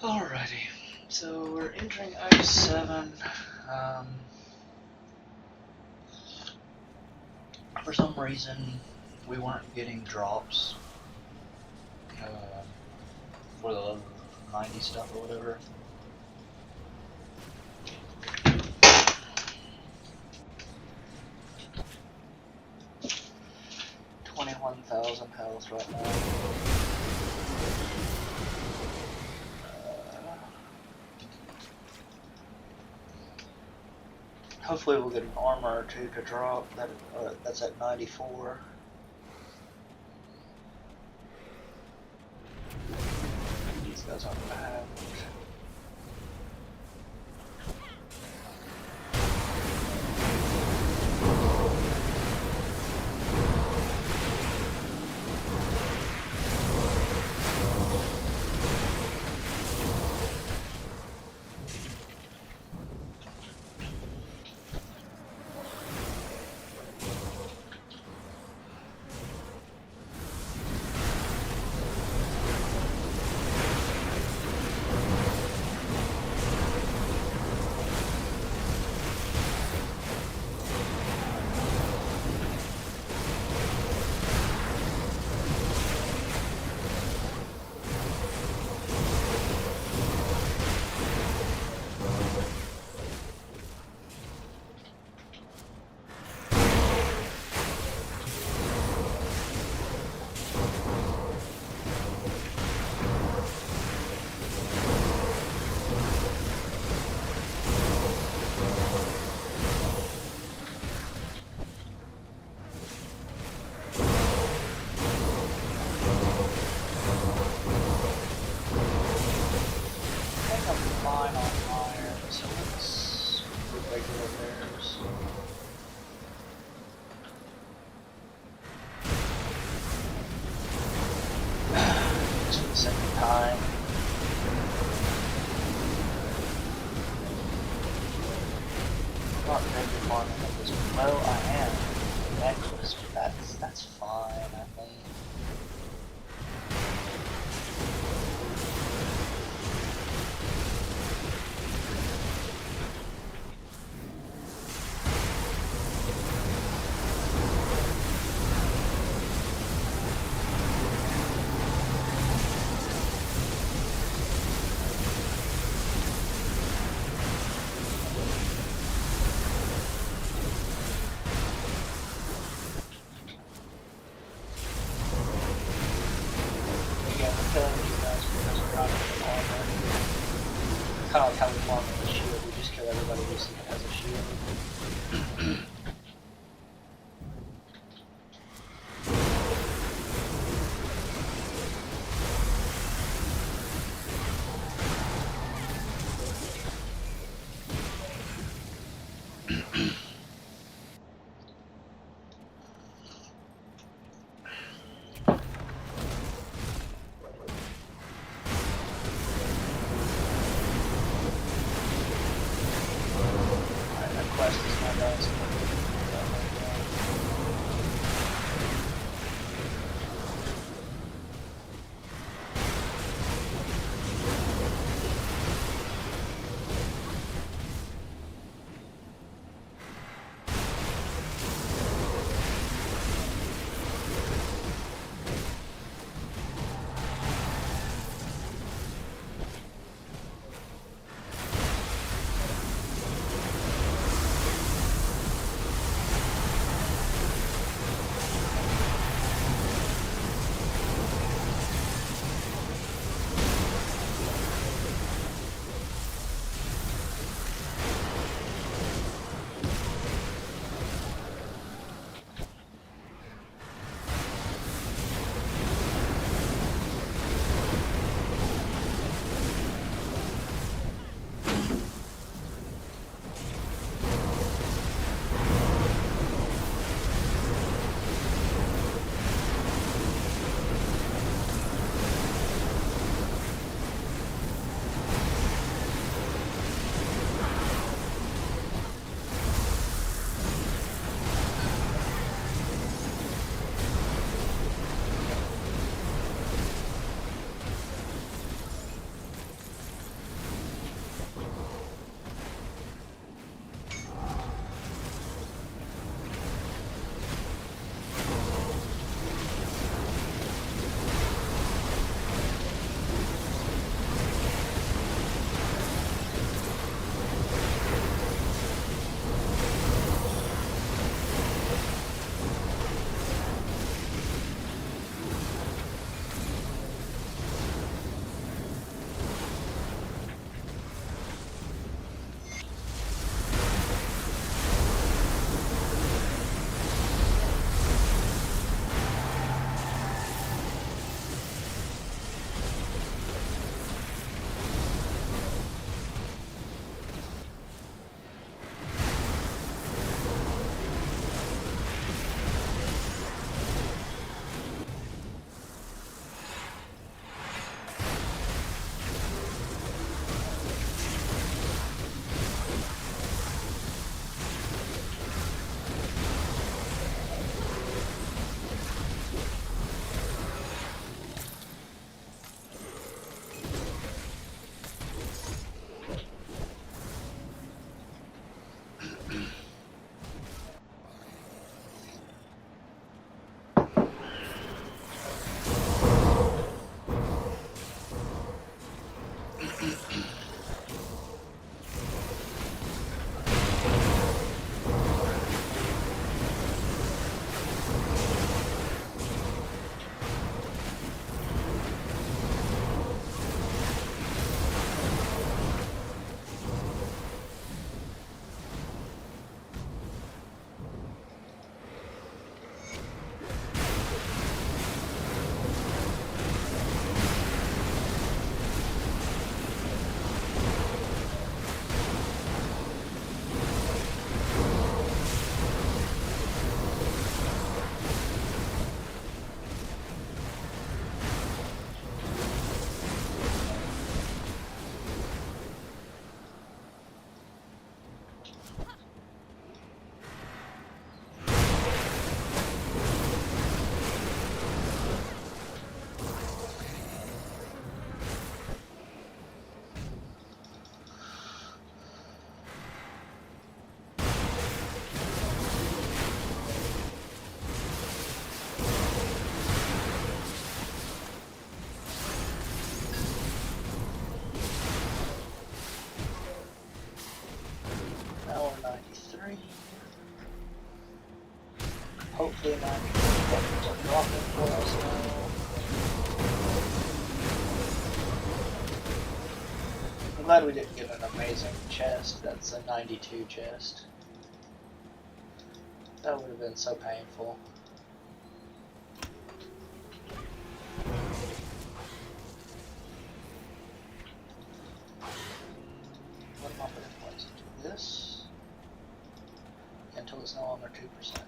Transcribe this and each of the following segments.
Alrighty, so we're entering Act 7. For some reason, we weren't getting drops for the 90 stuff or whatever. $21,000 health right now. Hopefully we'll get an armor or two to drop. That's at 94. These guys aren't bad. Well, I am necklace, but that's fine, I think. Kind of like how we farm with the shield, we just kill everybody we see that has a shield. Quest is not done. Hopefully not weapons are dropping for us now. I'm glad we didn't get an amazing chest. That's a 92 chest. That would have been so painful. What am I putting points into this? Until it's no longer 2%.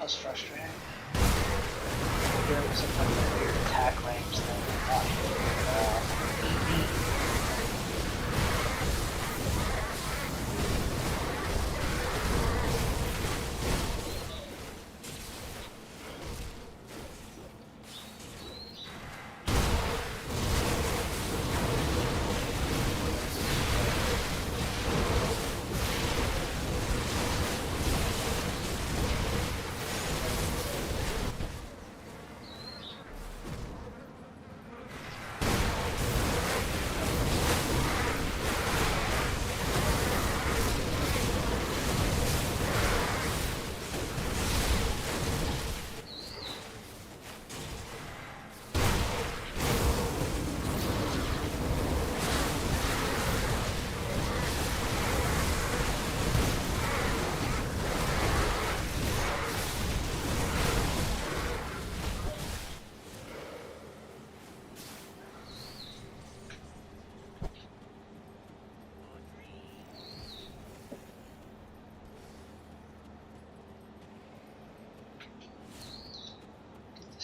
That's frustrating. There was some weird attack range thing. Not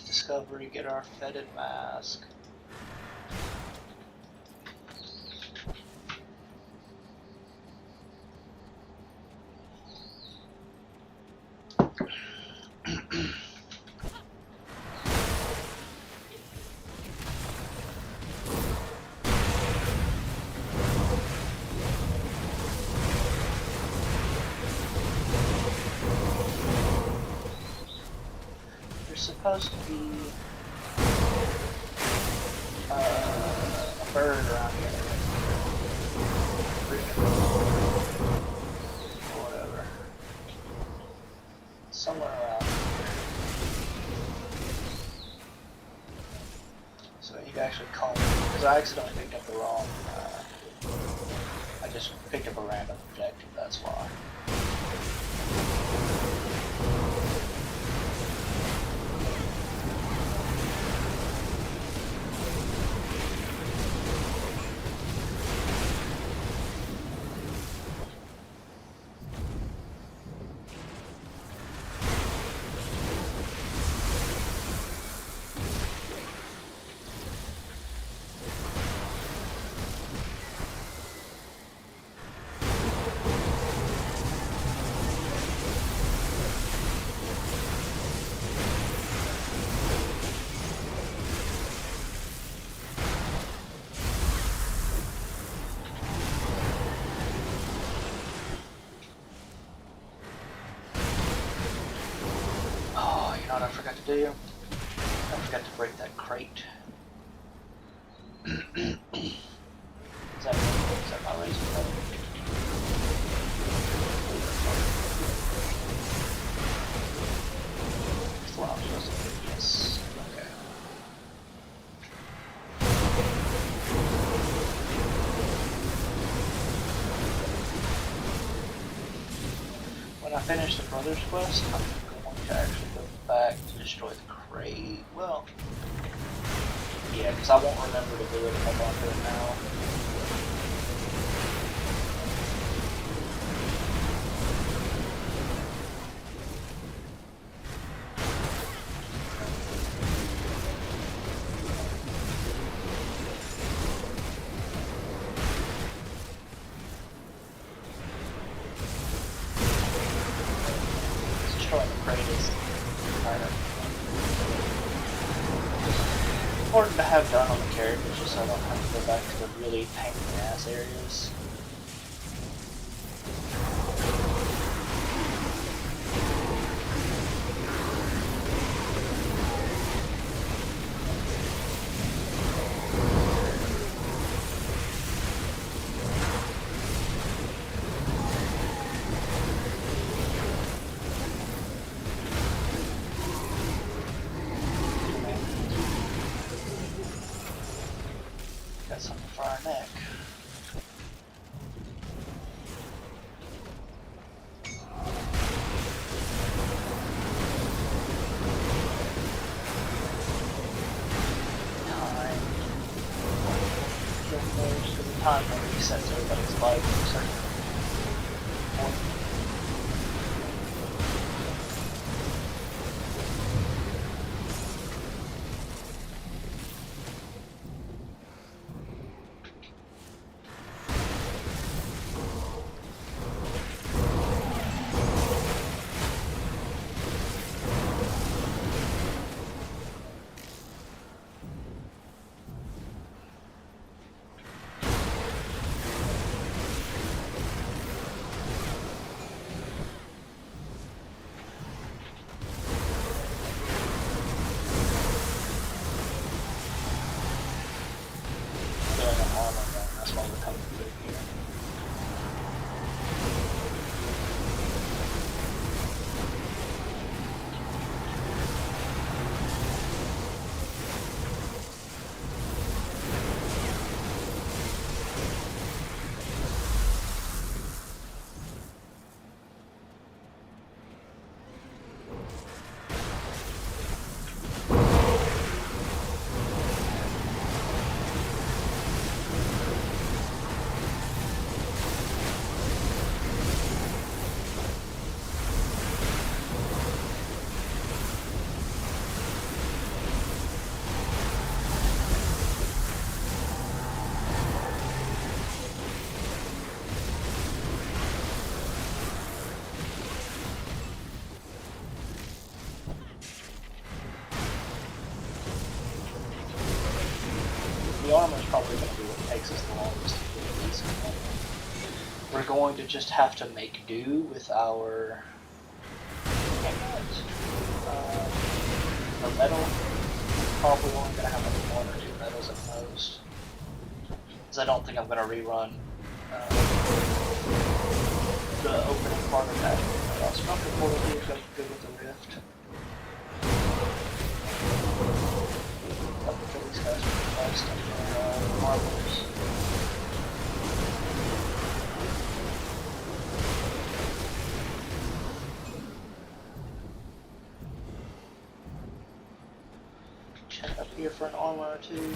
discovery, get our fetid mask. Supposed to be a bird around here. Or whatever. Somewhere around here. So I need to actually call me, because I accidentally picked up the wrong, I just picked up a random objective, that's why. What I forgot to do. I forgot to break that crate. Is that my guys. Yes. Okay. When I finish the Brothers quest, I'm going to actually go back to destroy the crate. Well, yeah, because I won't remember to do it if I don't do it now. Destroying the crate is kind of important to have done on the characters, just so I don't have to go back to the really pain in the ass areas. Got something for our neck. Time. Kill those because the time when resets everybody's life for a certain point. That's why we're coming through here. The armor is probably going to be what takes us the longest to get these. We're going to just have to make do with our metal. Probably only going to have like 1 or 2 metals at most. Because I don't think I'm going to rerun the opening part of that. I'll stop the portal here because I'm good with the rift. These guys are best and marbles. Check up here for an armor or two.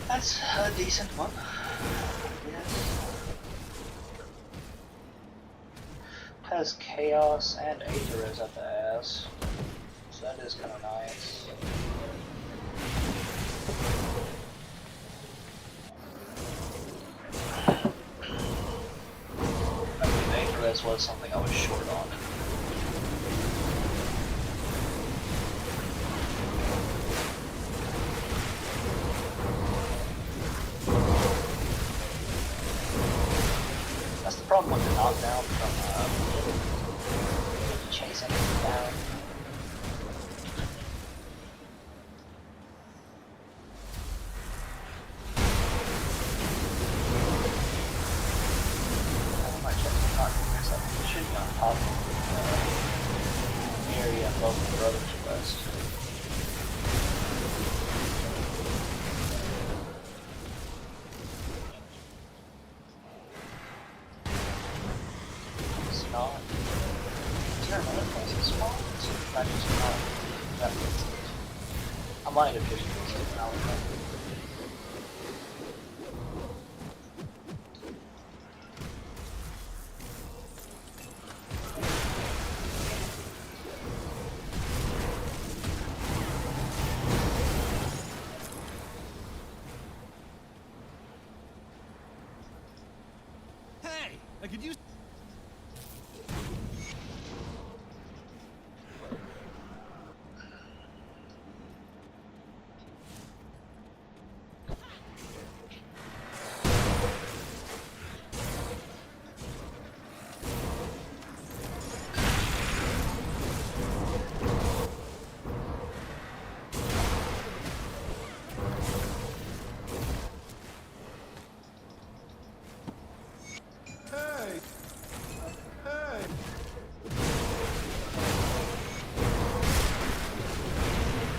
That's a decent one. Yes. Has chaos and Aetherez at the ass. So that is kind of nice. I believe Aetherez this was something I was short on. That's the problem with the knockdown from chasing it down. Area above the Brothers Quest. It's not. Is there another place it spawns? That is not. That makes it. I might have just missed it now. I could use.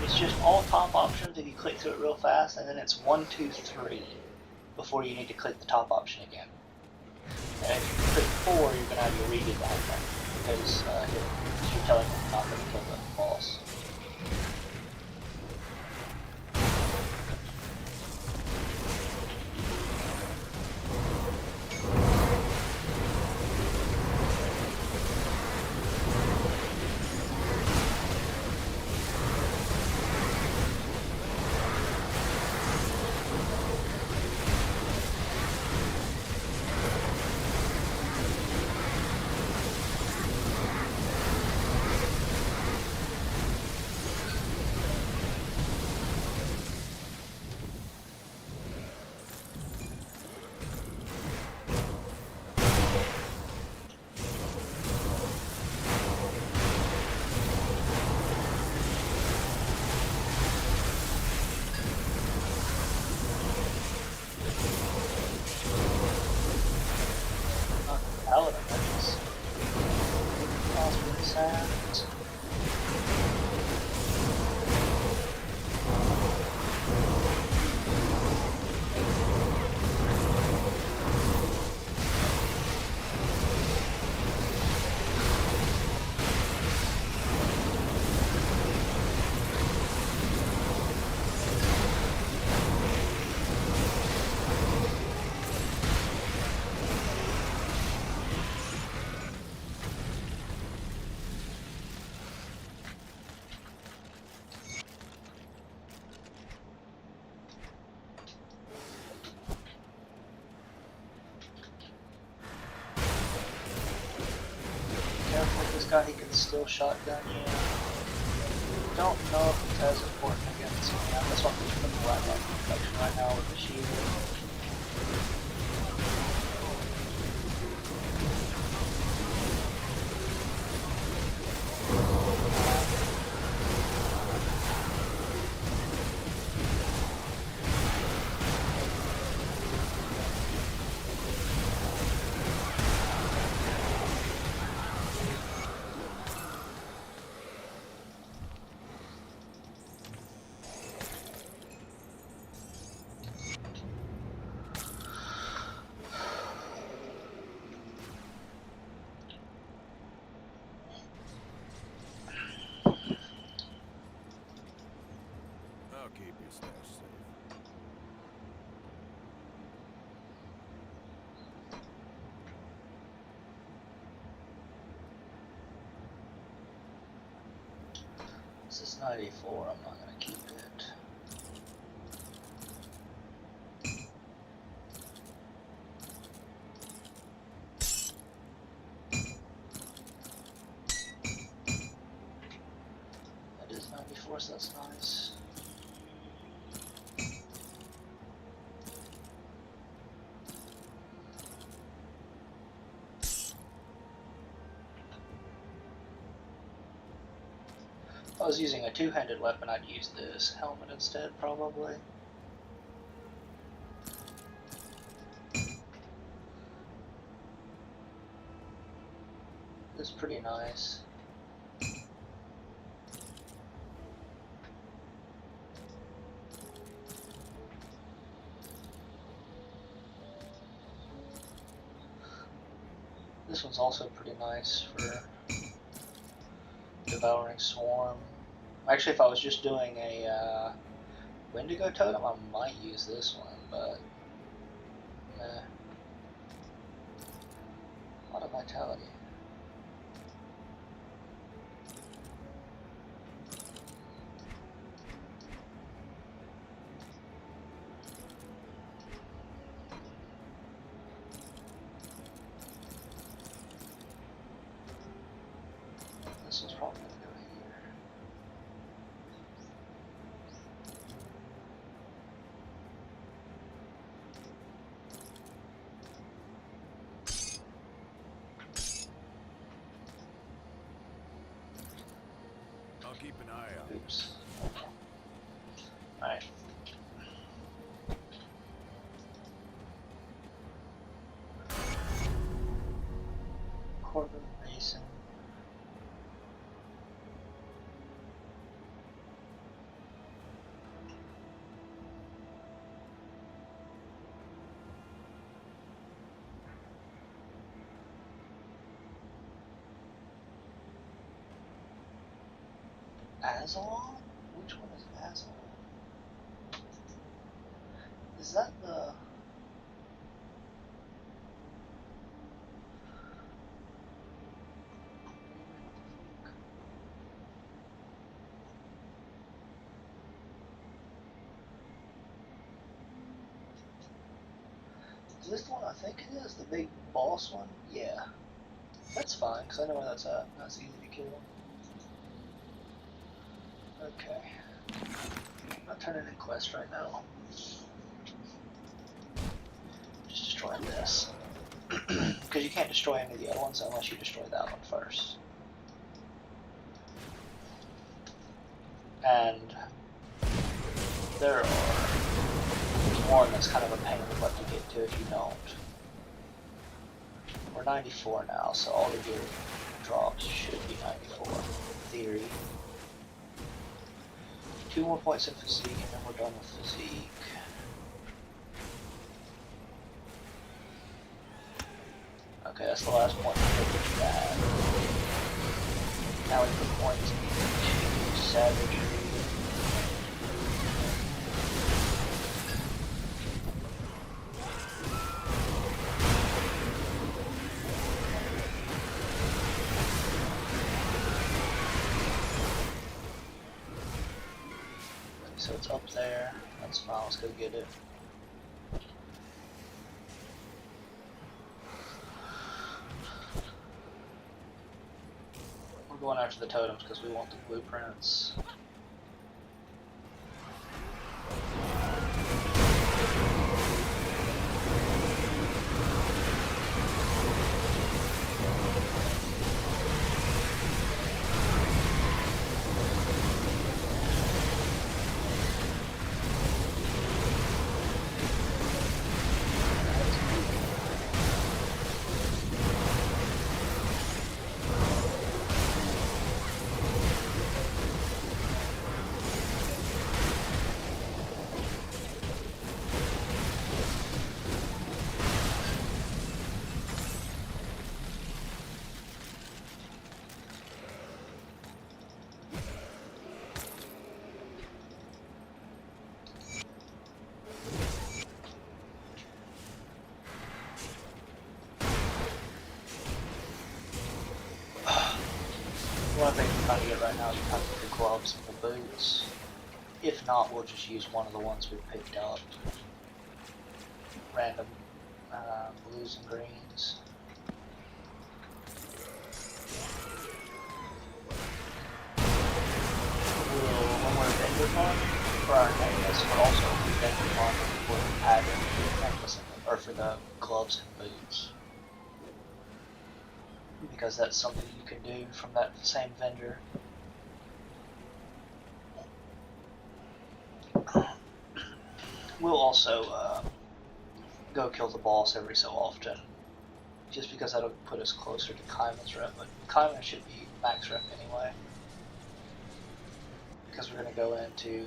It's just all top options if you click through it real fast, and then it's 1, 2, 3 before you need to click the top option again. And if you click 4, you're going to have to read it out there because you're telling them not going to kill the boss. This guy, he can still shotgun you. Don't know if it's as important against me. That's why I'm just putting the right protection right now with the shield. I'll keep your stash safe. This is 94, I'm not going to keep it. that's nice. If I was using a two-handed weapon, I'd use this helmet instead, probably. It's pretty nice. This one's also pretty nice for devouring swarm. Actually, if I was just doing a Wendigo totem, I might use this one, but nah. A lot of vitality. This one's probably gonna go here. I'll keep an eye out. Oops. Alright. Corbin Mason. Azalon? Which one is Azalon? Is that the... Is this the one I think it is? The big boss one? Yeah. That's fine, because I know where that's at. That's easy to kill. Okay. I'm not turning in quest right now. Just destroying this. Because you can't destroy any of the other ones unless you destroy that one first. And there are one that's kind of a pain in the butt to get to if you don't. We're 94 now, so all the gear drops should be 94 in theory. 2 more points in physique and then we're done with physique. Okay, that's the last point for that. Now we put points into savagery. So it's up there. That's fine. Let's go get it. We're going after the totems because we want the blueprints. One thing I'm trying to get right now is kind of the gloves and the boots. If not, we'll just use one of the ones we picked up. Random blues and greens. When we're vendor farm for our necklace, but also vendor farm for the pattern for the necklace or for the gloves and boots. Because that's something you can do from that same vendor. We'll also go kill the boss every so often, just because that'll put us closer to Kaiman's rep, but Kaiman should be max rep anyway. Because we're going to go into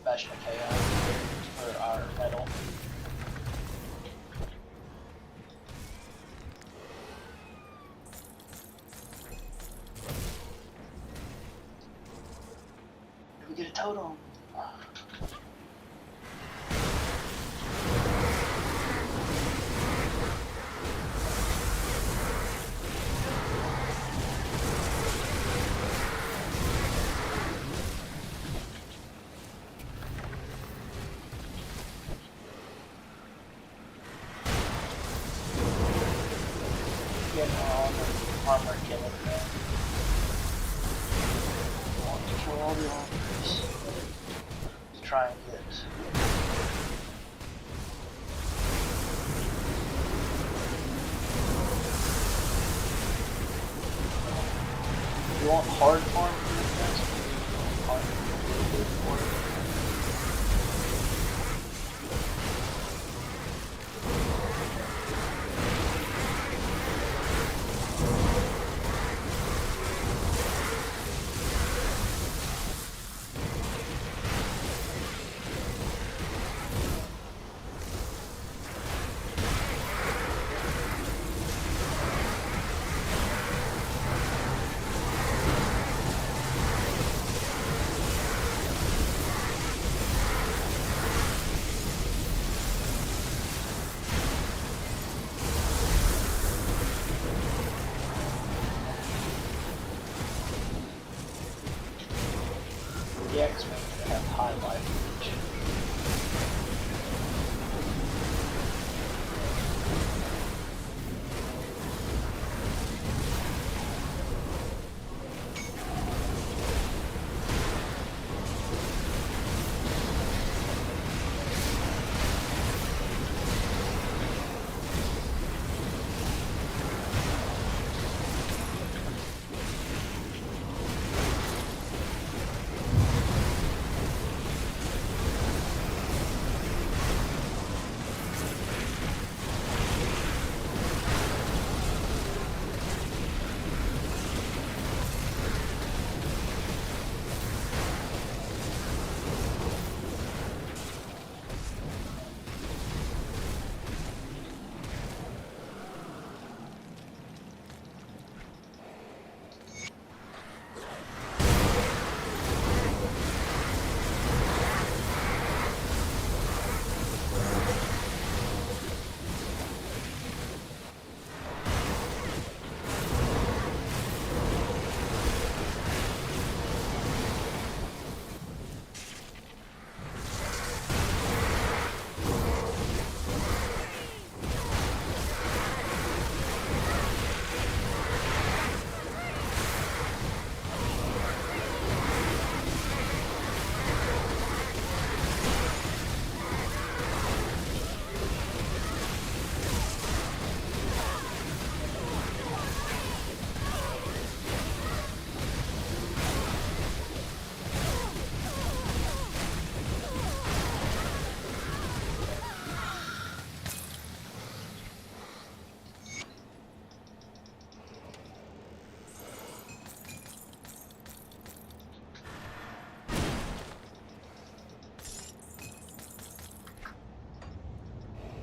Mesh Nikea for our medal. Did we get a totem? Armor killer again. I want to kill all the armors to try and get. You want hard farm for this guys? Hard for it. Yeah, because we need to have high life reach.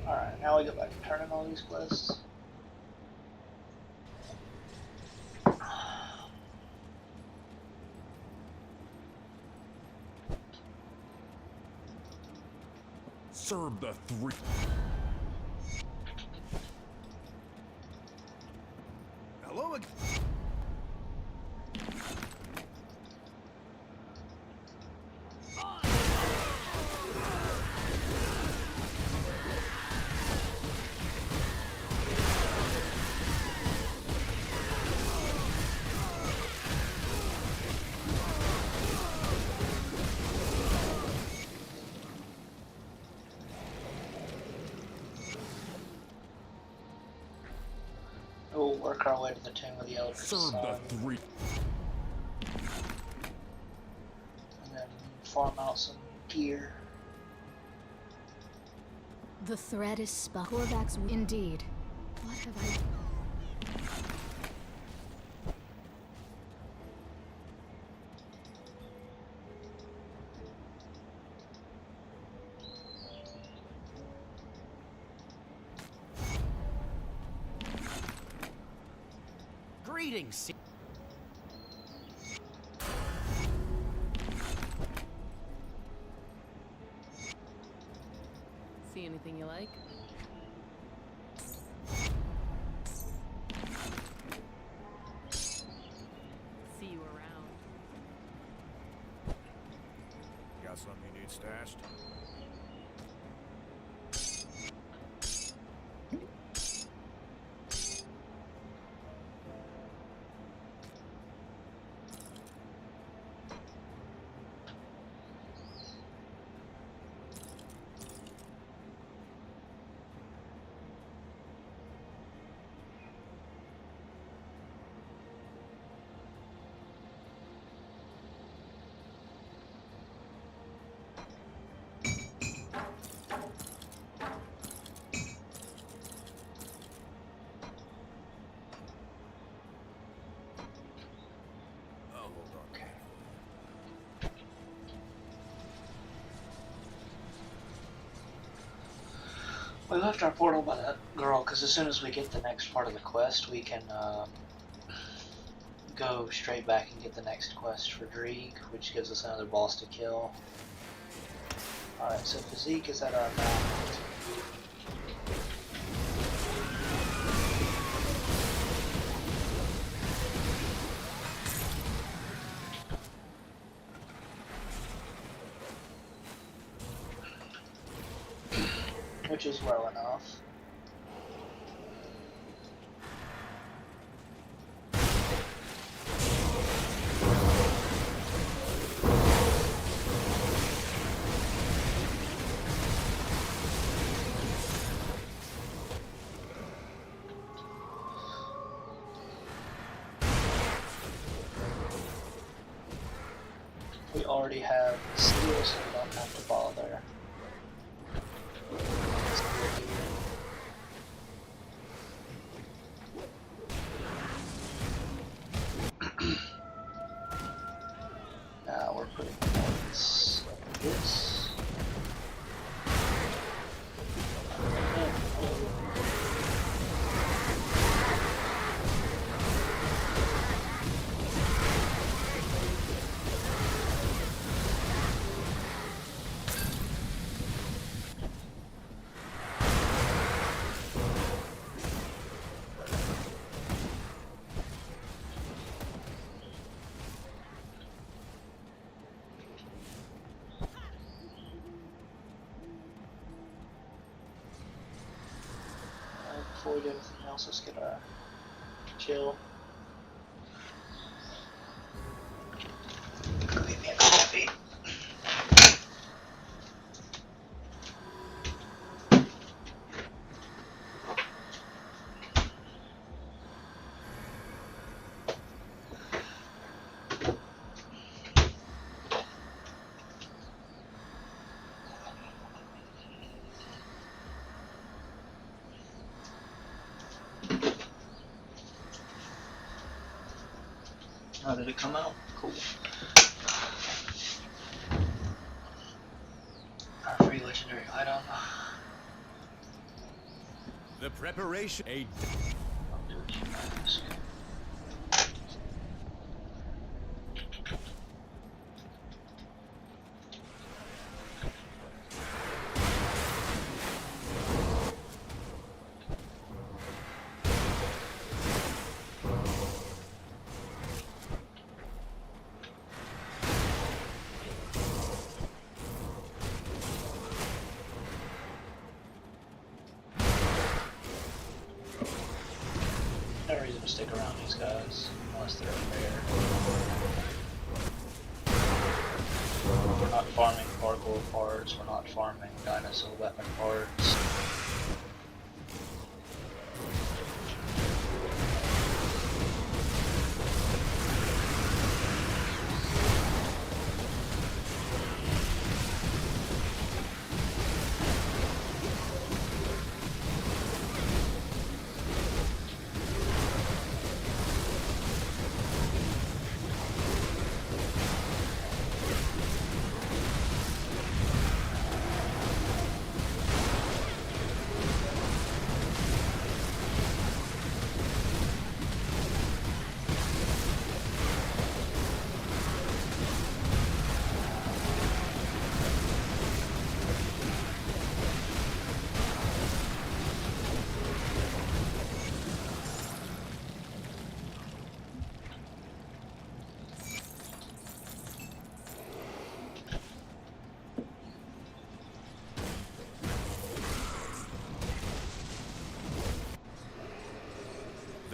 Alright, now we go back to turning all these quests. Serve the three. Hello again. we'll work our way to the Tomb of the Elder Serve Sun, the three. and then farm out some gear. The thread is spun. Korvax, indeed. What have I... Greetings. See anything you like? See you around. Got something you need stashed? Oh, hold on. Okay. We left our portal by that girl, because as soon as we get the next part of the quest, we can go straight back and get the next quest for Dreeg, which gives us another boss to kill. Alright, so Physique is at our map. Which is well enough. We already have steel, so we don't have to bother. Now we're putting points like this. Before we do anything else, let's get a chill. Go get me a coffee. How did it come out? Cool. Our free legendary item. The preparation. A I'll do what you ask. No reason to stick around these guys unless they're fair. We're not farming parkour parts, we're not farming dinosaur weapon parts.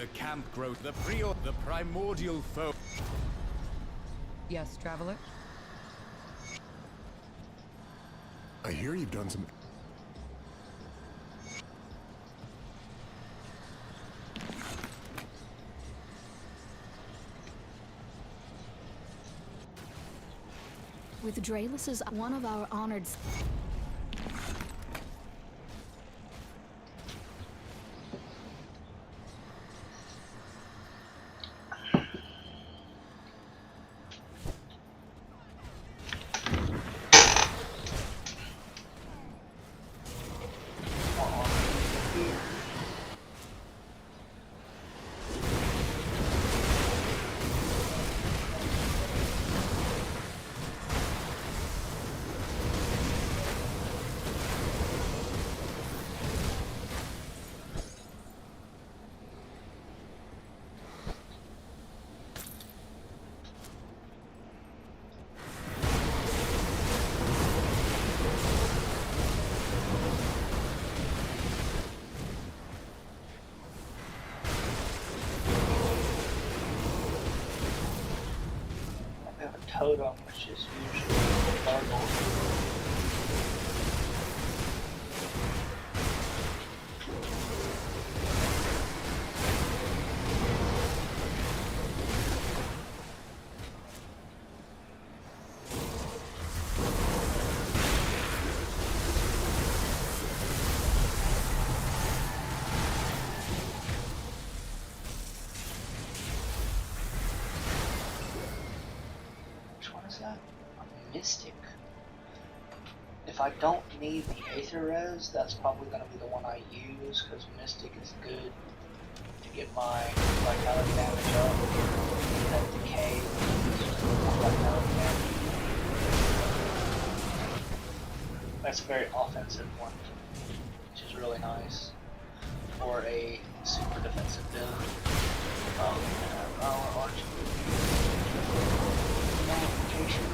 The camp growth, the primordial foe. Yes, traveler? I hear you've done some... With Draelus as one of our honored... We have a totem, which is usually a gargoyle. Which one is that? A Mystic. If I don't need the Aether Res, that's probably going to be the one I use, because Mystic is good to get my vitality damage up. That decay vitality damage. That's a very offensive one, which is really nice for a super defensive build. Our archer. Notification.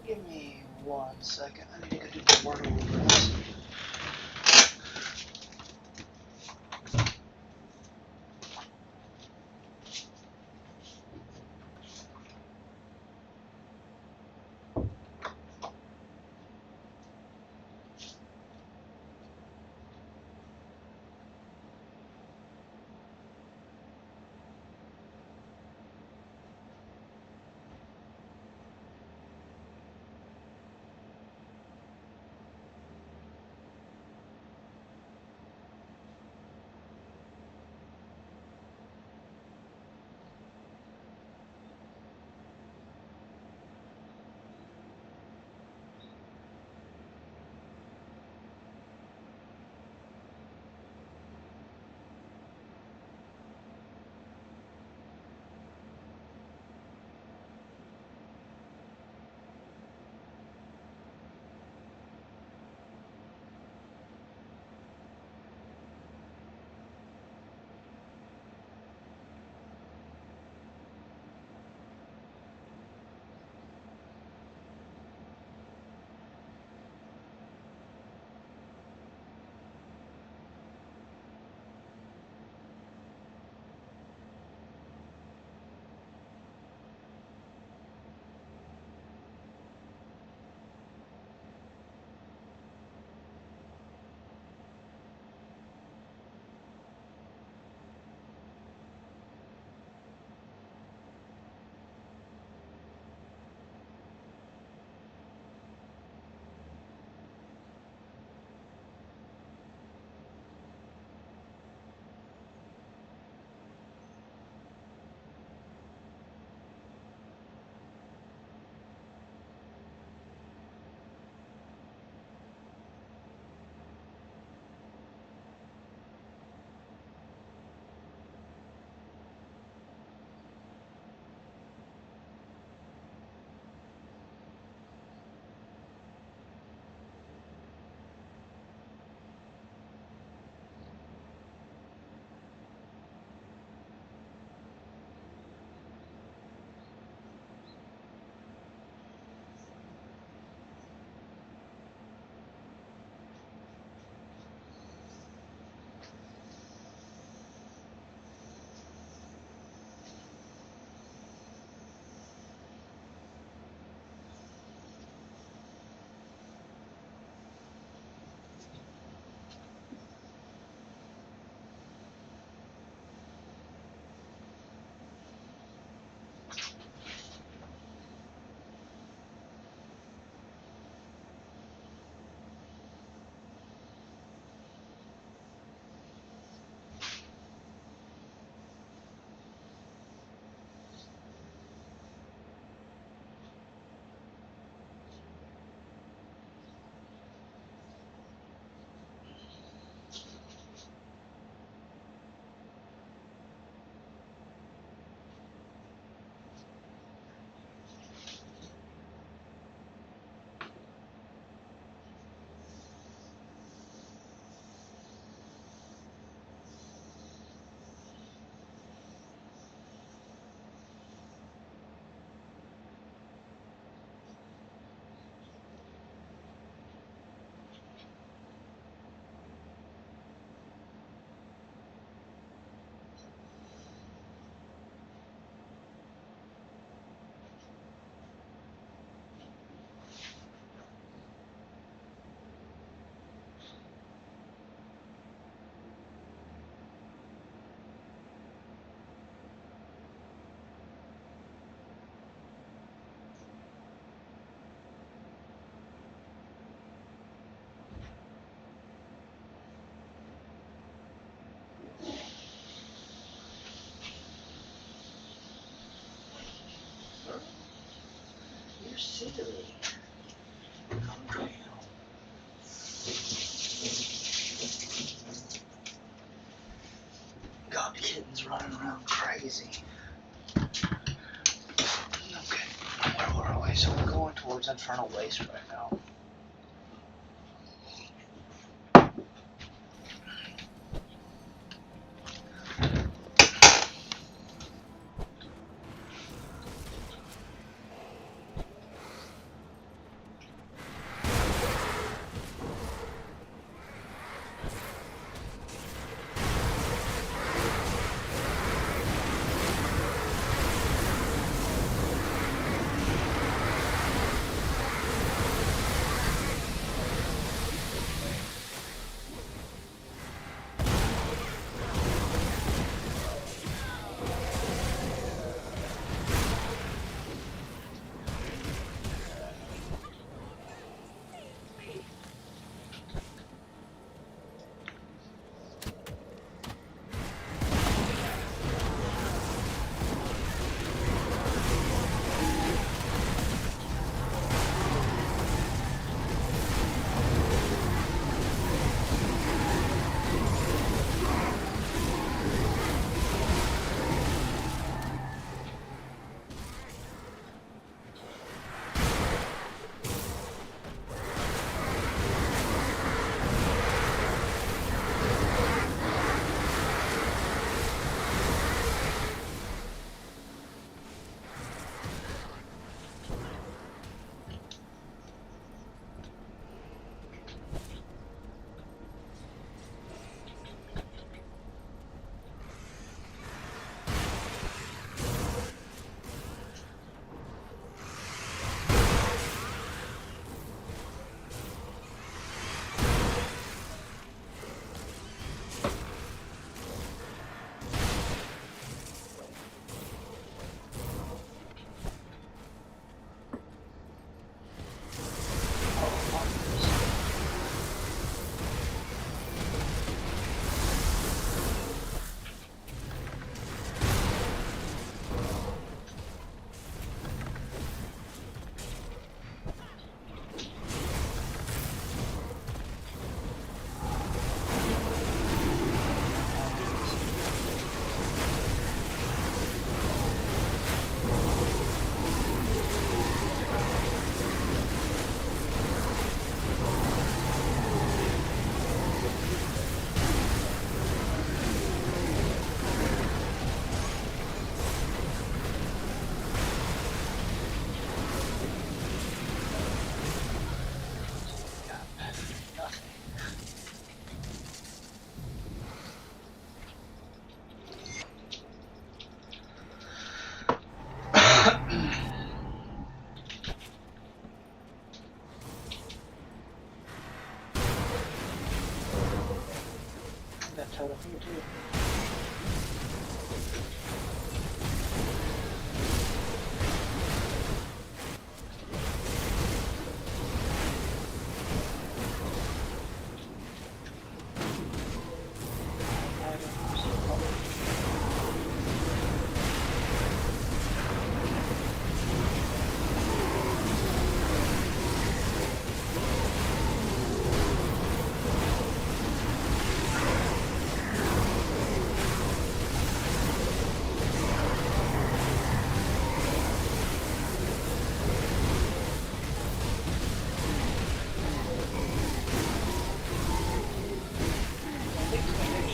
Give me 1 second. I need to go do the word over this. silly. Come down. Got kittens running around crazy. Okay, where were we? So we're going towards Infernal Waste right now. That totem here too.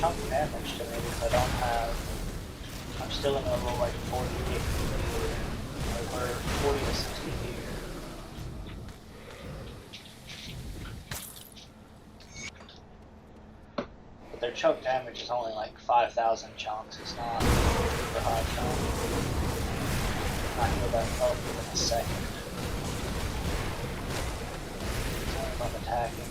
Chunk damage to me because I don't have. I'm still in a level like 40 here. Like we're 40 to 60 here. But their chunk damage is only like 5,000 chunks. It's not super high chunk. I heal that up within a second. Only if I'm attacking.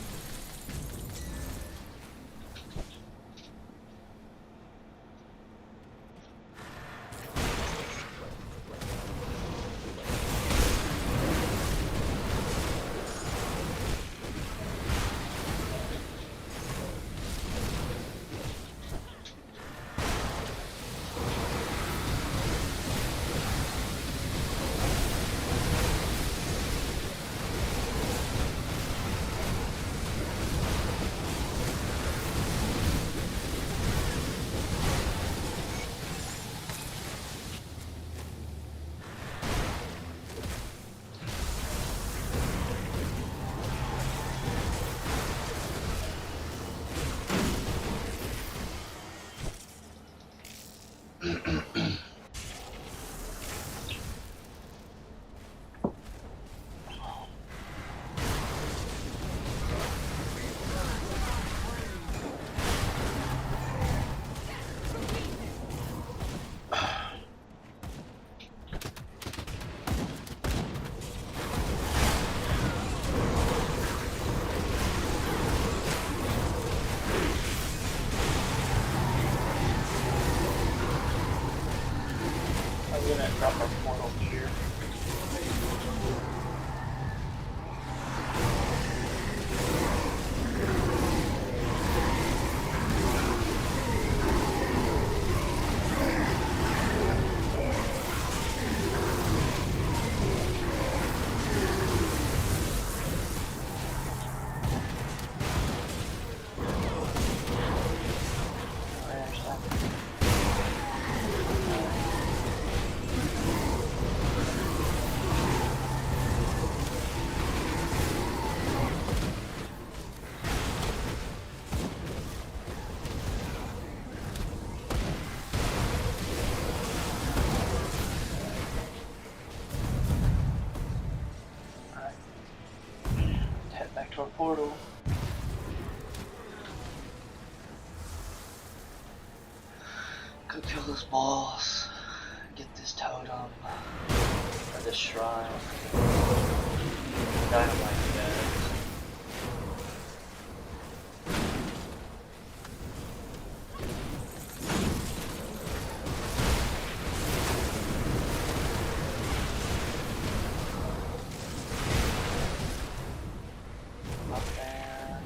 I'm gonna drop our portal here. There's that. Alright. Head back to our portal. Go kill this boss. Get this totem. Or this shrine. Dynamite guys. Up there.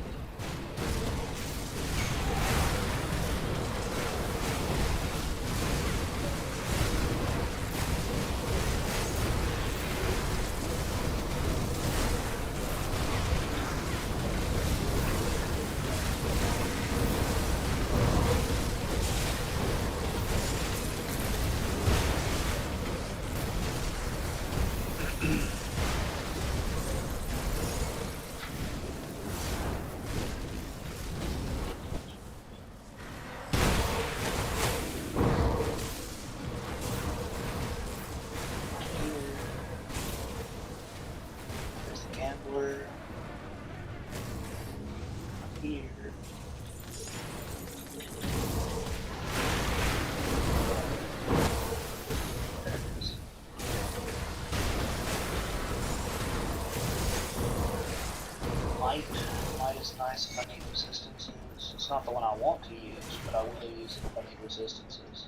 There's the gambler. Up here. There it is. Light. Light is nice if I need resistances. It's not the one I want to use, but I will use it if I need resistances.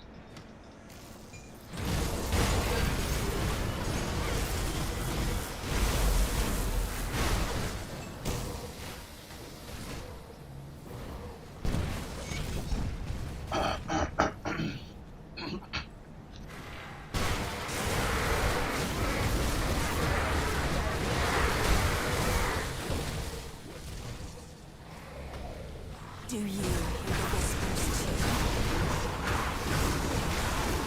Do you hear the whispers too?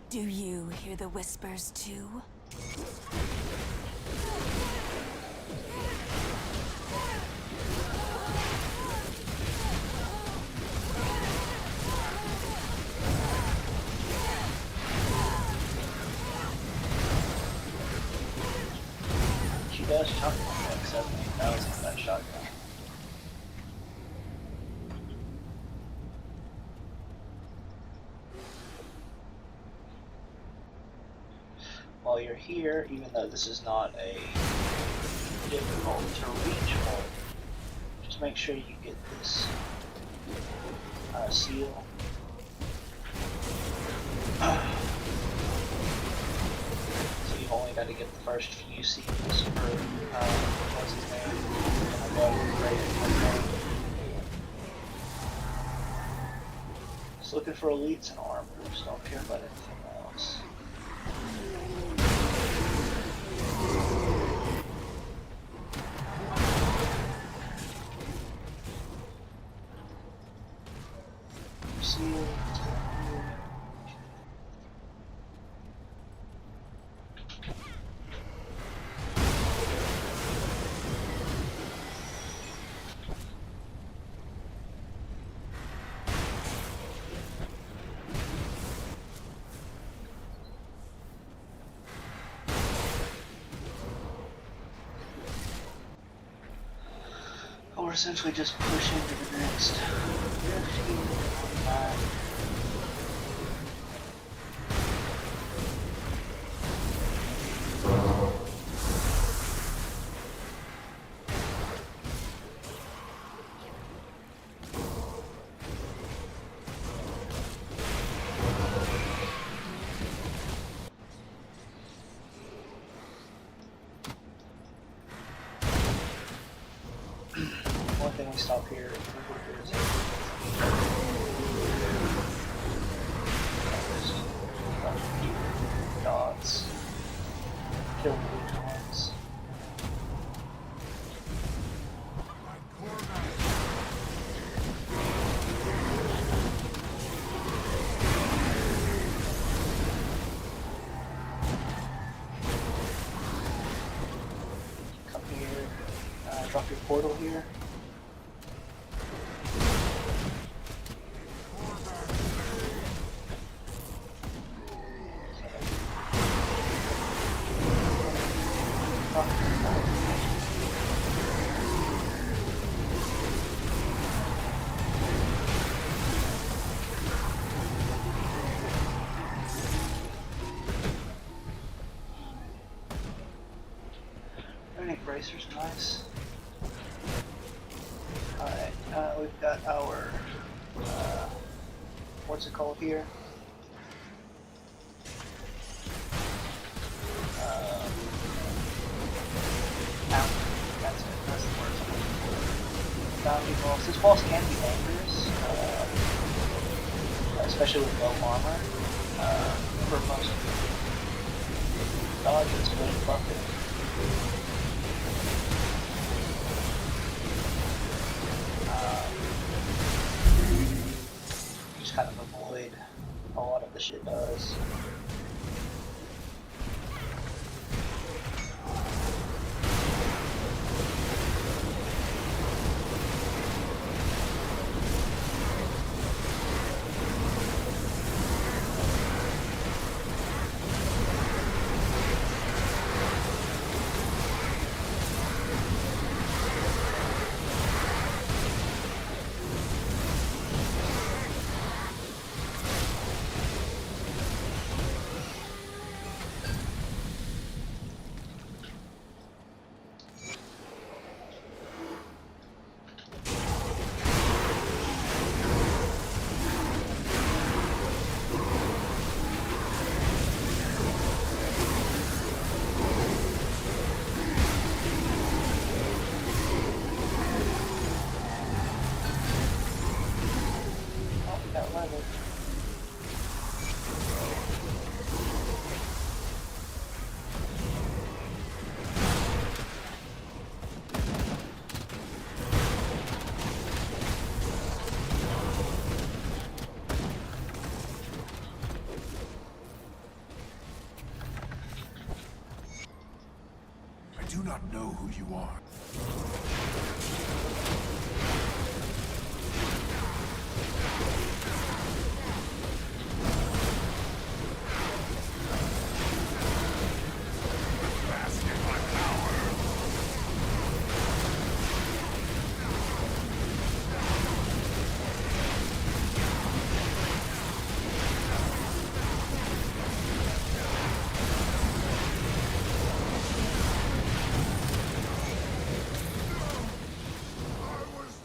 Do you hear the whispers too? She does chuck like 70,000 with that shotgun. While you're here, even though this is not a difficult to reach one, just make sure you get this seal. So you've only got to get the first few seals for what's his name, and I'll go great at one. Just looking for elites and armor, just don't care about anything else. see you. We're essentially just pushing to the next 15, one thing we stop here is dots. Kill the leech ones. Come here, drop your portal here. Bracers, nice. Alright, we've got our, what's it called here? That's it, that's the word. Bounty boss. This boss can be dangerous, especially with low armor. For most dodges, but fuck it. Just kind of avoid a lot of the shit does. I do not know who you are. Bask in my power.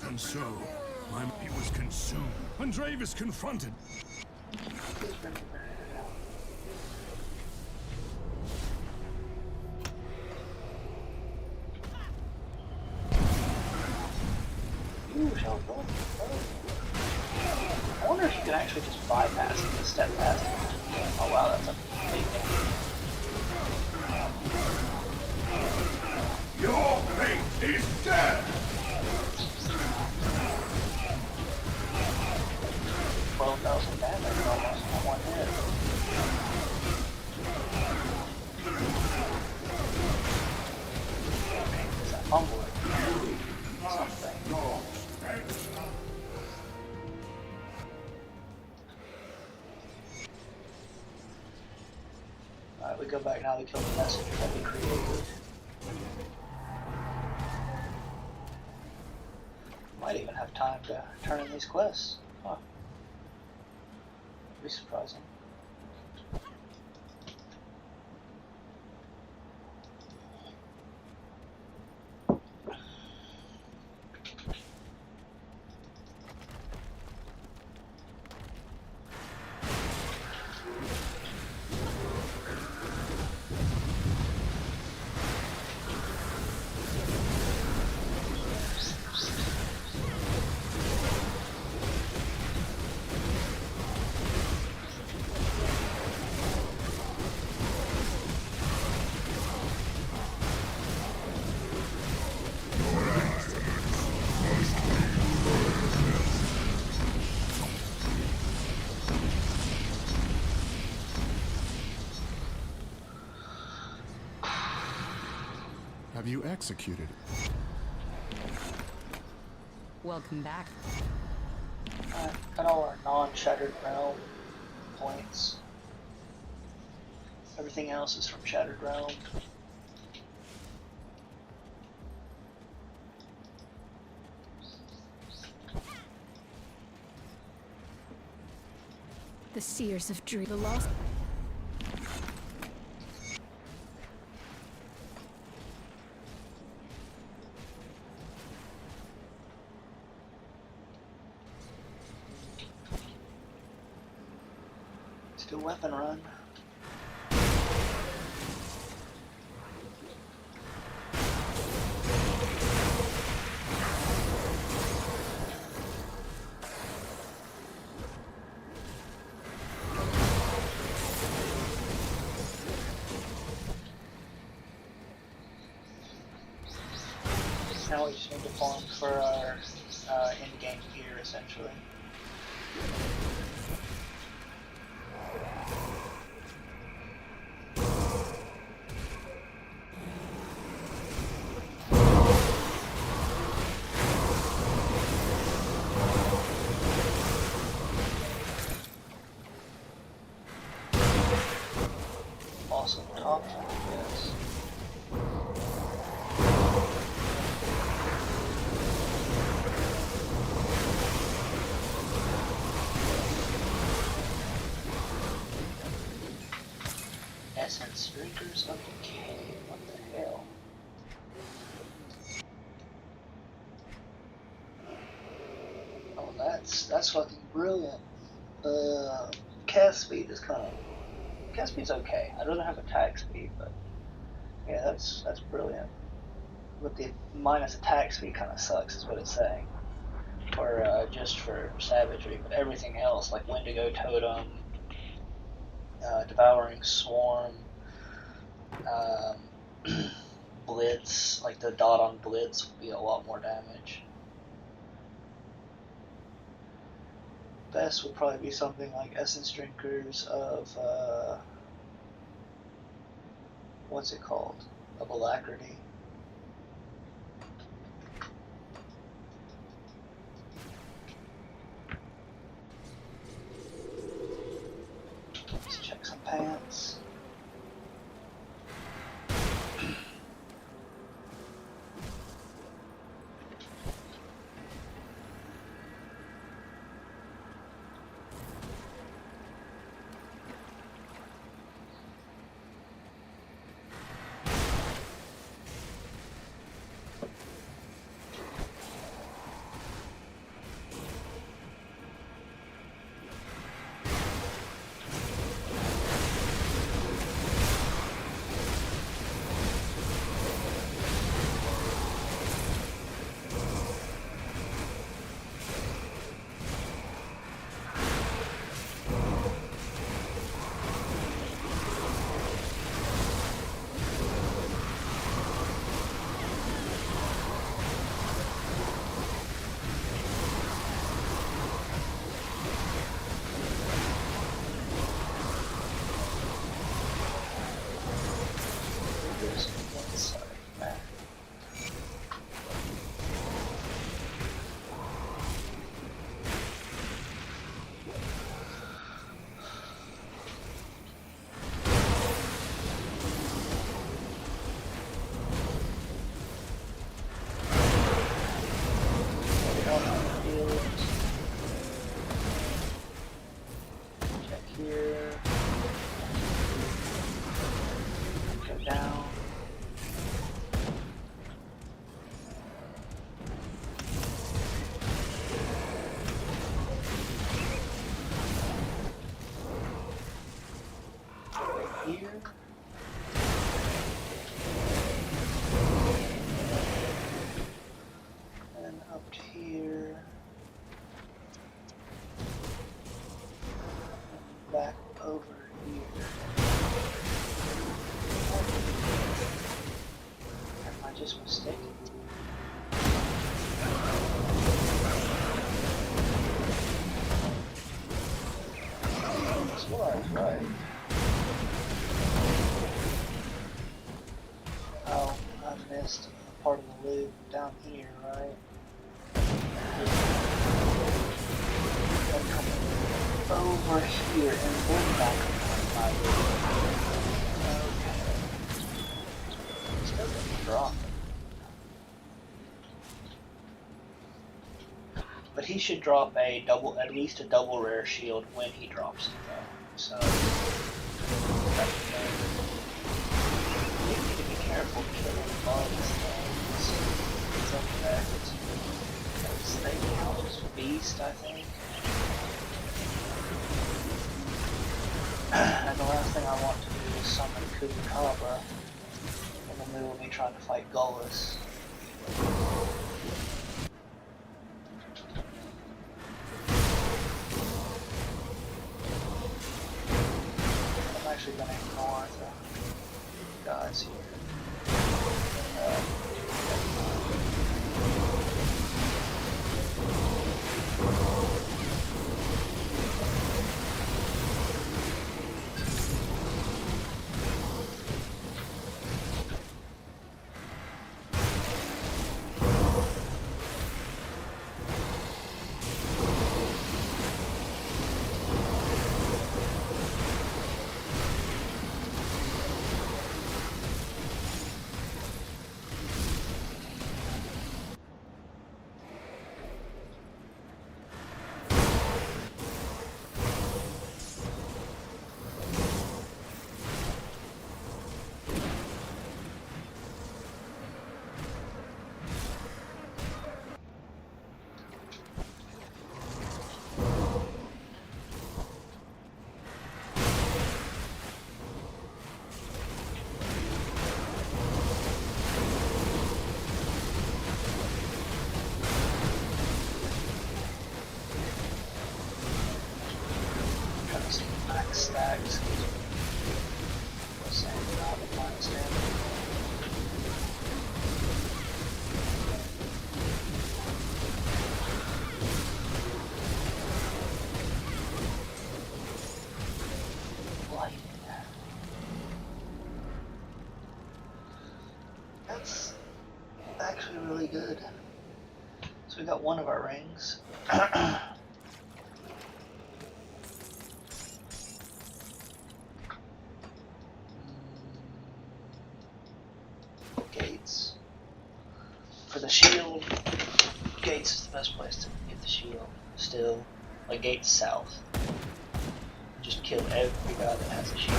And so, he was consumed. Andrave is confronted. Ooh, shell go. I wonder if you can actually just bypass the step past it. Oh wow, that's a big thing. Your fate is death! 12,000 damage almost on one hit. Is that fumbling? Something. Alright, we go back now, we kill the messenger that we created. Might even have time to turn in these quests. Huh. Be surprising. Have you executed it? Welcome back. Got all our non-Shattered Realm points. Everything else is from Shattered Realm. The Seers of Dream. The lost. Let's do a weapon run. Now we just need to farm for our in-game gear, essentially. Awesome top, yes. Essence Drinkers of Decay. What the hell? Oh, that's fucking brilliant. Cast speed is kind of. Cast speed's okay. I'd rather have attack speed, but yeah, that's brilliant. But the minus attack speed kind of sucks, is what it's saying. Or just for savagery, but everything else like Wendigo Totem, Devouring Swarm, Blitz, like the dot on Blitz would be a lot more damage. Best would probably be something like Essence Drinkers of, what's it called? Of Alacrity. Let's check some pants. here. Go down. Here. And up to here. And back over here. Am I just mistaken? That's what I was right. Oh, I missed a part of the loop down here, right? Gotta come over here and then back up my loop. Okay. Still gonna drop it. But he should drop a double, at least a double rare shield when he drops it though. So that's the thing. You need to be careful killing bugs things like that. Because they count as beast, I think. And the last thing I want to do is summon Kubikabra in the middle of me trying to fight Gullus. I'm actually going to ignore the guys here. Stacks. Same job at my standard. Lighting. That's actually really good. So we got one of our rings. Gates. For the shield, Gates is the best place to get the shield. Still, like Gates south. Just kill every guy that has a shield.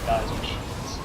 Guys with shields.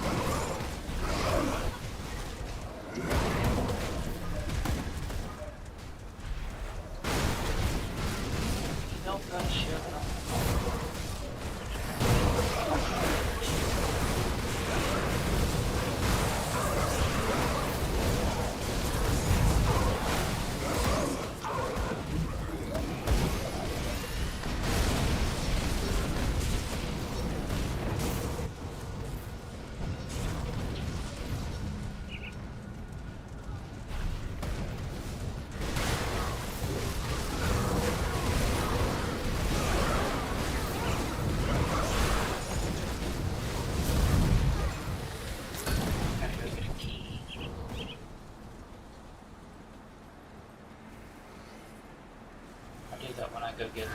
go get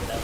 that.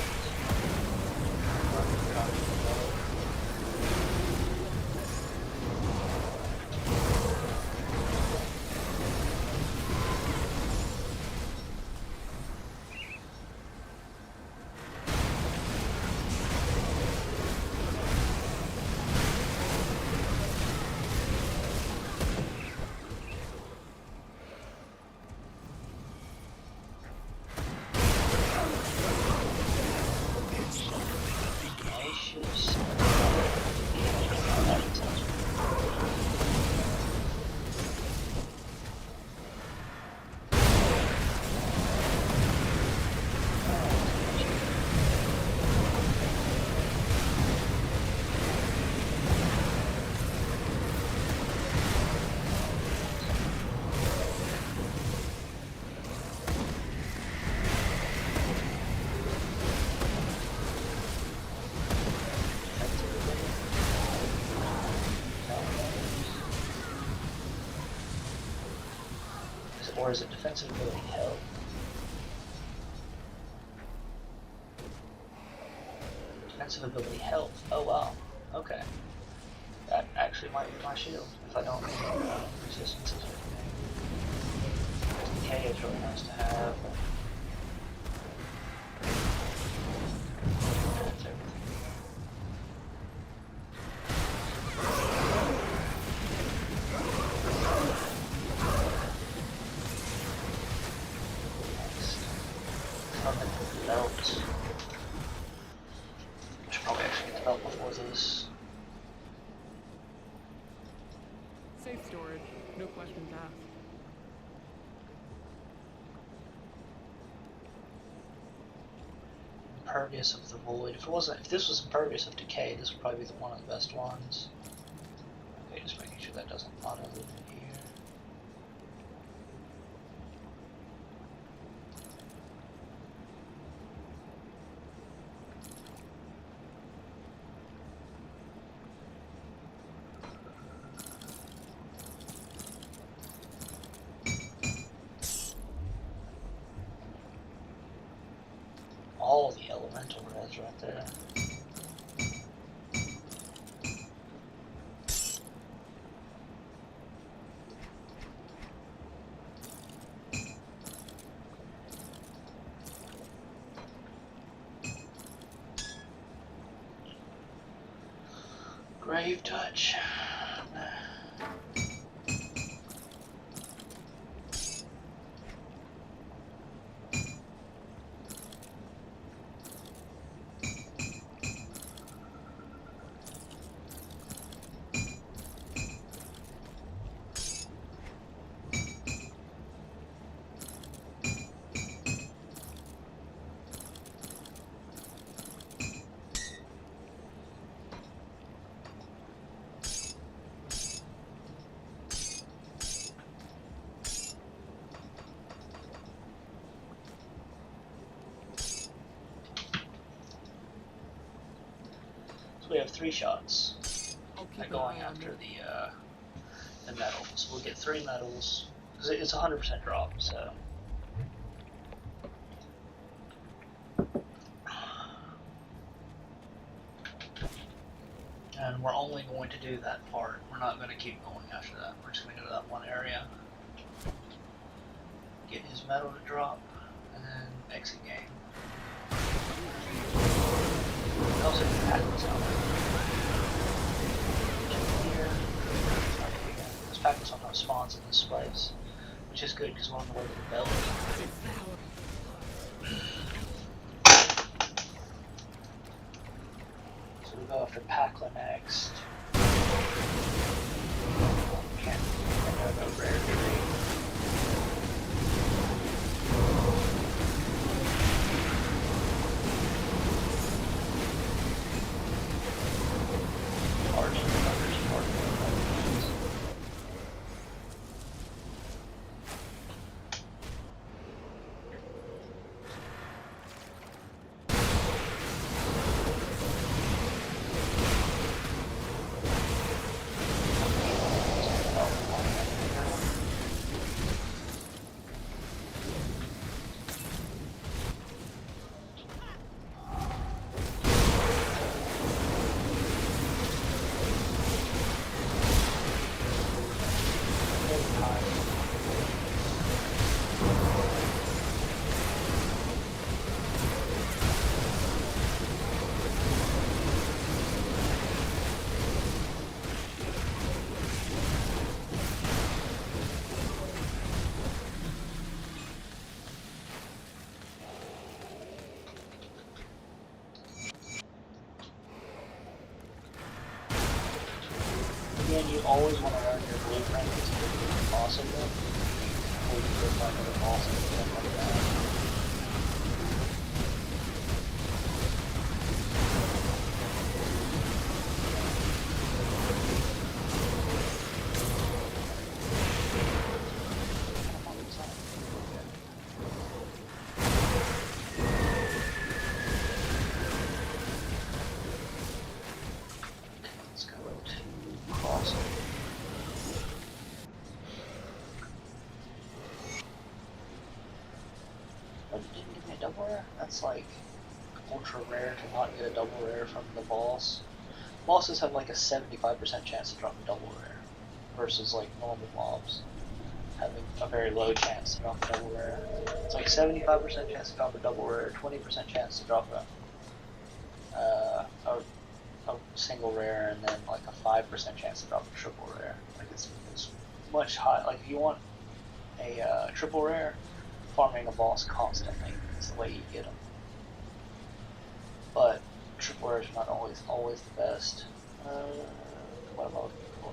Or is it defensive ability health? Defensive ability health. Oh wow. Okay. That actually might be my shield if I don't resistances or anything. Decay is really nice to have. That's everything. Belt. I should probably actually get the belt before this. Safe storage. No questions asked. Impervious of the void. If this was impervious of decay, this would probably be one of the best ones. Okay, just making sure that doesn't auto loop in here. All the elemental res right there. Grave touch. We have 3 shots I'll keep at an going eye on after it. the metal. So we'll get 3 metals because it's 100% drop. So and we're only going to do that part. We're not going to keep going after that. We're just going to go to that one area, get his metal to drop, and then exit game. Also, the packets out here. This packet sometimes spawns in this place, which is good because we're on the way to the belt. So we go after Pakla next. Can't go rare tree. again, you always want to learn your blueprint as quickly as possible before you get like an awesome thing like that. Let's go to crossing. Oh, you didn't give me a double rare? That's like ultra rare to not get a double rare from the boss. Bosses have like a 75% chance to drop a double rare versus like normal mobs having a very low chance to drop a double rare. It's like 75% chance to drop a double rare, 20% chance to drop a single rare, and then like a 5% chance to drop a triple rare. Like it's much high. Like if you want a triple rare, farming a boss constantly is the way you get them. But triple rares are not always the best. What am I looking for?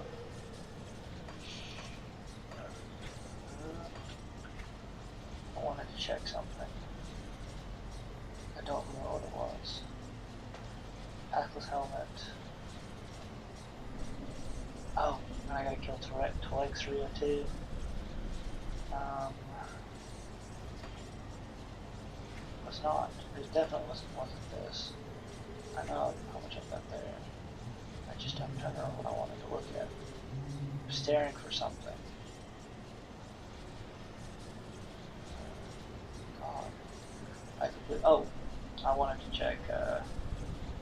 I wanted to check something. I don't remember what it was. Packless helmet. Oh, and I gotta kill Tolex 302. Was not. It definitely wasn't this. I know how much I've got there. I just haven't turned around what I wanted to look at. I'm staring for something. God. Oh, I wanted to check.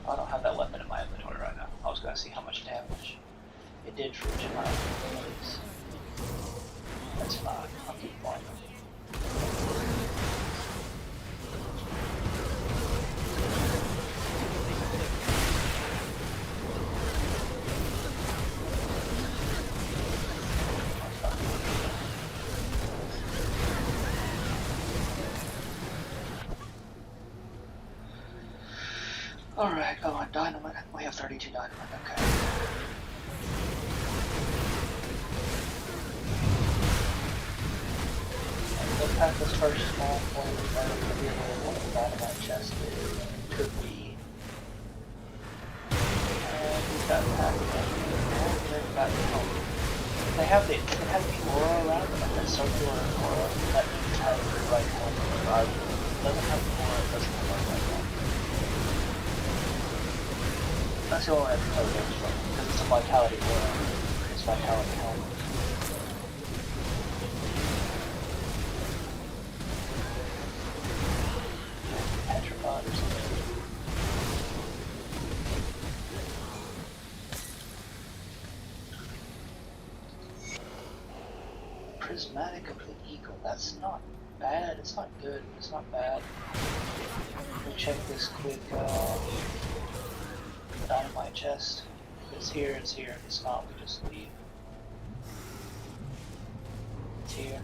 I don't have that weapon in my inventory right now. I was going to see how much damage it did for each of my abilities. That's fine. I'll keep going. Alright, oh, and dynamite. We have 32 dynamite, okay. Let's pack this first small plate that could be what the dynamite chest is. Could be. And we've got pack they have the aura around them, like that circular aura. That means it has the right helmet. It doesn't have the aura, it doesn't have the right helmet. That's the only way I can tell the game's from, because it's a vitality aura. It's vitality helmet. Petrified or something. Prismatic of the Eagle. That's not bad. It's not good. It's not bad. Let me check this quick. Dynamite chest. If it's here, it's here. If it's not, we just leave. It's here.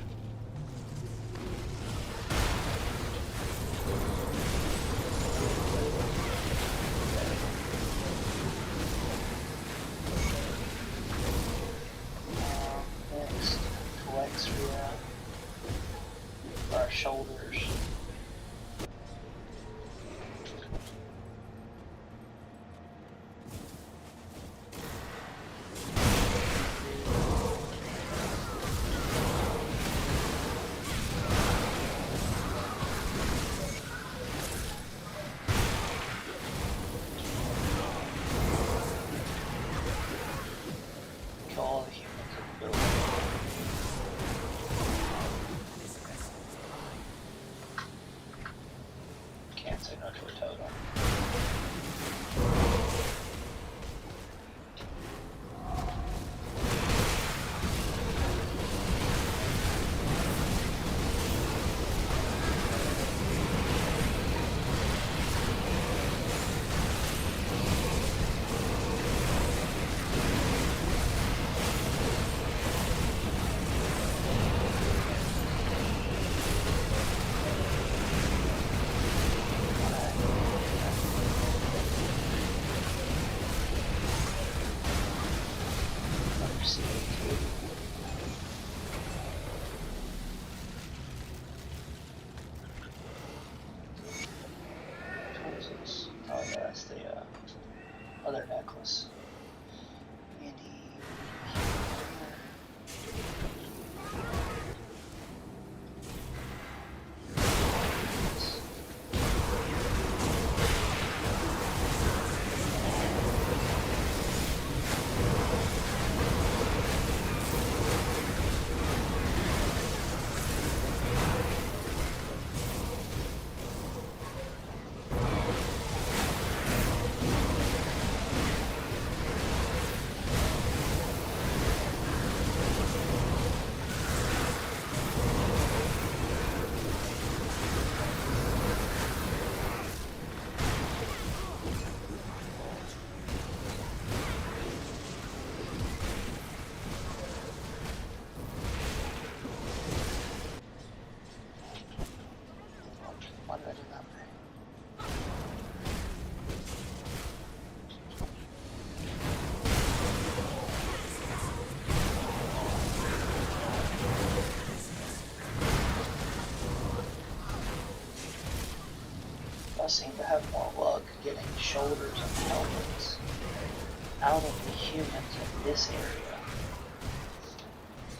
Next, flex for our shoulders. All the human capability. FSHC. What is this? Oh yeah, that's the other necklace. Andy. Why did I do that way? I seem to have more luck getting shoulders and helmets out of the humans in this area.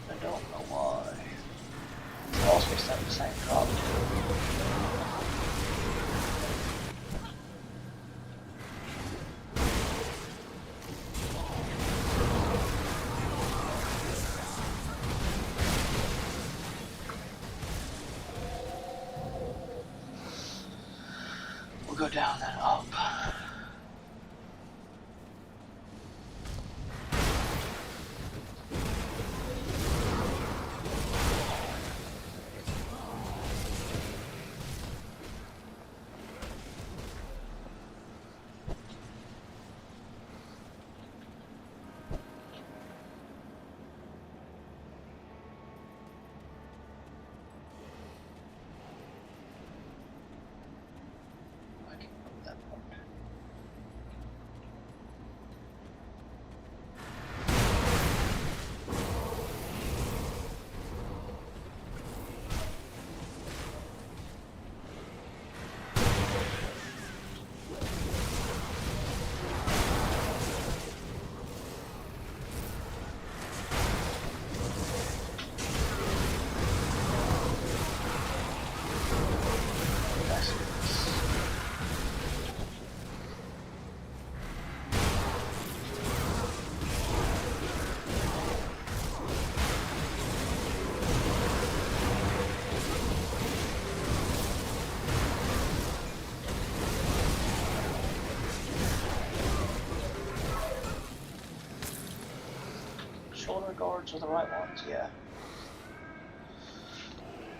I don't know why. It's all supposed to have the same drop too. We'll go down then up. I can move that one. That's nice. Shoulder guards are the right ones, yeah.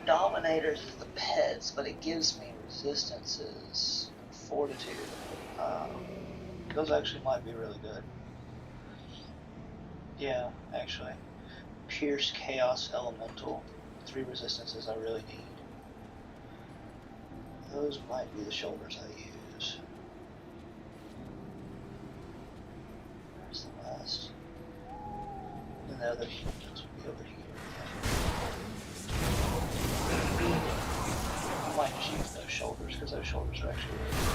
Dominators is the pets, but it gives me resistances and fortitude. Those actually might be really good. Yeah, actually. Pierce, Chaos, Elemental. 3 resistances I really need. Those might be the shoulders I use. Where's the last? And the other humans will be over here. I might just use those shoulders because those shoulders are actually really good.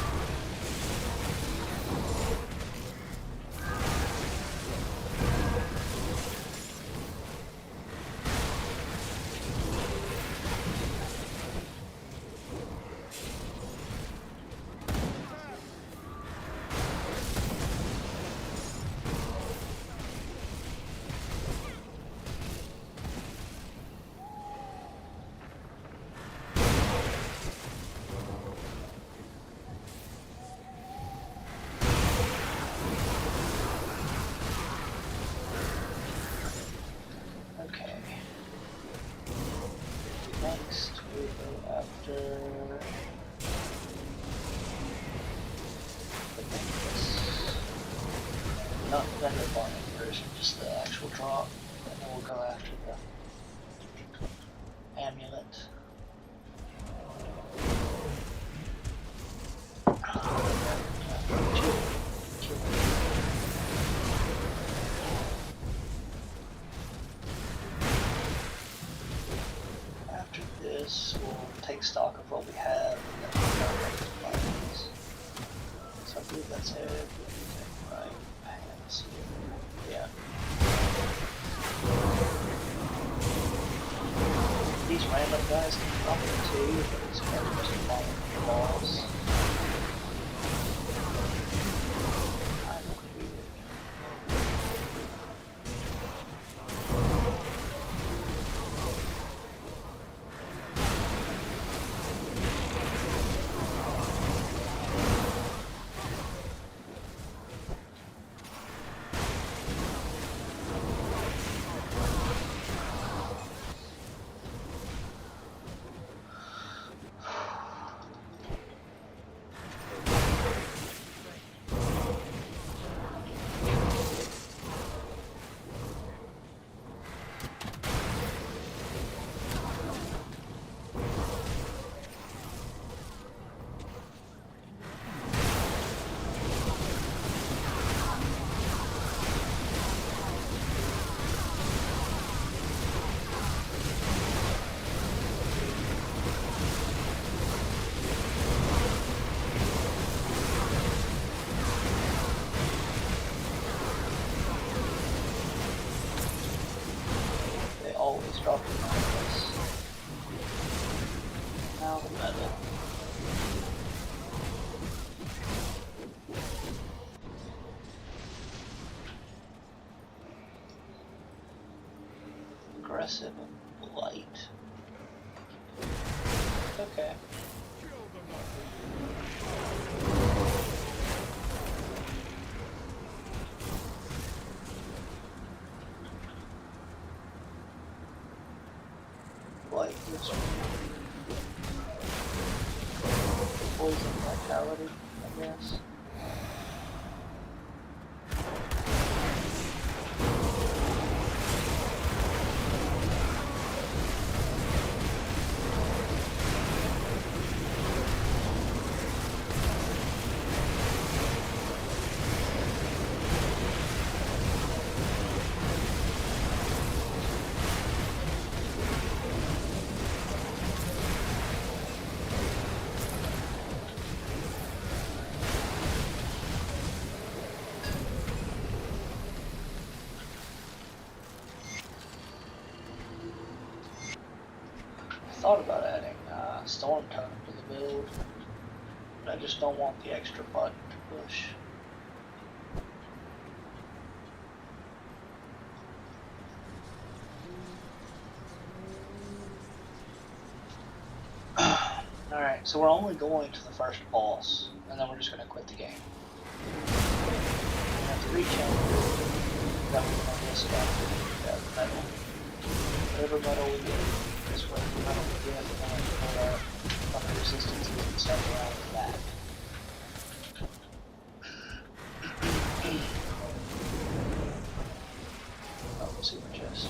Okay. Next we go after the necklace. Not the vendor farming version, just the actual drop. And then we'll go after the amulet. this, we'll take stock of what we have, and then we'll start making plans. So I believe that's everything, right? Let's see. Yeah. These random guys can come in too, but it's kind of just following the walls. Kind of weird. Always dropping this. Now the metal. Aggressive and light. Okay. Like this poison vitality, I guess. Thought about adding Storm Tone to the build, but I just don't want the extra button to push. Alright, so we're only going to the first boss, and then we're just going to quit the game. We have 3 chambers that we're going to discuss. We have metal. Whatever metal we get. This way, I don't forget put our resistances and stuff around the back. Oh, super chest.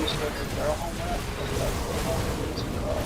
Use the barrel home map, because like the home is a car.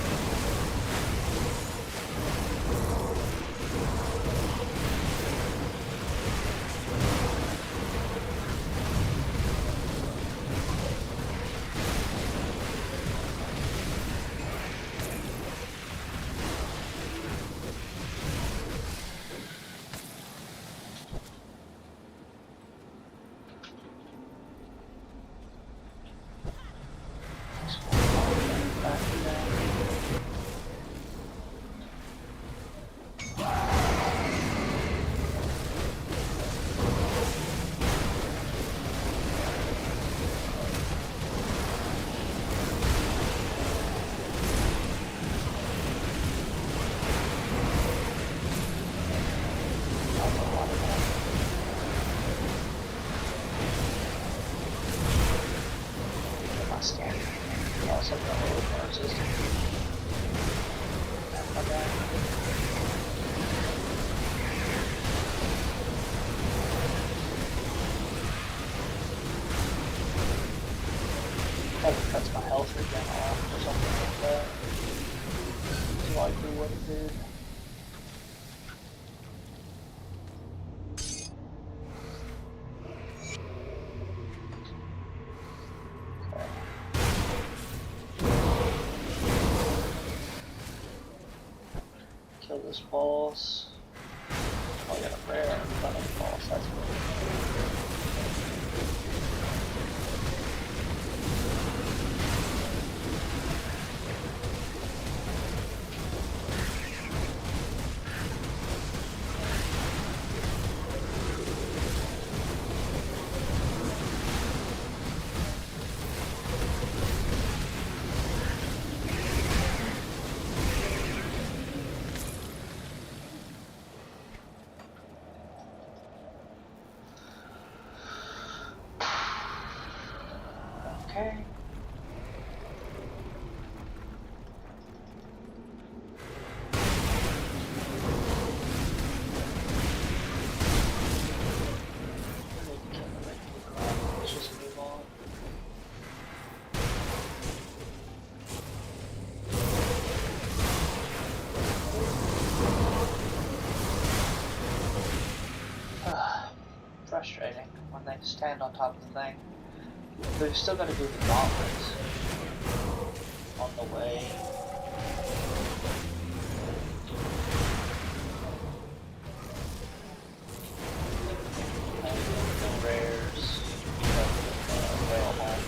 Probably cuts my health again off or something like that. It's likely what it did. Okay. this boss. Oh, I got a rare in front of the boss, that's cool. Okay. Let's just move on. Frustrating when they stand on top of the thing. We've still got to do the gauntlets on the way. And no rares. Rail home.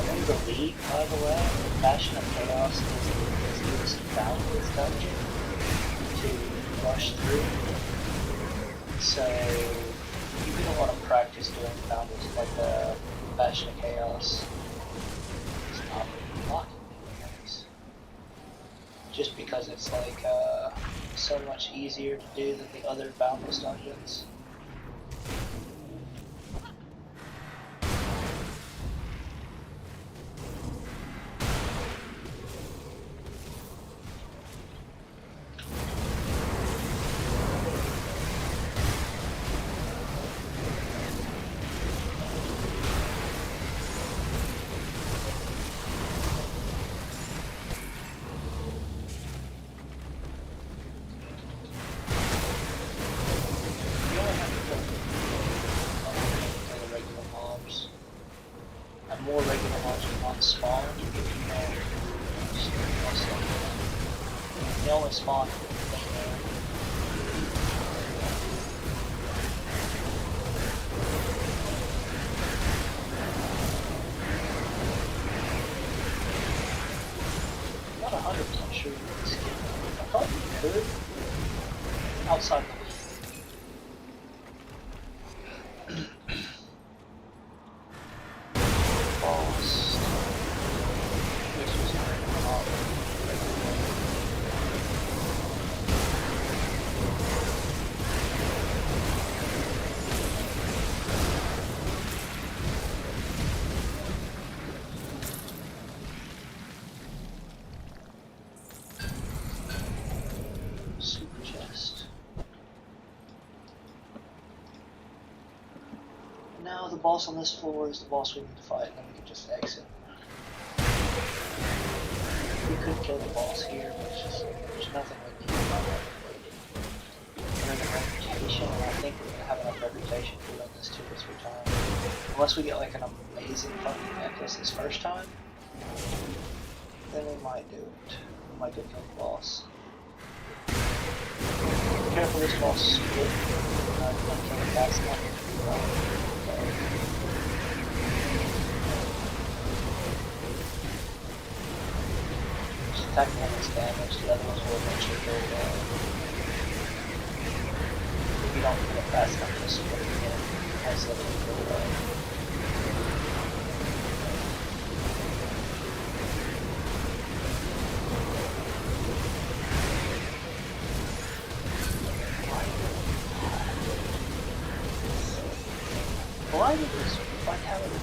In the league, by the way, Passion of Chaos is this boundless dungeon to rush through. So you're gonna want to practice doing boundless like the Passion of Chaos. Stop blocking things. Just because it's like so much easier to do than the other boundless dungeons. More regular mobs on spawn, they only spawn not 100% sure you can skip. I thought you could outside the league. Now the boss on this floor is the boss we need to fight, and then we can just exit. We could kill the boss here, but it's just, there's nothing we can do about it. We're in a reputation, and I think we're going to have enough reputation for doing this 2 or 3 times. Unless we get like an amazing fucking necklace this first time, then we might do it. We might go kill the boss. Be careful, this boss is split. I'm killing that's not going to be well. Just attacking on this damage, the other ones will eventually go down. If you don't get it fast enough, just split it again. Nice little go away. Vitality is vitality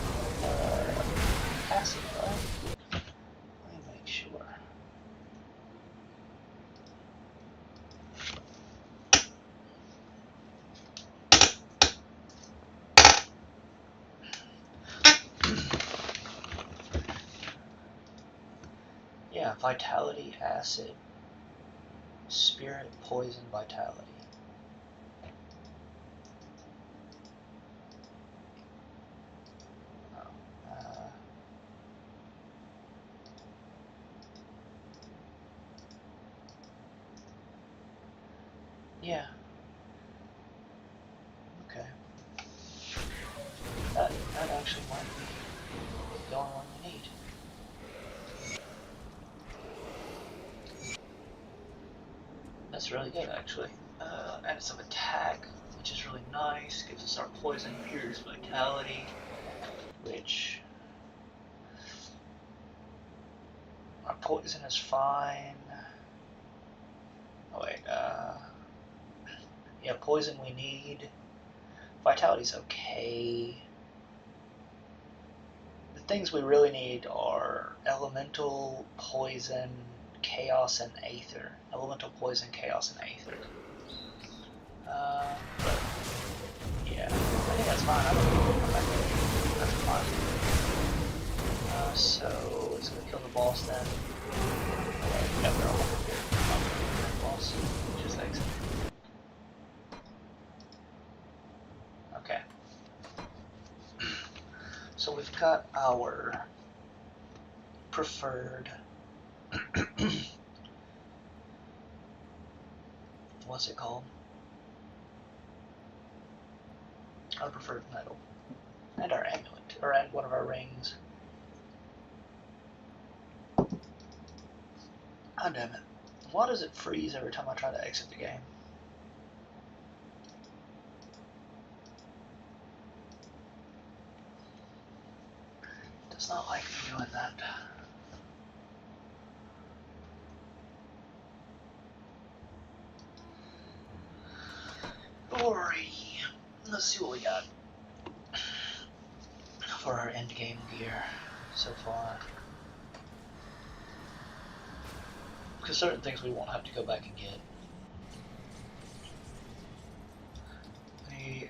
acid, right? Let me make sure. Yeah, vitality acid, spirit, poison, vitality. Yeah. Okay. That actually might be the only one we need. That's really good, actually. And some attack, which is really nice. Gives us our poison, pierce, vitality, which our poison is fine. Oh wait, yeah, poison we need. Vitality's okay. The things we really need are elemental, poison, chaos, and aether. Elemental, poison, chaos, and aether. But yeah, I think that's fine. I don't know. That's fine. So let's go kill the boss then. Yeah, we're all the boss. Just exit. Okay. So we've got our preferred what's it called? Our preferred metal. And our amulet. Or and one of our rings. Ah, damn it. Why does it freeze every time I try to exit the game? It does not like me doing that. Alrighty. Let's see what we got for our end game gear so far. Because certain things we won't have to go back and get.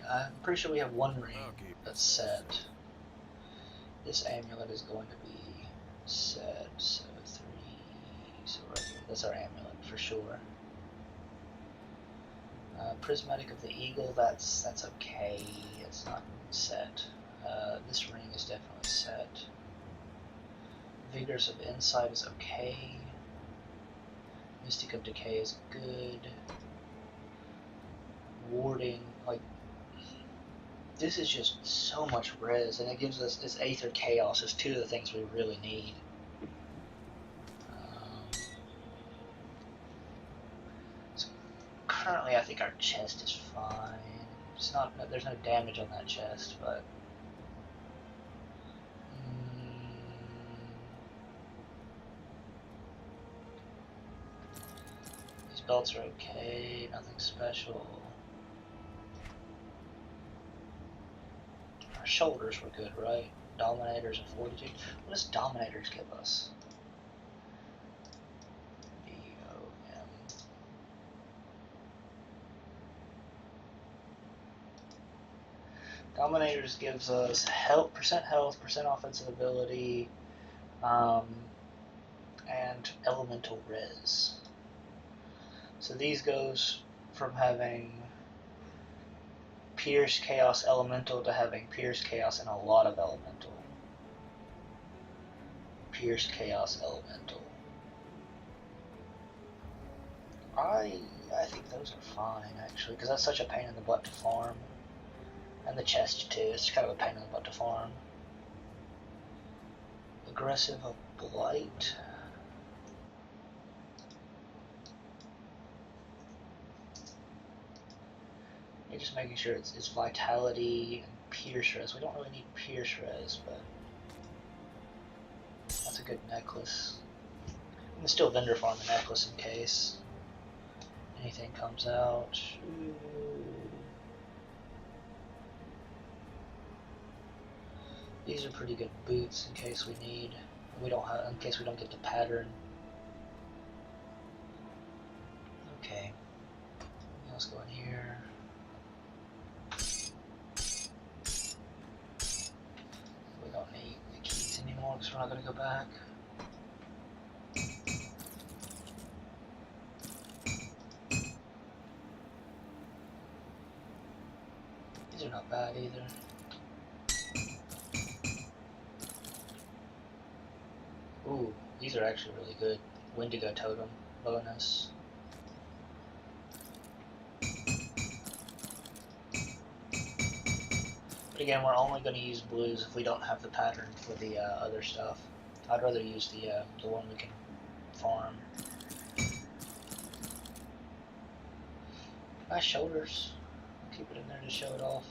I'm pretty sure we have one ring that's set. This amulet is going to be set, so 3, so right here, that's our amulet for sure. Prismatic of the Eagle, that's okay, it's not set. This ring is definitely set. Vigorous of Insight is okay. Mystic of Decay is good. Warding, like, this is just so much res, and it gives us this Aether Chaos is two of the things we really need. So currently, I think our chest is fine. It's not. There's no damage on that chest, but these belts are okay. Nothing special. Our shoulders were good, right? Dominators and Fortitude. What does Dominators give us? D-O-M. Dominators gives us health, percent offensive ability, and elemental res. So these goes from having Pierce, Chaos, Elemental to having Pierce, Chaos, and a lot of Elemental. Pierce, Chaos, Elemental. I think those are fine, actually, because that's such a pain in the butt to farm. And the chest, too. It's kind of a pain in the butt to farm. Aggressive of Blight. Yeah, just making sure it's Vitality and Pierce Res. We don't really need Pierce Res, but that's a good necklace. We can still vendor farm a necklace in case anything comes out. Ooh. These are pretty good boots in case we need. We don't have, in case we don't get the pattern. Okay. Let's go in here. We don't need the keys anymore because we're not going to go back. These are not bad either. Ooh, these are actually really good. Wendigo totem bonus. But again, we're only going to use blues if we don't have the pattern for the other stuff. I'd rather use the one we can farm. Nice shoulders. Keep it in there to show it off.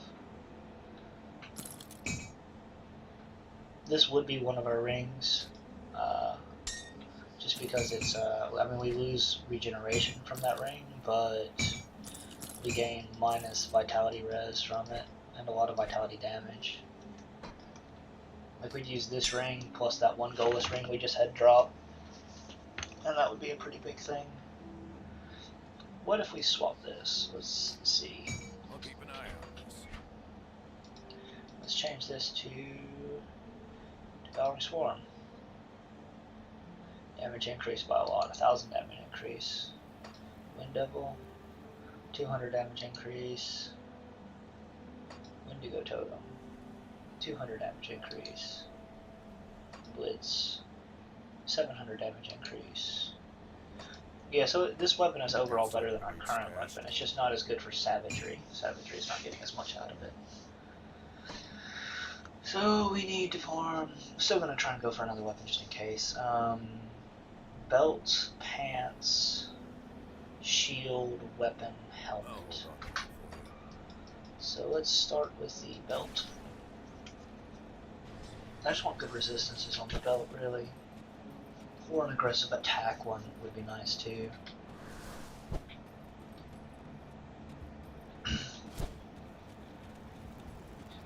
This would be one of our rings. Just because it's, I mean, we lose regeneration from that ring, but we gain minus vitality res from it, and a lot of vitality damage. Like, we'd use this ring plus that one goalless ring we just had drop, and that would be a pretty big thing. What if we swap this? Let's see. I'll keep an eye on this. Let's change this to Devouring Swarm. Damage increased by a lot, 1000 damage increase. Wind Devil, 200 damage increase. Wendigo Totem, 200 damage increase. Blitz, 700 damage increase. Yeah, so this weapon is overall better than our current weapon. It's just not as good for savagery. Savagery is not getting as much out of it. So we need to farm. Still gonna try and go for another weapon just in case. Belt, pants, shield, weapon, helmet. So let's start with the belt. I just want good resistances on the belt, really. Or an aggressive attack one would be nice too.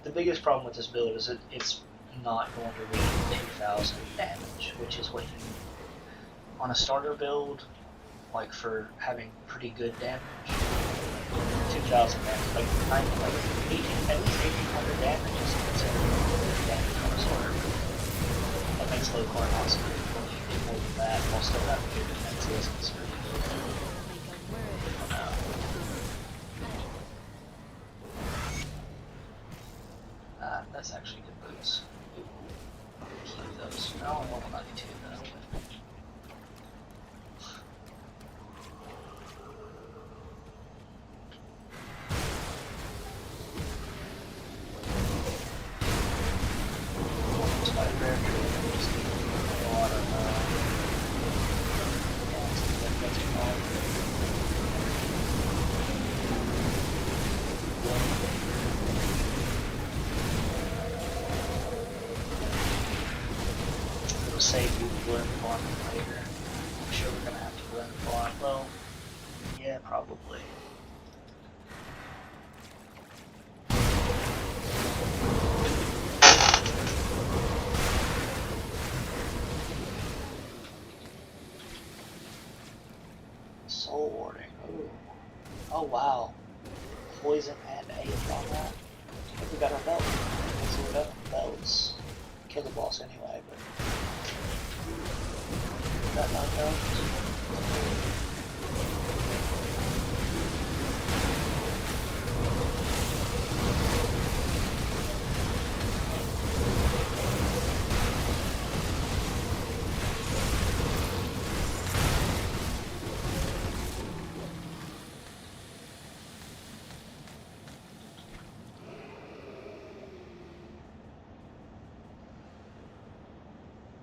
The biggest problem with this build is it's not going to reach 2000 damage, which is what you need. On a starter build, like for having pretty good damage, 2000 damage, like 18, at least 1800 damage is considered good damage on a starter build. That makes low card awesome. When you get more than that, while still having good defenses, it's really good. That's actually good boots. Ooh. Keep those. I only want 92 though. Save you blend farming later. I'm sure we're gonna have to blend farm. Well, yeah, probably. Soul warding. Ooh. Oh wow. Poison and age on that. I think we got our belt. So we got belts. Kill the boss anyway, but that knocked out.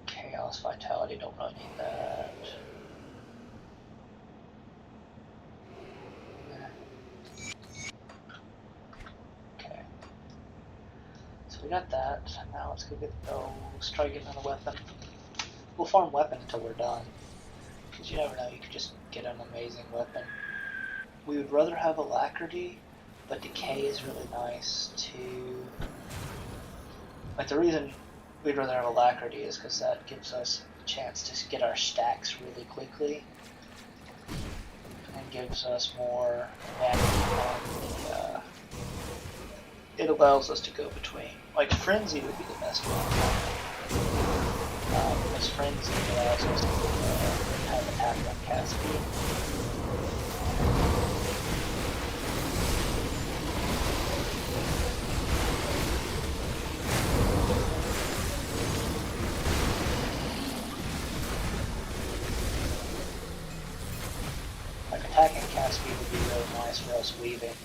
Chaos Vitality, don't really need that. Okay. So we got that. Now let's go get those. Let's try getting another weapon. We'll farm weapon until we're done. Because you never know, you could just get an amazing weapon. We would rather have Alacrity, but Decay is really nice too. Like the reason we'd rather have alacrity is because that gives us a chance to get our stacks really quickly and gives us more advantage on the, it allows us to go between, like Frenzy would be the best one. Because Frenzy allows us to have attack on cast speed. Like attack and cast speed would be really nice for us weaving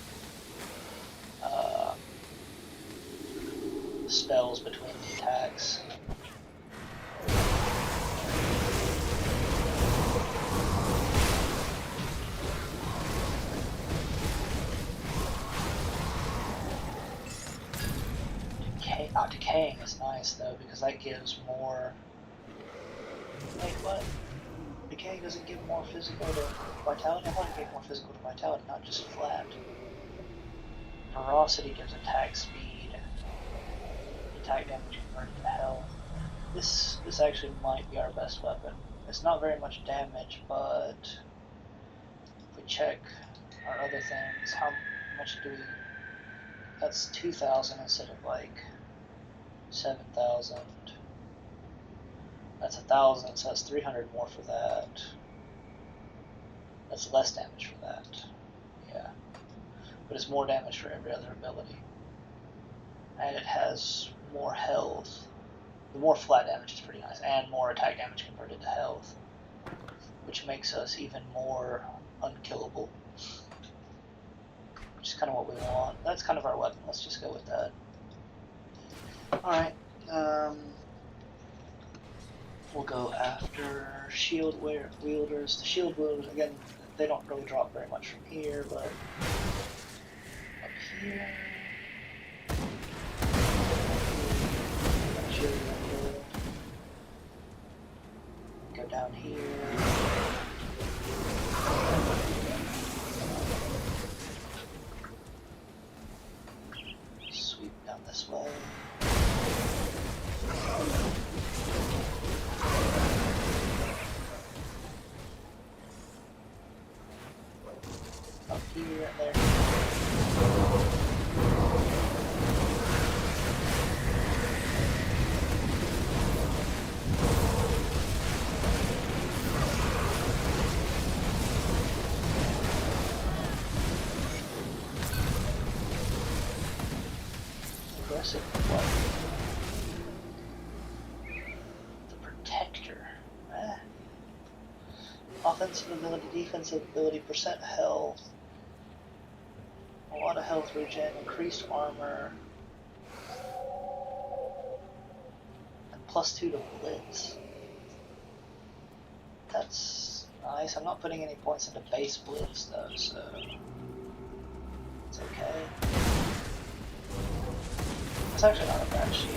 spells between the attacks. Decaying is nice though, because that gives more. Wait, what? Decay doesn't give more physical to vitality? I want to give more physical to vitality, not just flat. Ferocity gives attack speed, attack damage converted to health. This actually might be our best weapon. It's not very much damage, but if we check our other things, how much do we... That's 2,000 instead of like 7,000. That's 1,000, so that's 300 more for that. That's less damage for that. Yeah. But it's more damage for every other ability. And it has more health. The more flat damage is pretty nice, and more attack damage converted to health, which makes us even more unkillable. Which is kind of what we want. That's kind of our weapon. Let's just go with that. Alright. We'll go after shield wielders. The shield wielders, again, they don't really drop very much from here, but up here. Shield wielder. Go down here. Sweep down this way. Up here and there. Aggressive one. The Protector. Offensive ability, defensive ability, percent health. A lot of health regen, increased armor, and +2 to blitz. That's nice. I'm not putting any points into base blitz though, so it's okay. It's actually not a bad shield.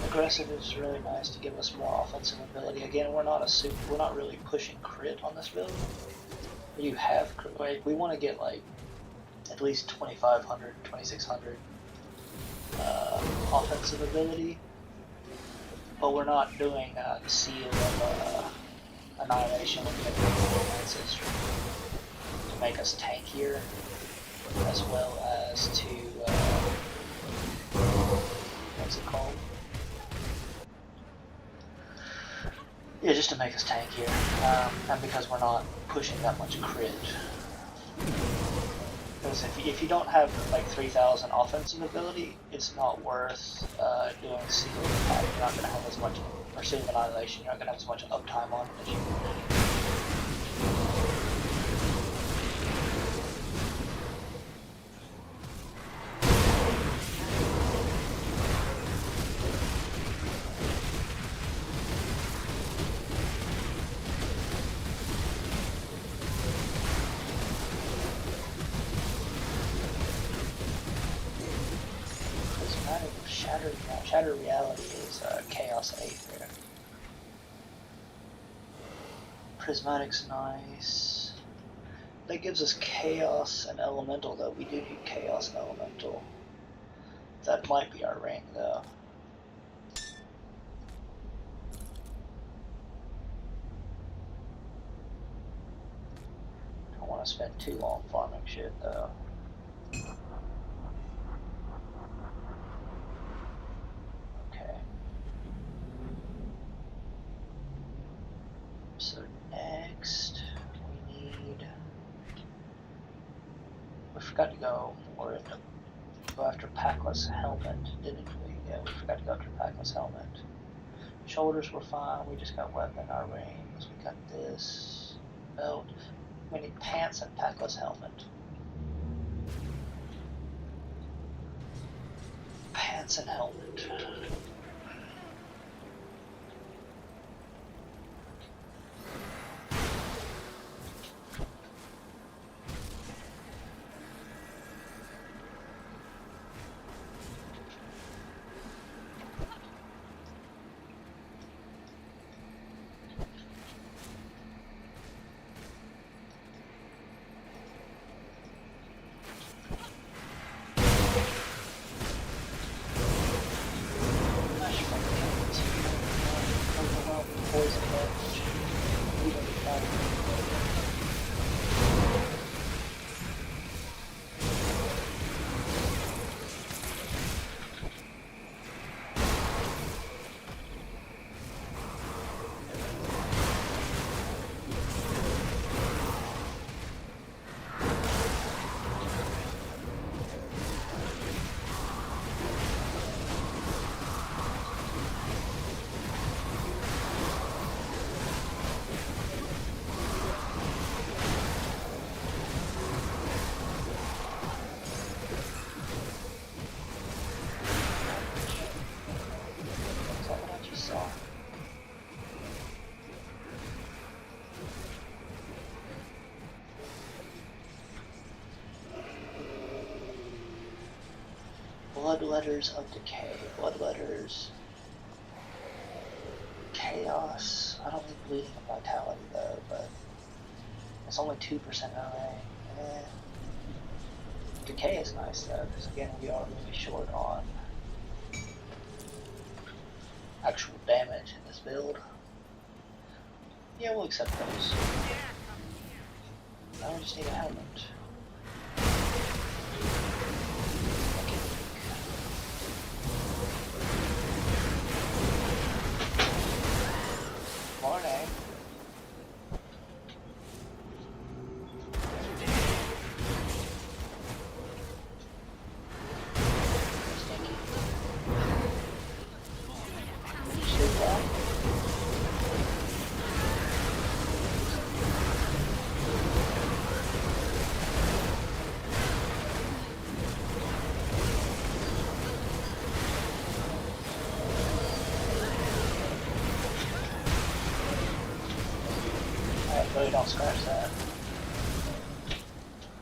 Aggressive is really nice to give us more offensive ability. Again, we're not really pushing crit on this build. You have crit. Like, we want to get like at least 2,500, 2,600 offensive ability, but we're not doing the seal of annihilation and ancestry to make us tankier, as well as to what's it called? Yeah, just to make us tankier, and because we're not pushing that much crit. Because if you don't have like 3,000 offensive ability, it's not worth doing seal attack. You're not going to have as much, or seal annihilation, you're not going to have as much uptime on it as you would. Shattered Reality is Chaos 8 there. Prismatic's nice. That gives us Chaos and Elemental though. We do need Chaos and Elemental. That might be our ring, though. Don't want to spend too long farming shit, though. Okay. So next, we need... We forgot to go more into... Go after Packless Helmet, didn't we? Yeah, we forgot to go after Packless Helmet. Shoulders were fine, we just got weapon, our rings, we got this belt. We need pants and Packless Helmet. Pants and helmet. Bloodletters of Decay, Bloodletters, Chaos. I don't need Bleeding and Vitality though, but it's only 2% RA. Decay is nice though, because again we are really short on actual damage in this build. Yeah, we'll accept those. Now we just need a helmet. Morning. Really don't scratch that.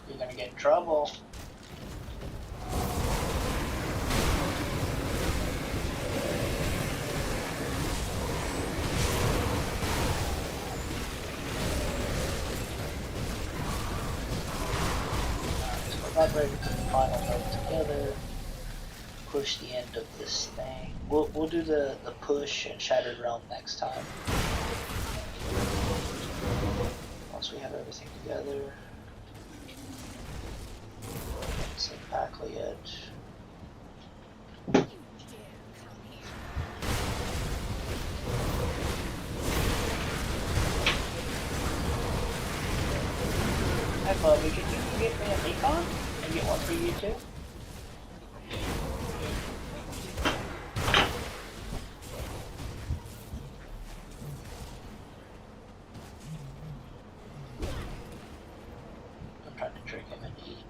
You're gonna get in trouble. Alright, so we're about ready to put the final note together. Push the end of this thing. We'll do the push and Shattered Realm next time. Once we have everything together. Let's back edge. Hi Bubby, can you get me a Nikon? And get one for you too?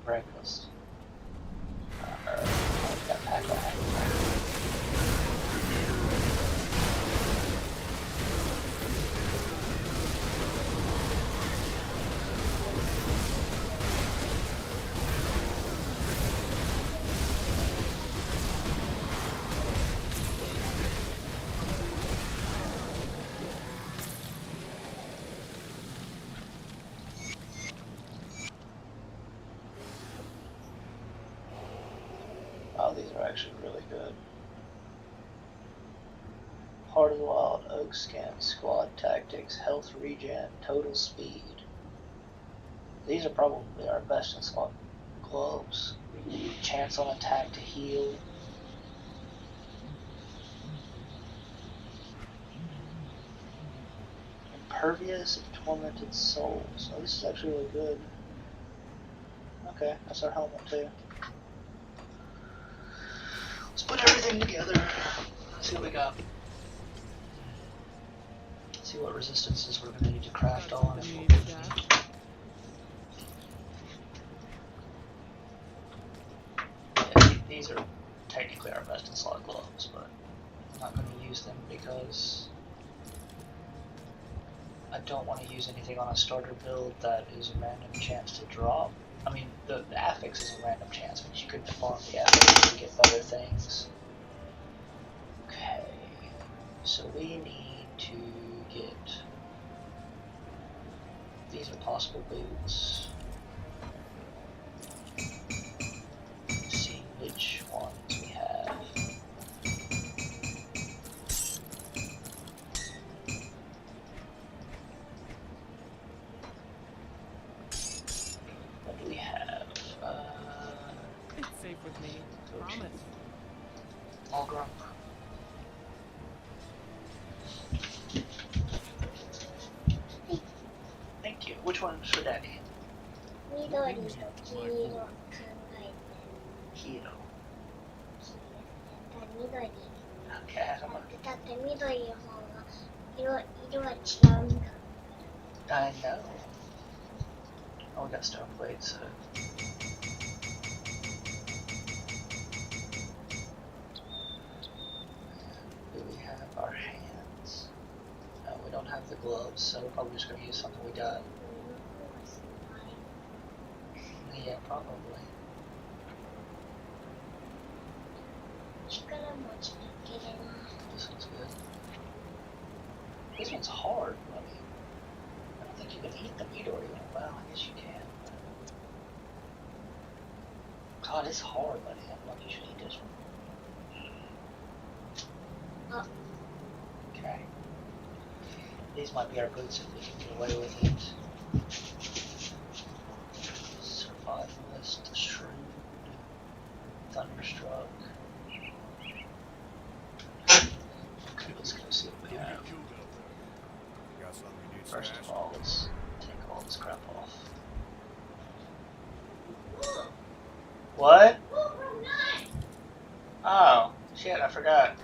Breakfast. We've got Paco These are actually really good. Heart of the Wild, Oak Skin, Squad Tactics, Health Regen, Total Speed. These are probably our best in squad gloves. Chance on attack to heal. Impervious of Tormented Souls. Oh, this is actually really good. Okay, that's our helmet too. Let's put everything together. Let's see what we got. See what resistances we're going to need to craft Got on. something you If need we're to gonna stash? Yeah, these are technically our best in slot gloves, but I'm not going to use them because I don't want to use anything on a starter build that is a random chance to drop. I mean, the affix is a random chance, but you could farm the affix to get better things. Okay, so we need to get, these are possible boots. Let's see which ones we have. What do we have? It's safe with me. Promise. All grump. Thank you. Which one's for Daddy? 緑と黄色考えて Hero. 緑 Okay, I'm だって緑の方が色は違うんだ I know. Oh, we got stone plates. So. Do we have our hands? No, we don't have the gloves, so we're probably just going to use something we got. Yeah, probably. 力持ちだけでな This one's good. This one's hard, buddy. I don't think you can eat the meat or even. Well, I guess you can. God, it's hard, buddy. I don't know if you should eat this one. Okay. These might be our boots if we can get away with it. Survivalist, Shrewd, Thunderstruck. Okay, let's go see what we have. Got something you need First stashed? of all, let's take all this crap off. What? Oh, shit, I forgot.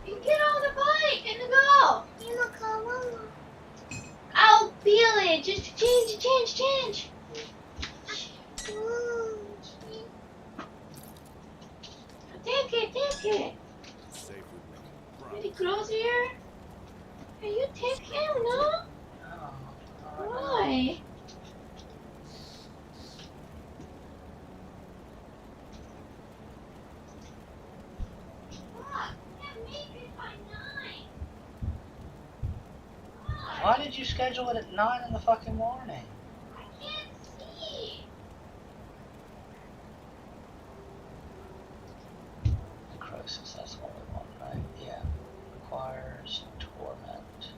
You get on the bike and go. You come on. I'll feel it. Just change. Take it. Safe with me. Pretty Promise. close here. Can you take him, no? Oh, Why? why did you schedule it at 9 in the fucking morning? I can't see. Necrosis, that's what we want, right? Yeah. Requires torment.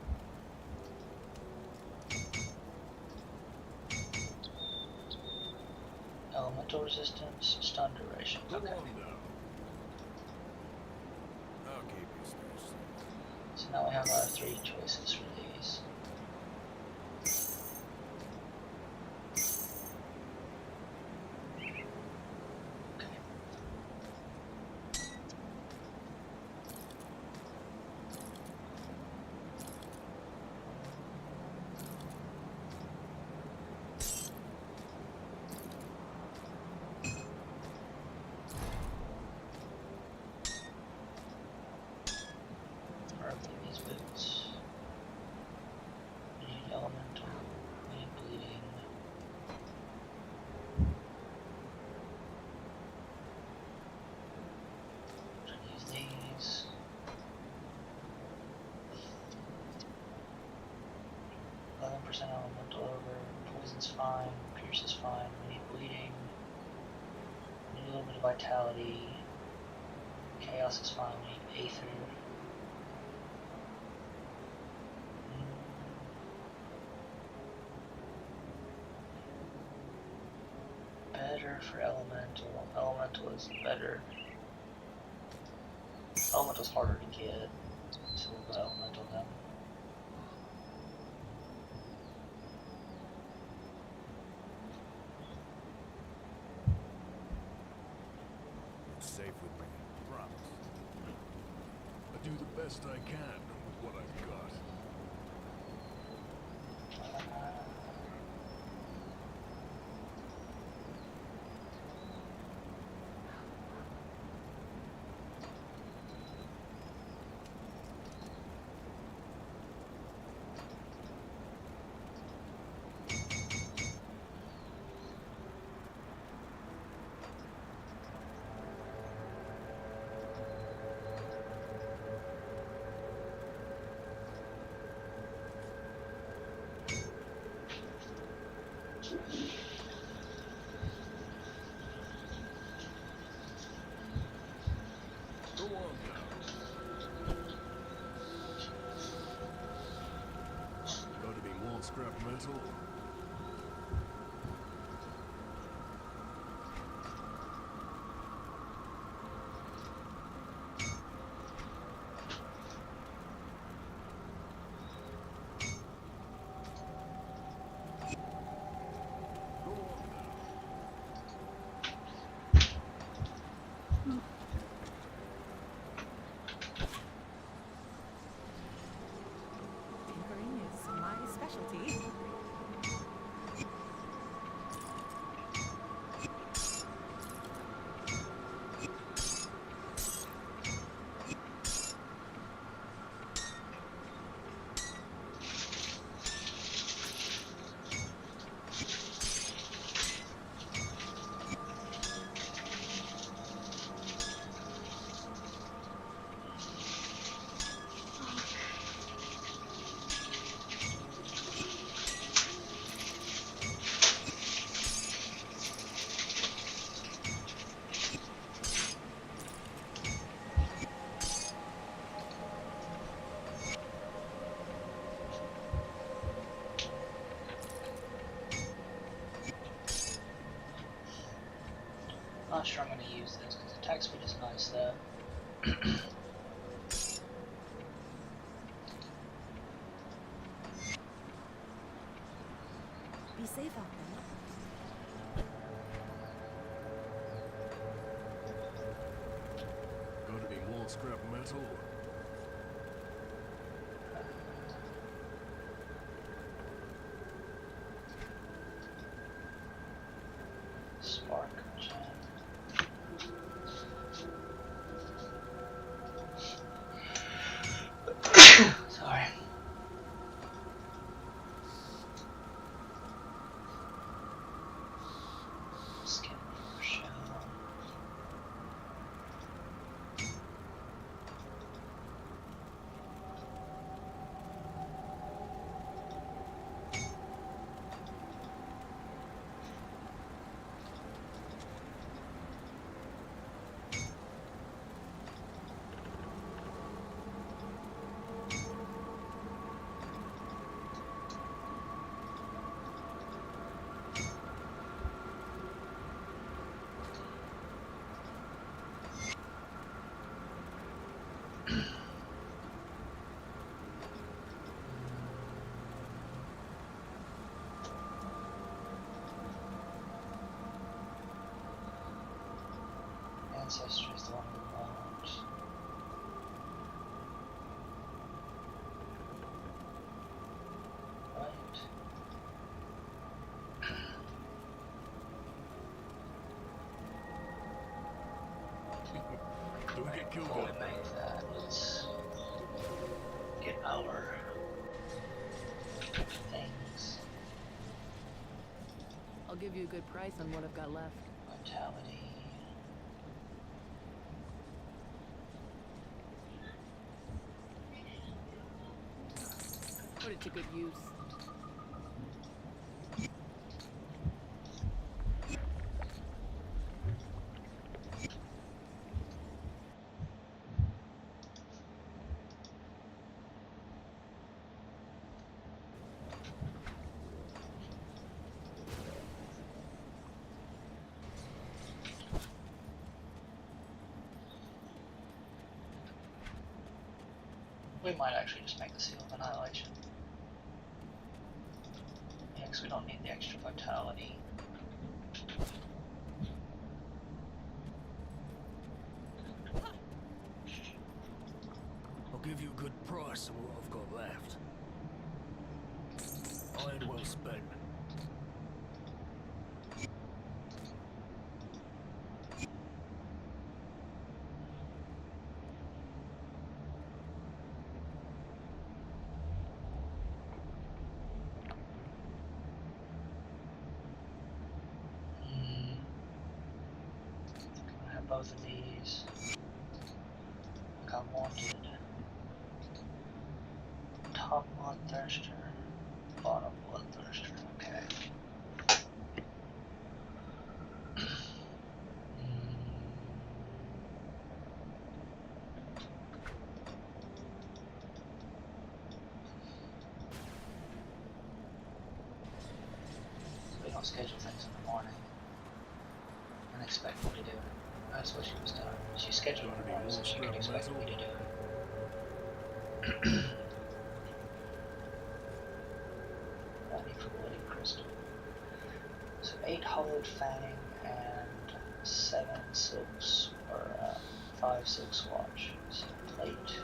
Elemental resistance, stun duration. Go Okay. on now. I'll keep you stashed safe. So now we have our 3 choices for these. Okay. Where are these boots? We need elemental. We need bleeding. Should I use these? elemental over. Poison's fine. Pierce is fine. We need bleeding. We need a little bit of vitality. Chaos is fine. We need Aether. Better for elemental. Elemental is better. Elemental's harder to get. So we'll go elemental then. It's safe with me. Promise. I do the best I can with what I've got. Go on now. Got any more scrap metal? Go on now. Tinkering is my specialty. Not sure I'm going to use this because attack speed is nice though. Be safe out there. Got any more scrap metal? Spark gem. Sorry. Skin shell. Ancestry is the one we want. Right. Don't get killed Before up. we make that, let's get our things. I'll give you a good price on what I've got left. Vitality. Put it to good use. we might actually just make the Seal of Annihilation. Yeah, because we don't need the extra vitality. I'll give you a good price for what I've got left. I ain't well spent. I have both of these. Like I wanted. Top Bloodthirster, bottom Bloodthirster, okay. We don't schedule things in the morning and expect me to do it. That's what she was doing. She scheduled it in the morning so she could expect me to do it. I need for Bloody Crystal. So 8 Hollowed Fang and 7 Silks, or 5 Silk Swatch. So plate.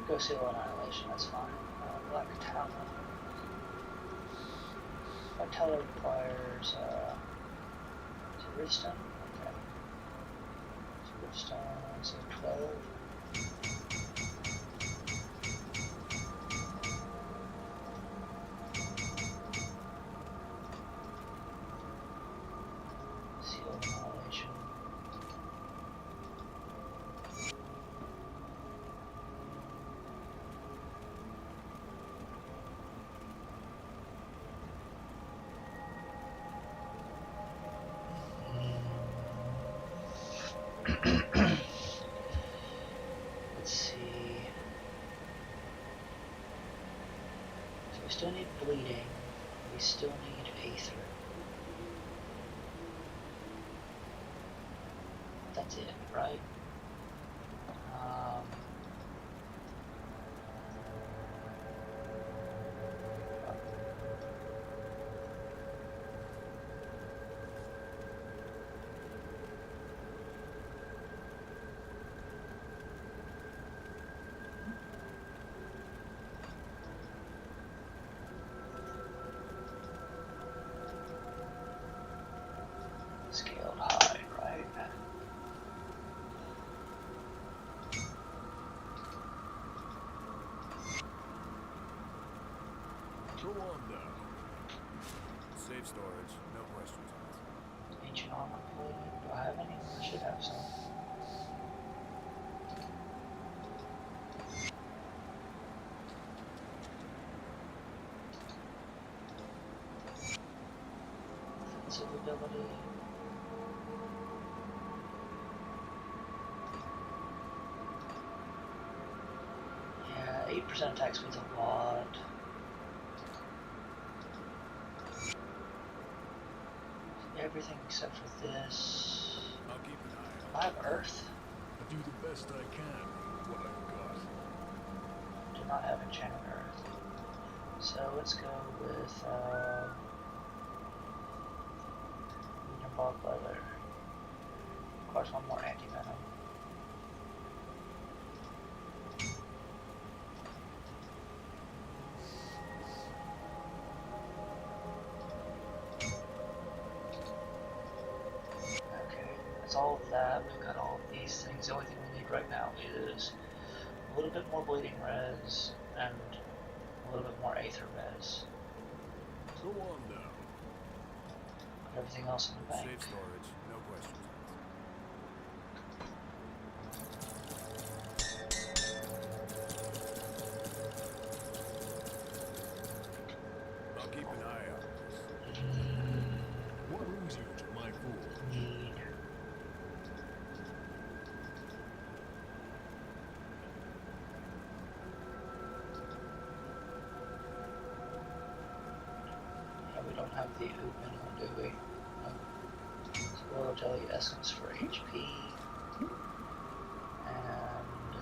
Go Seal Annihilation, that's fine. Black Talon. Black Talon requires, is it Riftstone? Okay. So Riftstone, so 12. Seal Annihilation. Let's see. So we still need bleeding. We still need Aether. That's it, right? Scaled high, right? Go on now. Safe storage, no questions asked. Ancient armor plate. Do I have any? I should have some. Offensive ability. Yeah, 8% attack speed's a lot. Everything except for this. I'll keep an eye I have Earth. I do the best I can with what I've got. Do not have Enchanted Earth. So let's go with Bog Leather. Of course, one more anti-venom. That's all of that. We've got all of these things. The only thing we need right now is a little bit more bleeding res and a little bit more aether res. Go on now. everything else in the bank. Safe storage, no questions asked. I'll keep an eye out. What brings you to my forge? Need. Yeah, we don't have the open one, do we? No. Spoiled jelly essence for HP. And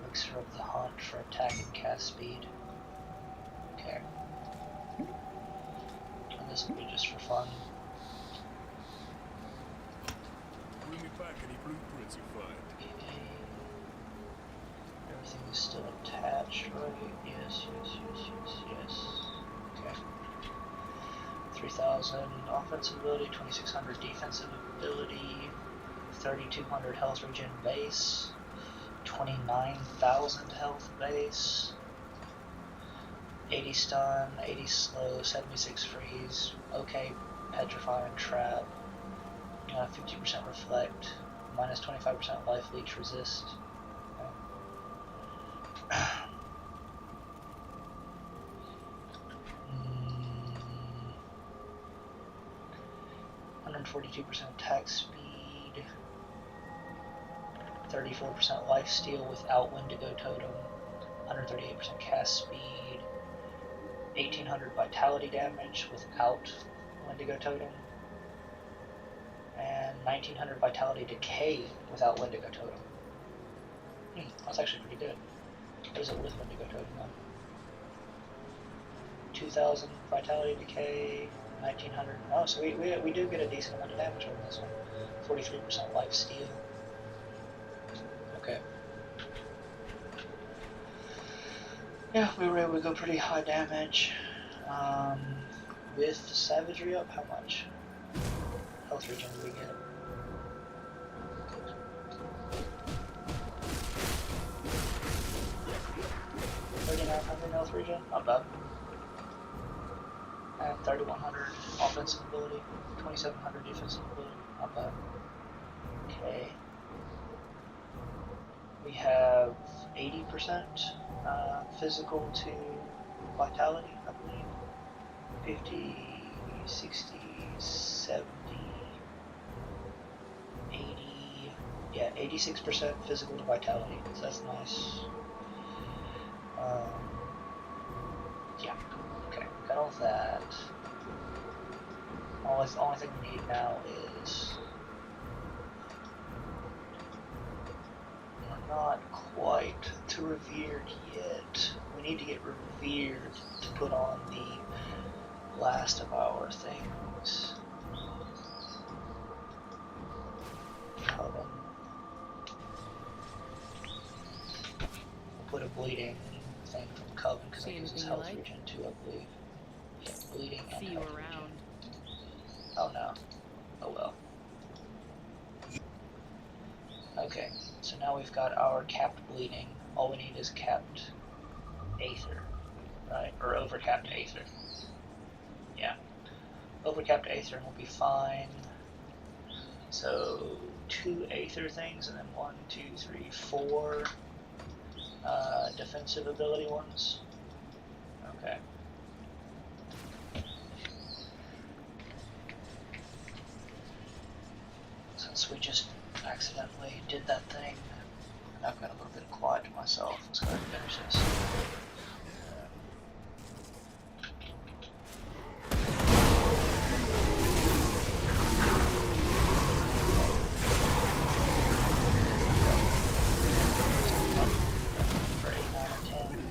elixir of the hunt for attack and cast speed. Okay. And this will be just for fun. Bring me back any blueprints you find. Okay. Everything is still attached, right? Yes. Okay. 3,000 offensive ability, 2,600 defensive ability, 3,200 health regen base, 29,000 health base, 80 stun, 80 slow, 76 freeze, okay, petrify and trap, 50% reflect, minus 25% life leech resist. Okay. 142% attack speed, 34% life steal without Wendigo Totem, 138% cast speed, 1,800 vitality damage without Wendigo Totem, and 1,900 vitality decay without Wendigo Totem. That's actually pretty good. What is it with Wendigo Totem though? 2,000 vitality decay, 1,900. Oh, so we do get a decent amount of damage on this one. 43% life steal. Okay. Yeah, we were able to go pretty high damage. With savagery up, how much health regen do we get? Health regen, not bad. And 3,100 offensive ability, 2,700 defensive ability, not bad. Okay. We have 80% physical to vitality, I believe. 50, 60, 70, 80, yeah, 86% physical to vitality, so that's nice. Yeah, okay, got all that. The only thing we need now is, we're not quite to revered yet. We need to get revered to put on the last of our things. Coven. We'll put a bleeding thing from Coven because it uses health regen too, I believe. Yeah, bleeding and See you health around. regen. Oh no. Oh well. Okay, so now we've got our capped bleeding. All we need is capped aether, right? Or overcapped aether. Yeah. Overcapped aether and we'll be fine. So 2 aether things and then 1, 2, 3, 4 defensive ability ones. Okay. Since we just accidentally did that thing, and I've got a little bit of quiet to myself, let's go ahead and finish this. For 8, 9, and 10.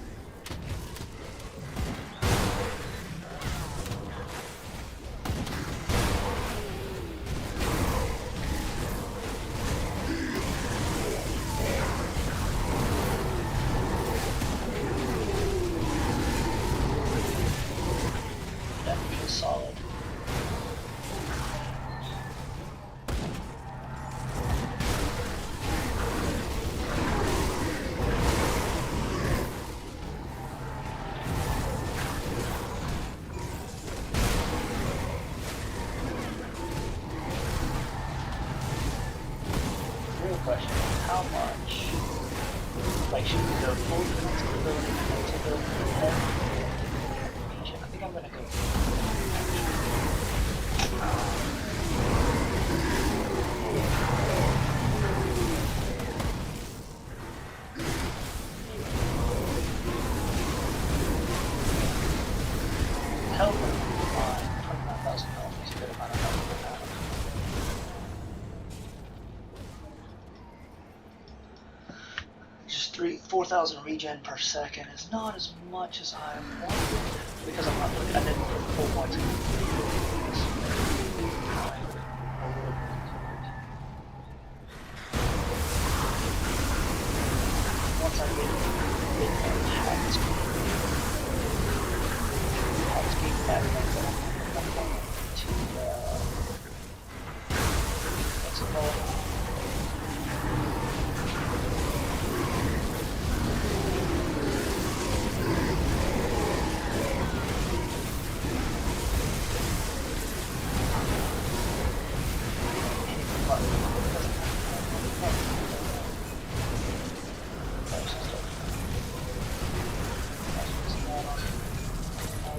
either full defensive ability, defensive ability, or I think I'm gonna go. Health is fine. 29,000 health is a good amount of health for now. Just 4,000 regen per second is not as much as I wanted because I'm not really, I didn't put full points in. Once I get attack speed back, I'm going to what's it called?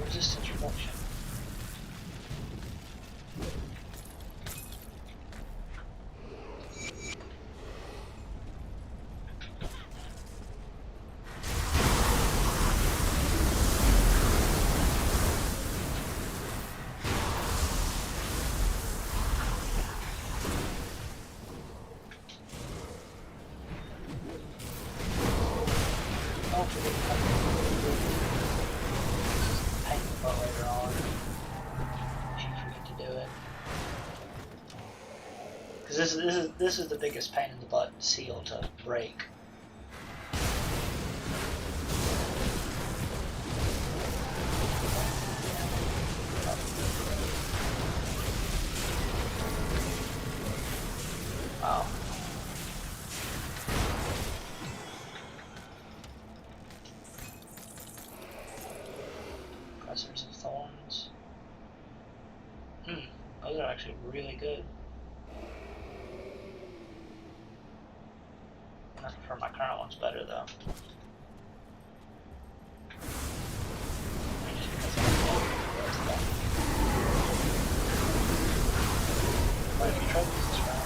Resistance reduction. Paint the butt later on. If you forget to do it. Because this is the biggest pain in the butt seal to break. Wow. Pressers of Thorns. Those are actually really good. I prefer my current ones better though. Just because I love that. Quite a few trophies this round.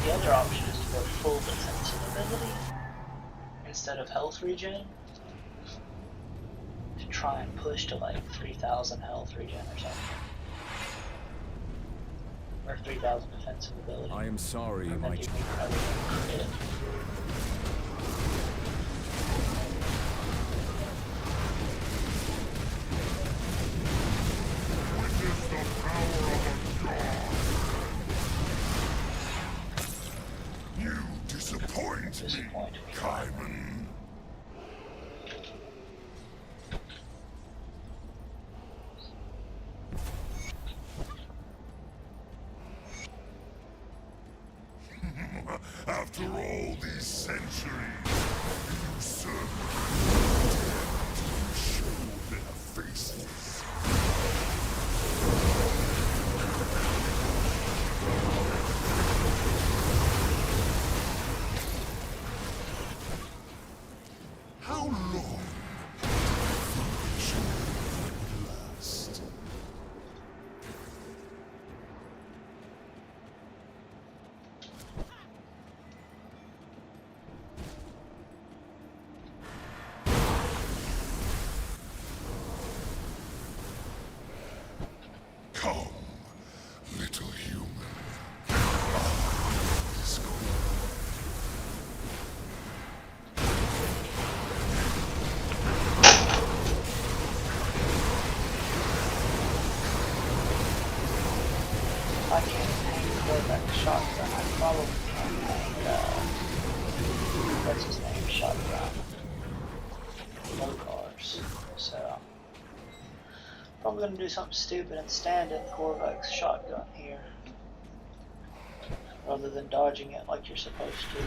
The other option is to go full defensive ability instead of health regen. To try and push to like 3,000 health regen or something. Or 3,000 defensive ability. I am sorry, And my then you child. can probably hit it. Witness the power of a god. You disappoint me, Disappoint me. Kaiman. After all these centuries, you serve to show their faces. How long should it last? probably gonna do something stupid and stand in Korvac's shotgun here, rather than dodging it like you're supposed to.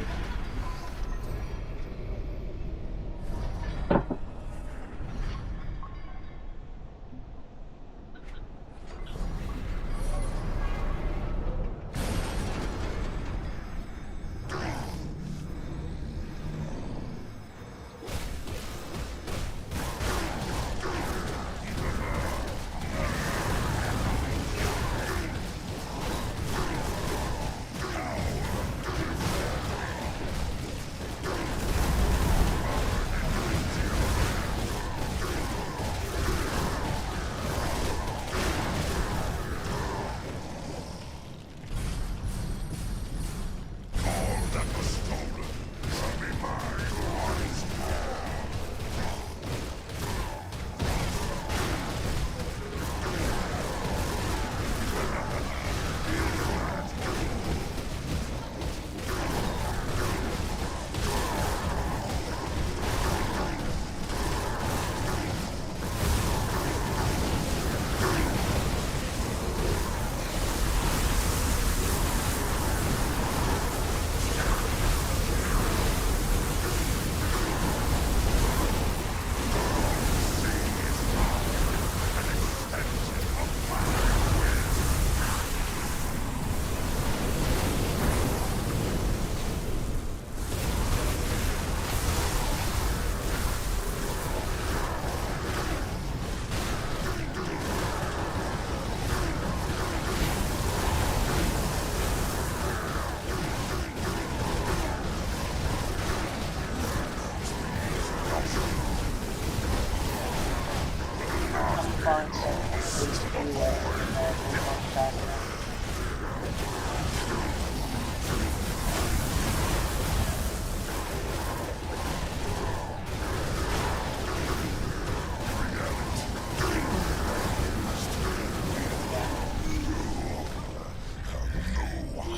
Find some ways to do that and move on back around.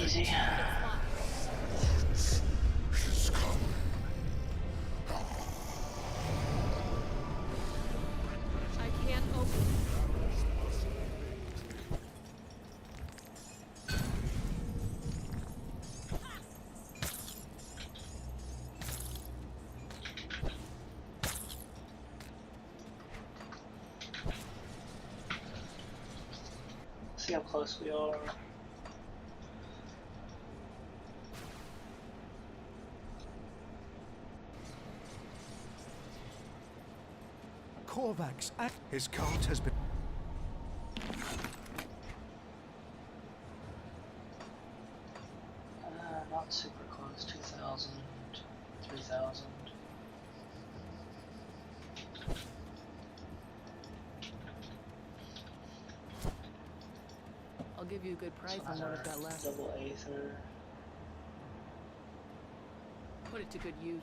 Easy. I can't open. See how close we are. Korvac's act. His cult has been. Not super close. 2,000, 3,000. I'll give you a good price on what I've got left. Double Aether. Put it to good use.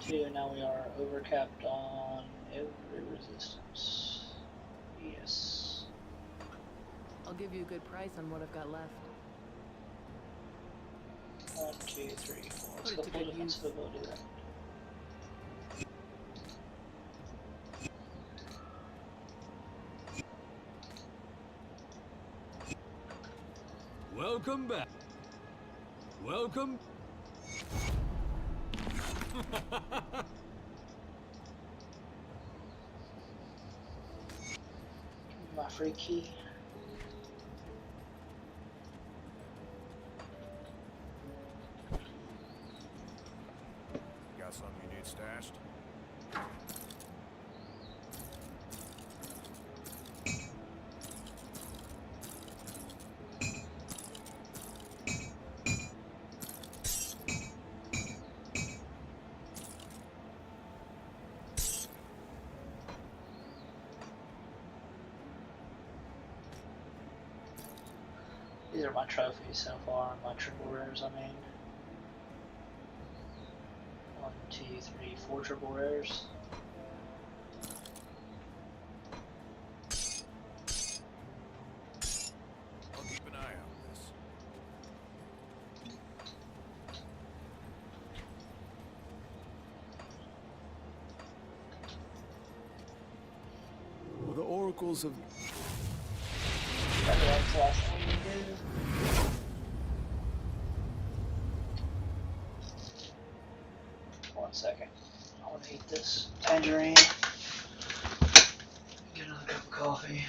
2, now we are overcapped on every resistance. Yes. I'll give you a good price on what I've got left. 1, 2, 3, 4. Let's Put go it to full good use. defensive ability then. Welcome back. Welcome. My free key. Got something you need stashed? These are my trophies so far, my triple rares, I mean. 1, 2, 3, 4 triple rares. I'll keep an eye on this. oracles of... That's the last thing we do. 1 second. I want to eat this tangerine. Get another cup of coffee.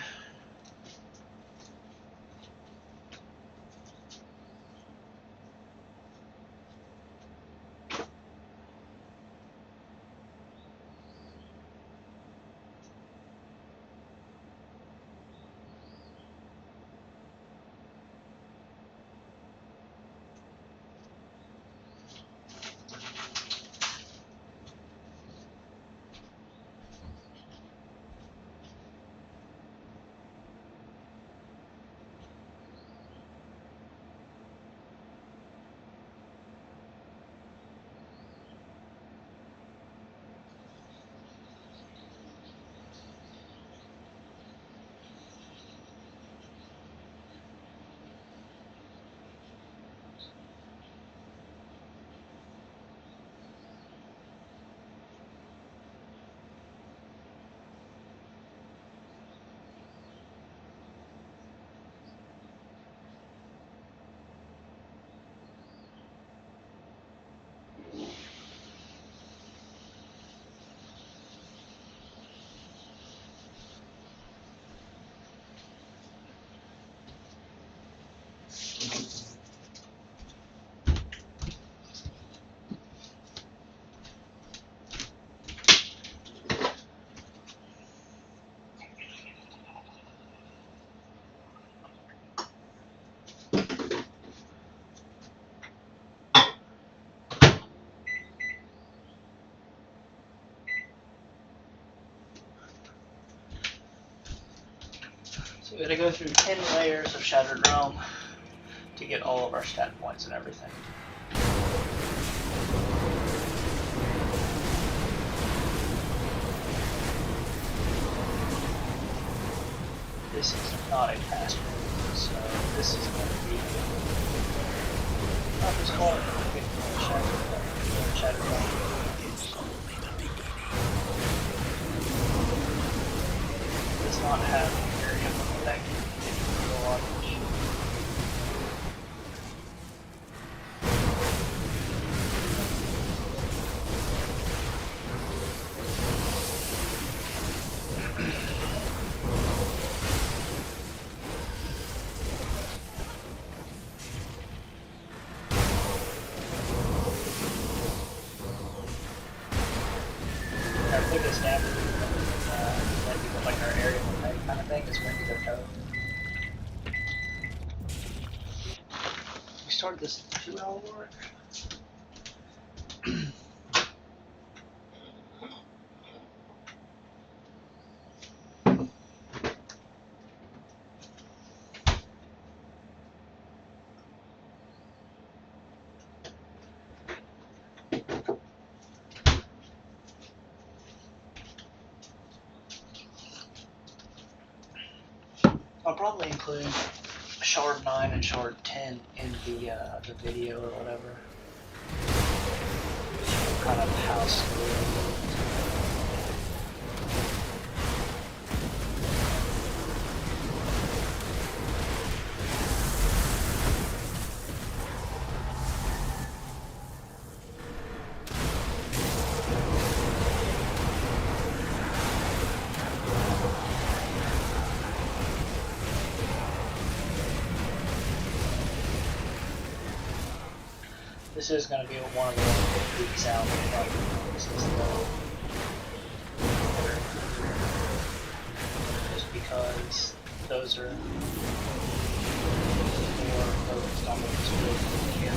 So we gotta go through 10 layers of Shattered Realm to get all of our stat points and everything. This is not a fast move, so this is going to be not just call it Shattered Realm. Does not have area that can go on. Our biggest damage, like our area kind of thing, is when we go toe. We started this 2-hour mark. I'll probably include Shard 9 and Shard 10 in the video or whatever. Kind of house. This is going to be one of the weak sounds. This is just because those are more focused on what is really here.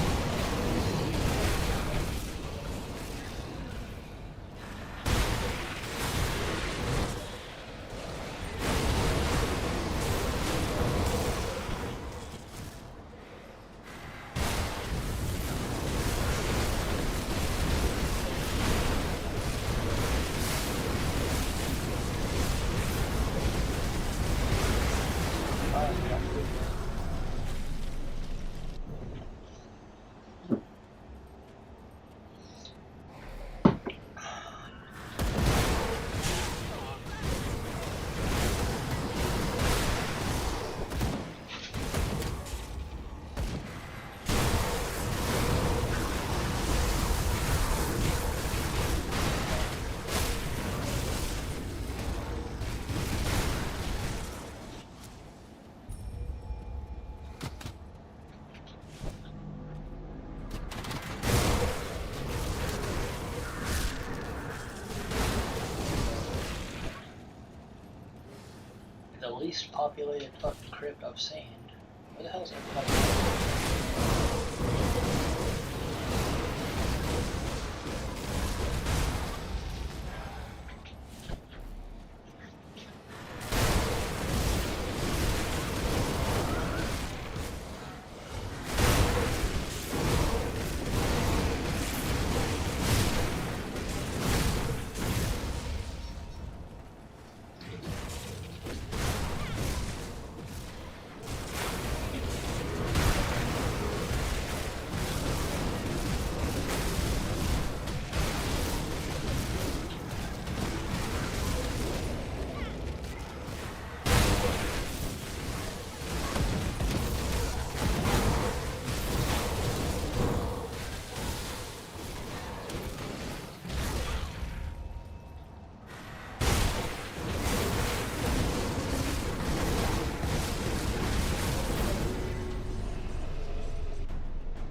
least populated fucking crypt I've seen. Where the hell's everybody?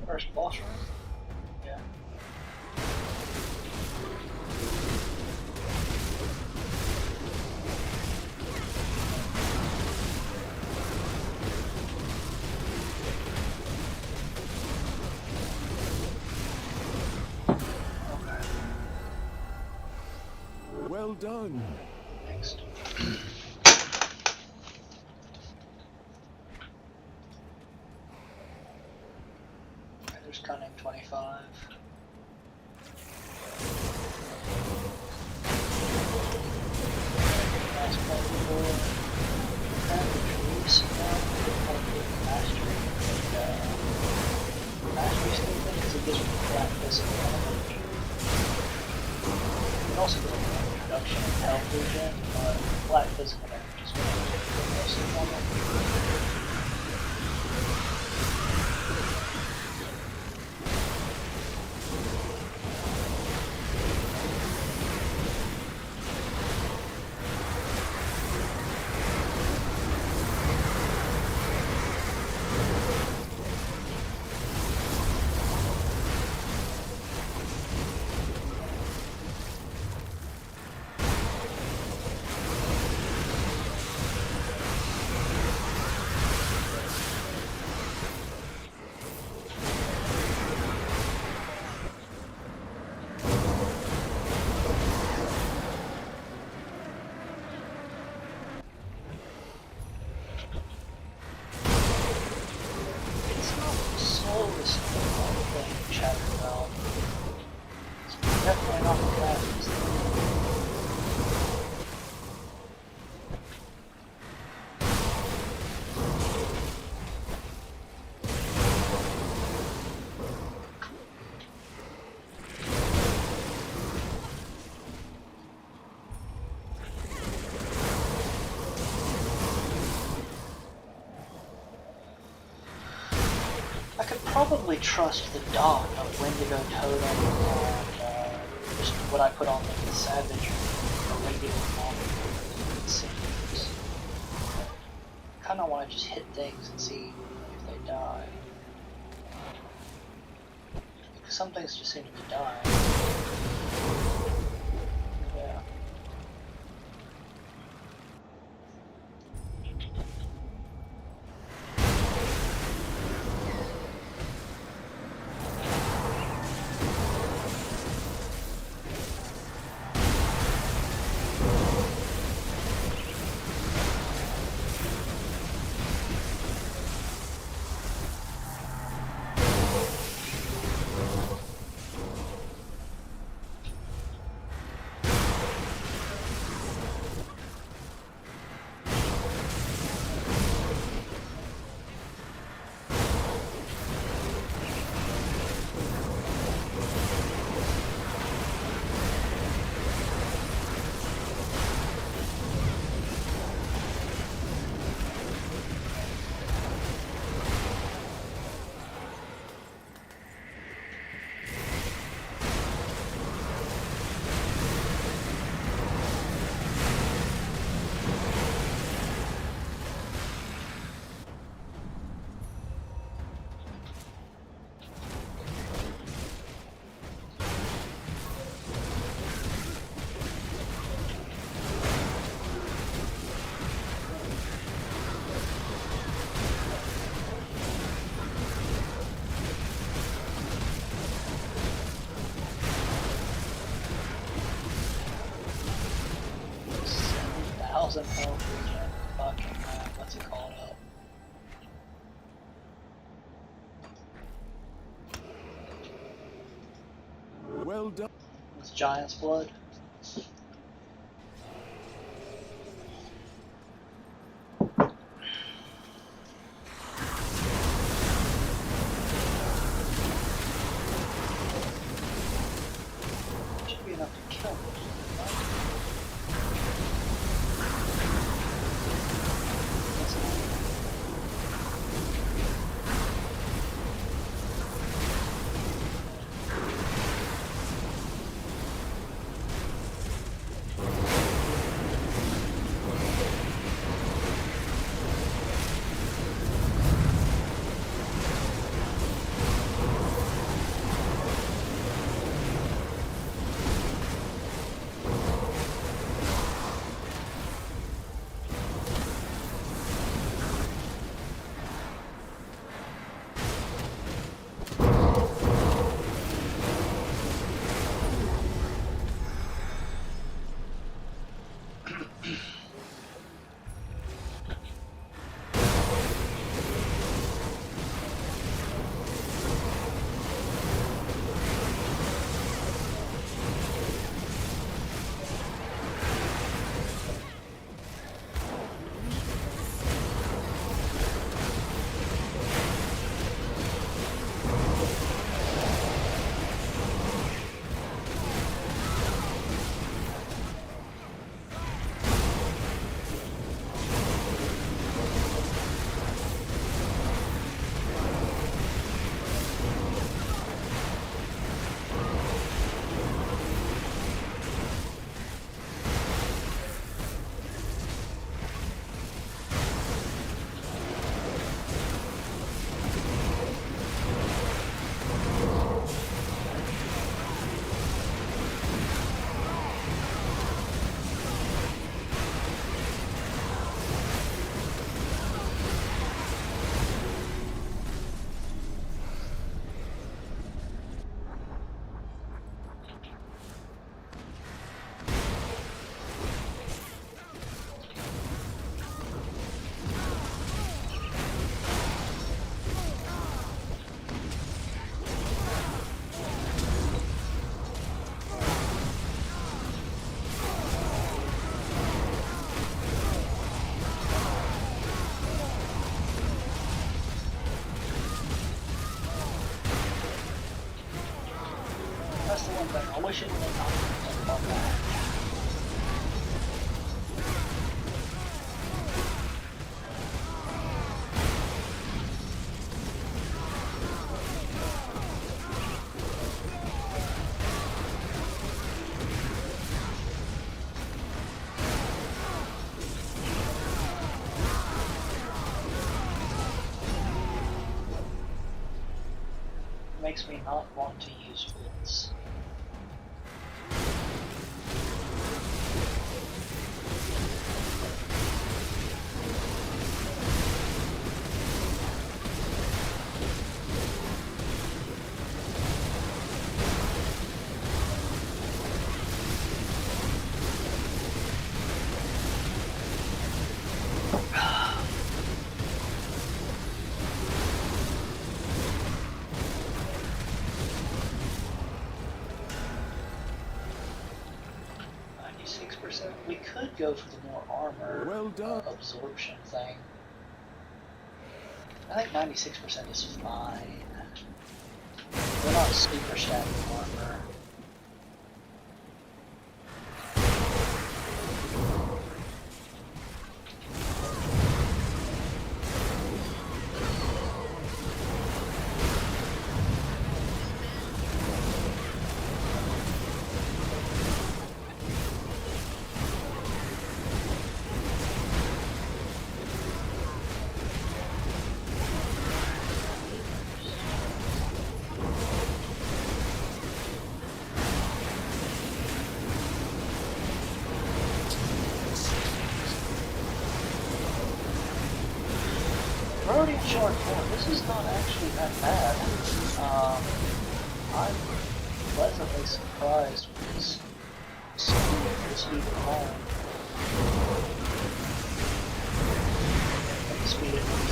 First boss room? Yeah. Okay. Well done. Next. There's Cunning 25. Last point before. Grab the trees. Mastery. Mastery statement because it gives me flat physical damage. It also gives me an introduction of health regen, but flat physical damage is what I get for most of them. Definitely not the fastest. I could probably trust the dot of Wendigo Totem and just what I put on the Savage or regular model. It seems. I kind of want to just hit things and see if they die. Because some things just seem to be dying. Yeah. Well done. It's giant's blood. Should be enough to kill them. That's the one thing. I wish it would have not about that. Makes me not want to use blitz. We could go for the more armor Well done. absorption thing. I think 96% is fine. We're not super stacking armor. We're already in short form. This is not actually that bad. I'm pleasantly surprised with this speed of home. The speed of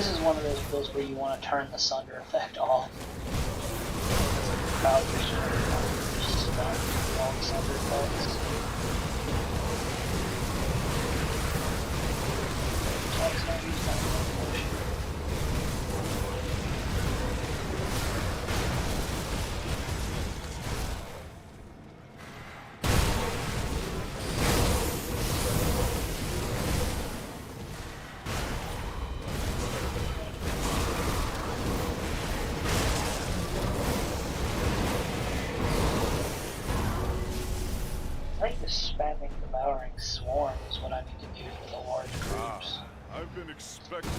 This is one of those builds where you want to turn the Sunder effect off. Probably just stun all the Sunder effects. That's not used on the motion. I think the spamming devouring swarm is what I need to do for the large groups. I've been expecting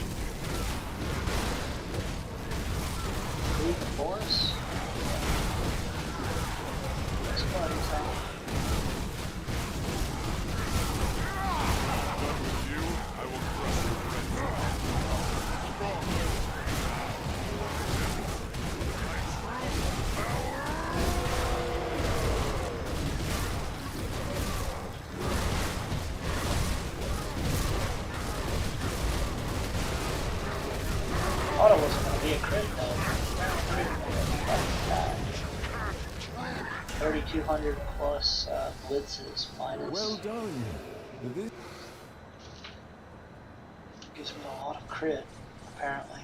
Leave the forest? Let's go ahead and try. with you. I will crush your I thought it wasn't going to be a crit though. 3,200 plus blitzes minus. Well done. This Gives me a lot of crit, apparently.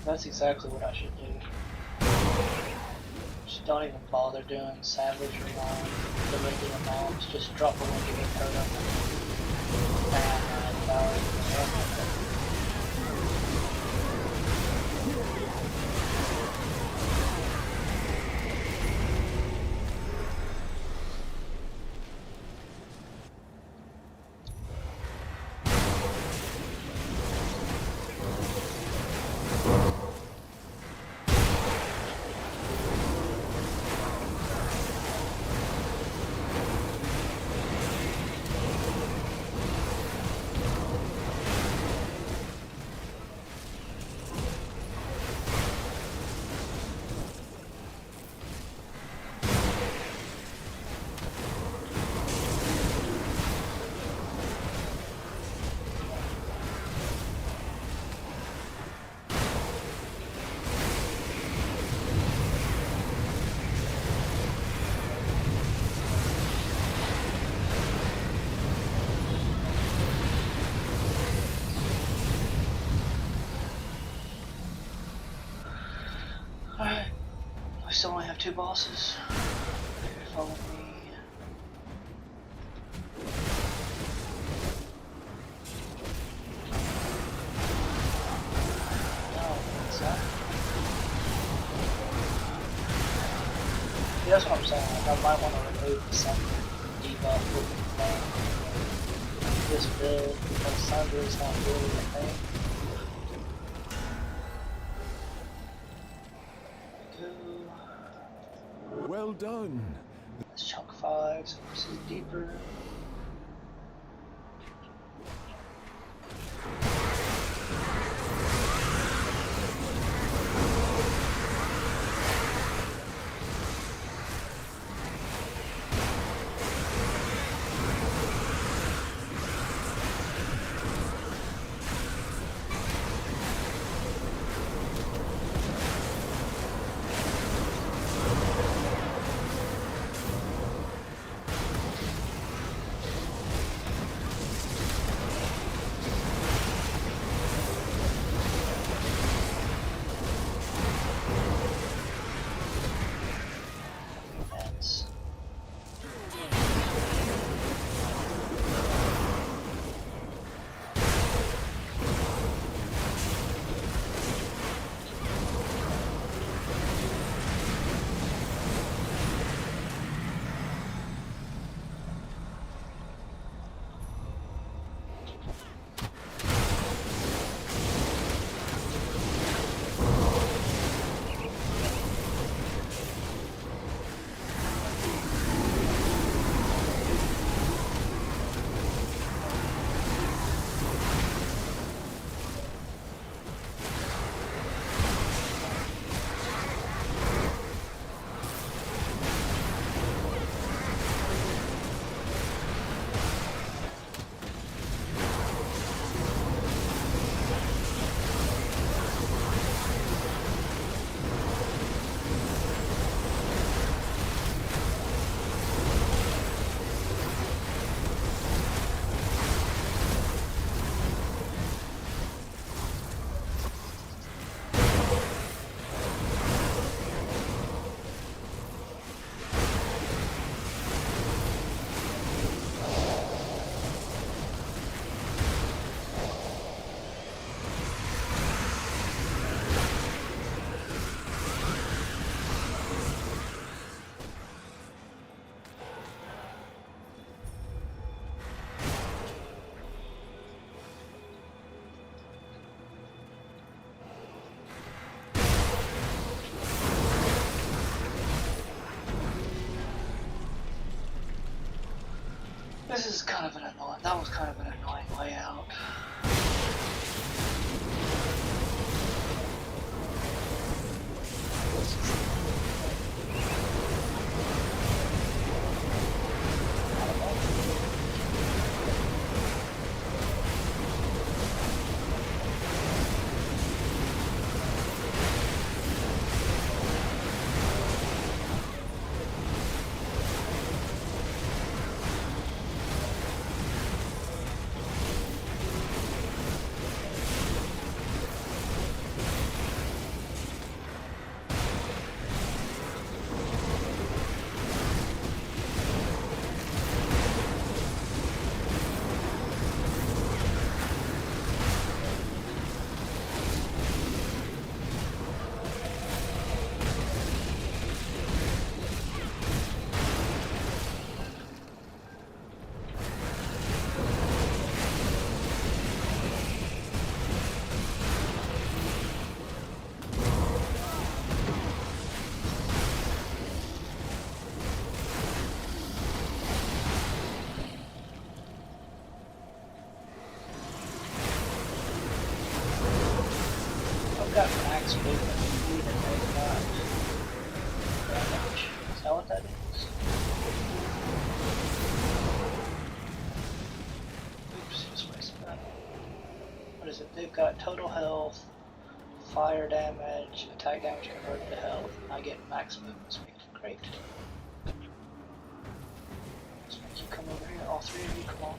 That's exactly what I should do. Just don't even bother doing savagery on the regular mobs. Just drop a link and get code up and devour it. Alright. I still only have 2 bosses. Follow me. No, what's that? that's what I'm saying. Like, I might want to remove the sun debuff with this build because Sunder's not really a thing. Well done. Let's chunk 5, so this is deeper. This is kind of an annoying, that was kind of an annoying layout. I've got max movement speed and they've got damage. Is that what that is? Oops, just wasted that. What is it? They've got total health, fire damage, attack damage converted to health. I get max movement speed. Great. Let's make you come over here. All three of you come on.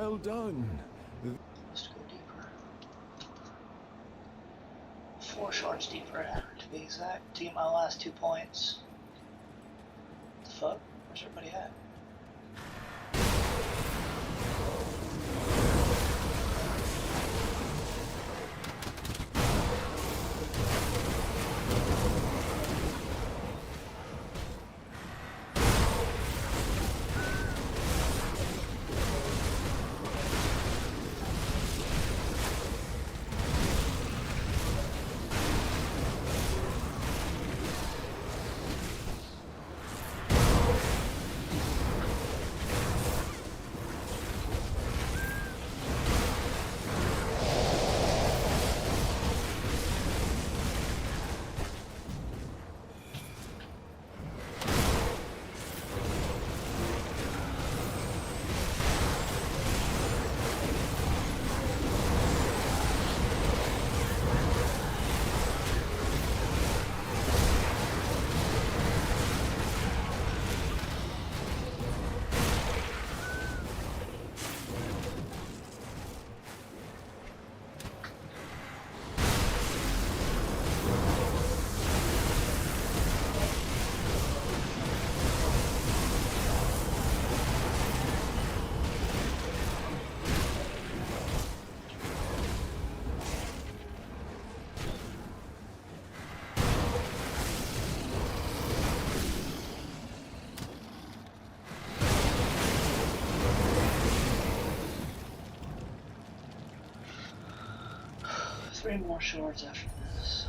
Well done. Let's go deeper. 4 shards deeper, to be exact, to get my last 2 points. What the fuck? Where's everybody at? Three more shards after this.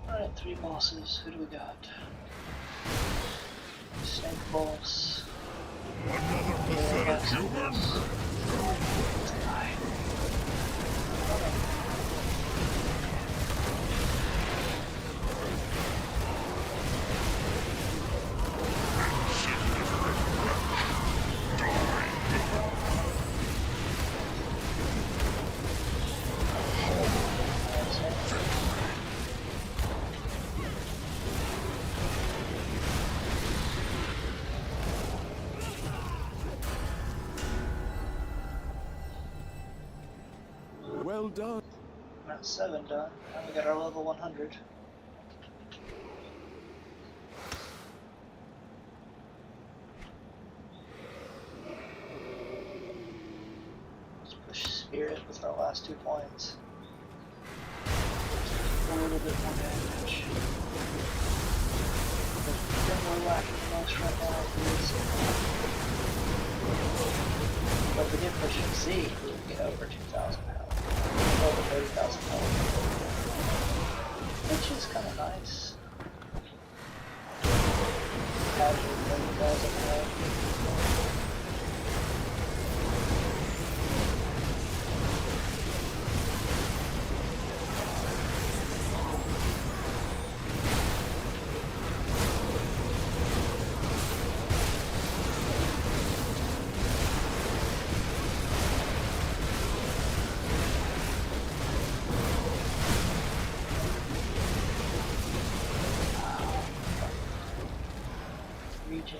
Alright, 3 bosses. Who do we got? Snake boss. Another pathetic human. Die. Well done. I'm at 7 done. Now we got our level 100. minus 2 points. Just a little bit more damage. The thing we're lacking the most right now is... But if we did push in C, we would get over 2,000 health. Over 30,000 health. Which is kind of nice. Casual 30,000 health. Regen.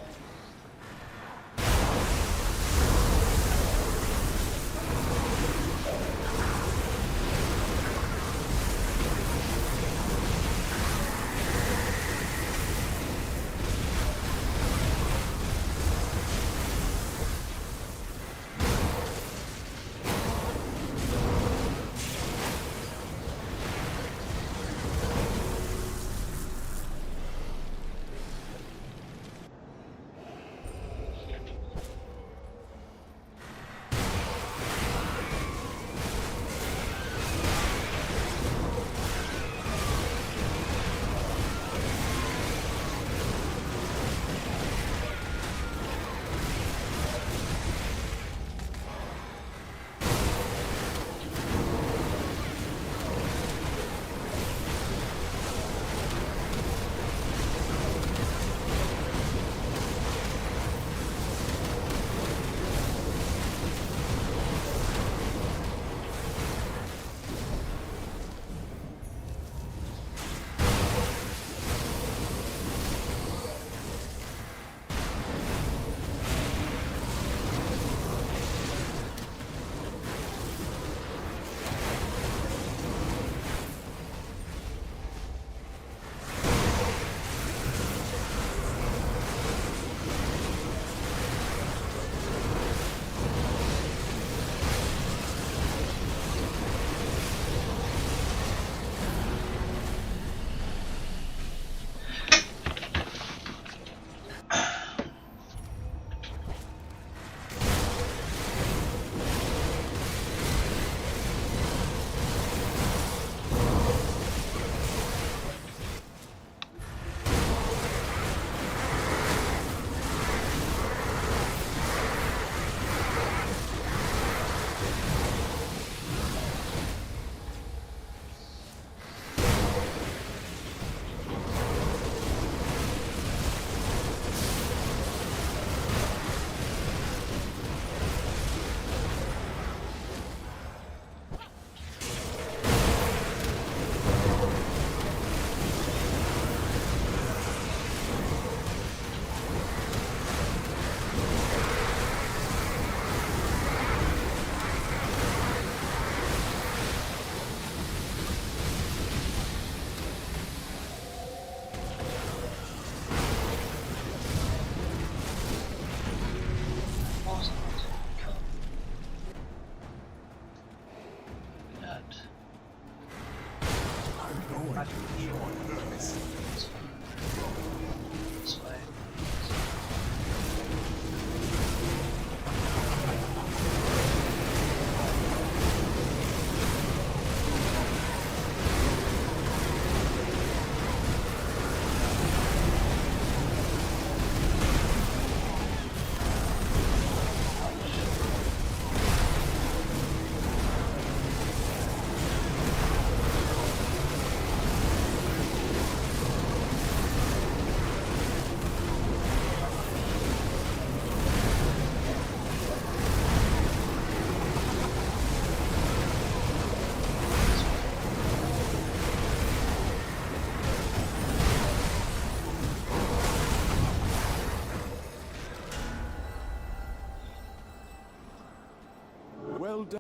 Well done.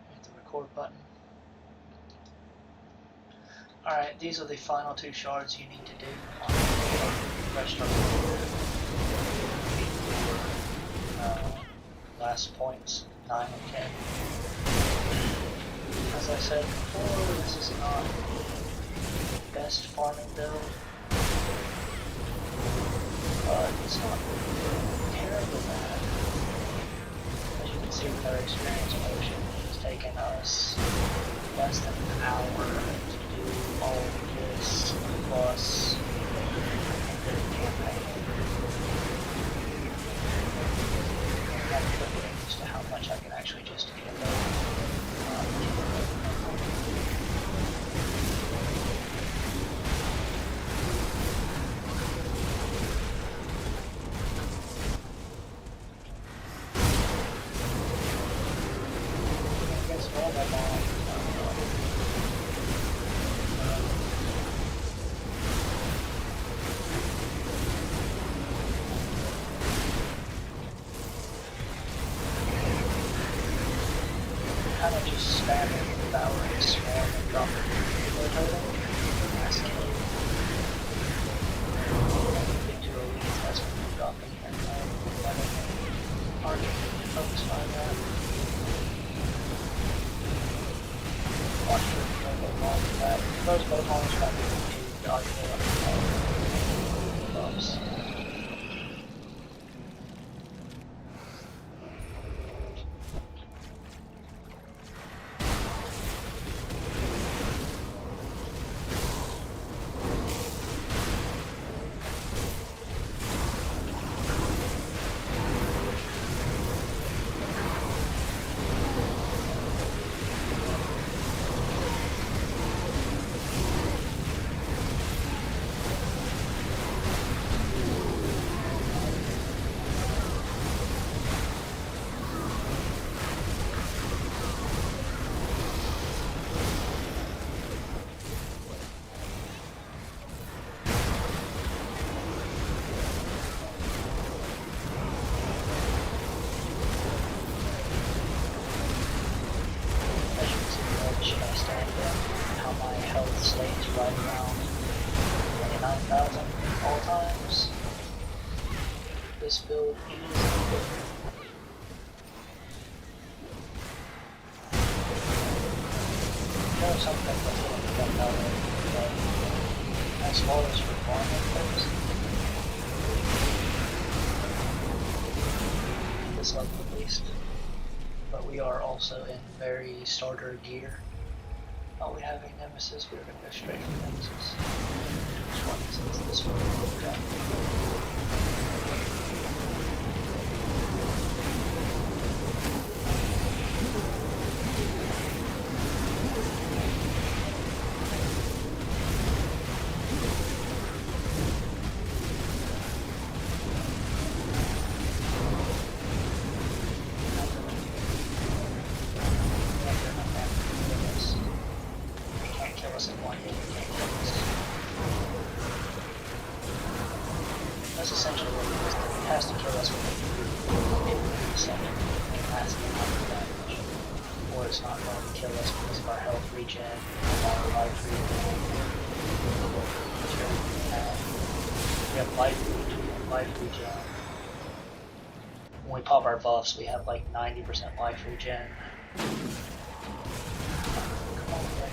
Hit the record button. Alright, these are the final 2 shards you need to do on the rest of the last points, 9 and 10. As I said before, this is not the best farming build, but it's not terribly bad. As you can see with our experience potion, it's taken us less than an hour to do all of this, plus the campaign. I'm looking as to how much I can actually just get kind of just spamming devouring swarm and dropping the totem. That's killing. Get to elite, that's when you're dropping and letting target focus on that. Watch for the long that. Those both always try to dodge the buffs. Stays right around 29,000 all times. This build is something that's going to come out of as far as performance goes. This level at least. But we are also in very starter gear. Oh, we have a Nemesis, we're going to go straight for Nemesis. Which one is this one? That's essentially what it is. It has to kill us with a second massive amount of damage. Or it's not going to kill us because of our health regen, our life regen. We have life regen, When we pop our buffs, we have like 90% life regen. Come on, buddy.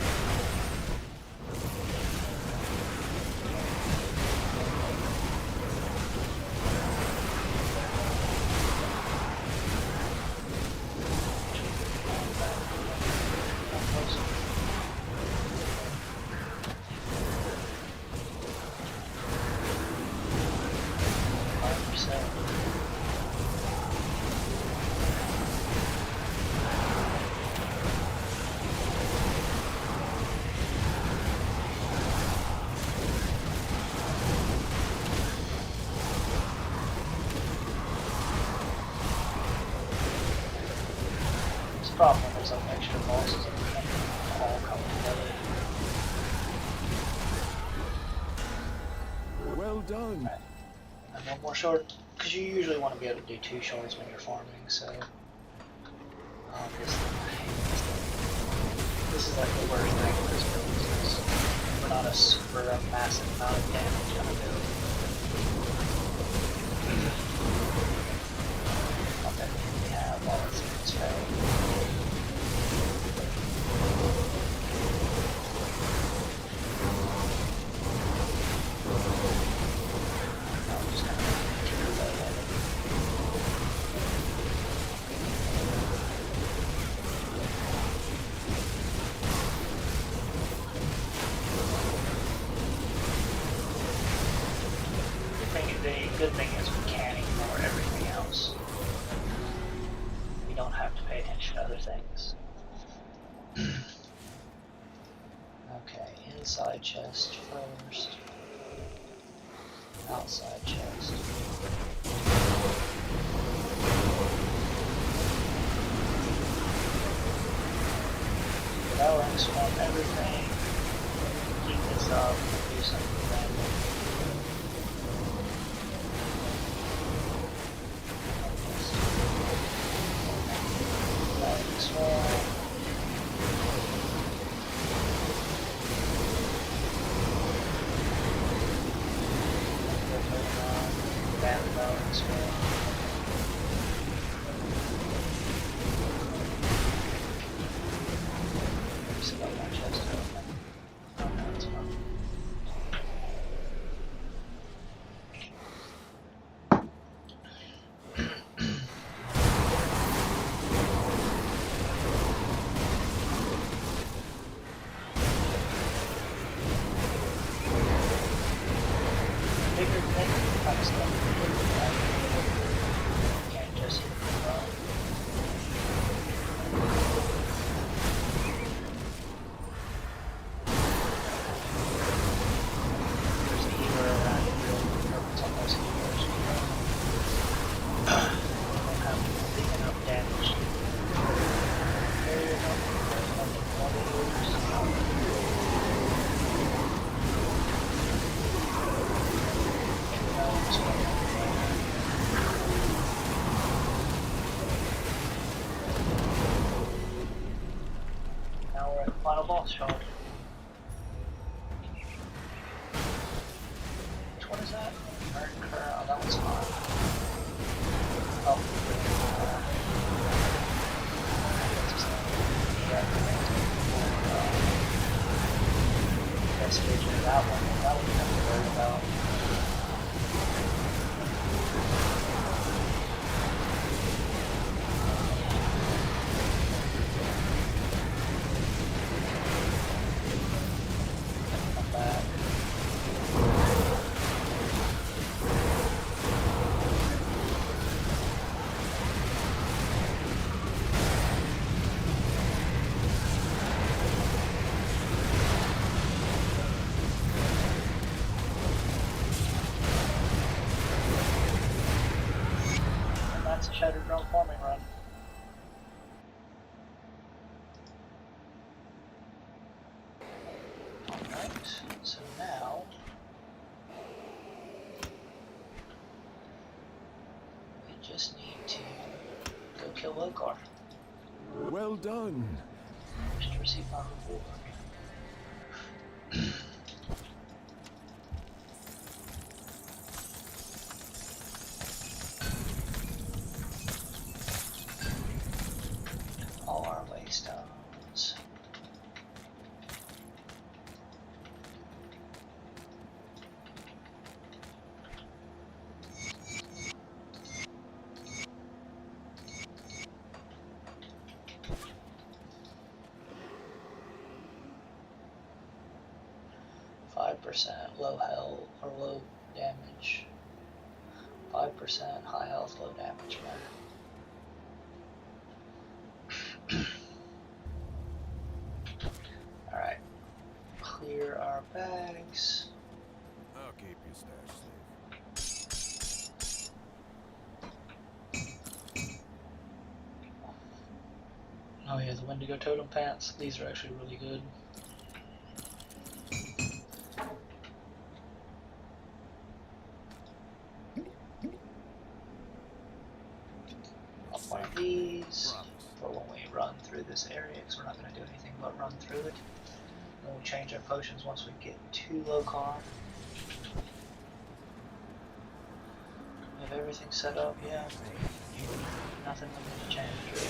Problem is some extra bosses that we can't all come together. Well done. Right. And one more short, because you usually want to be able to do 2 shorts when you're farming, so obviously this is like the worst thing with this build. We're not a super massive amount of damage on a build. everything we have while it's in its phase. I'm just gonna keep it low level. The good thing is we can ignore everything else. We don't have to pay attention to other things. Okay, inside chest first. Outside chest. Devouring swarm everything. Keep this up and do something random. Final boss shot. Which one is that? Oh, that one's fine. Oh. Investigation that one. That one you have to worry about. Shattered drone forming run. Alright, so now we just need to go kill Lokar. Well done. Just receive my reward. 5% low health or low damage. 5% high health, low damage. Alright. Clear our bags. I'll keep your stash safe. Oh yeah, the Wendigo Totem Pants. These are actually really good. I'll find these for when we run through this area, because we're not going to do anything but run through it. Then we change our potions once we get to Lokar. We have everything set up, yeah. Nothing for me to change, really.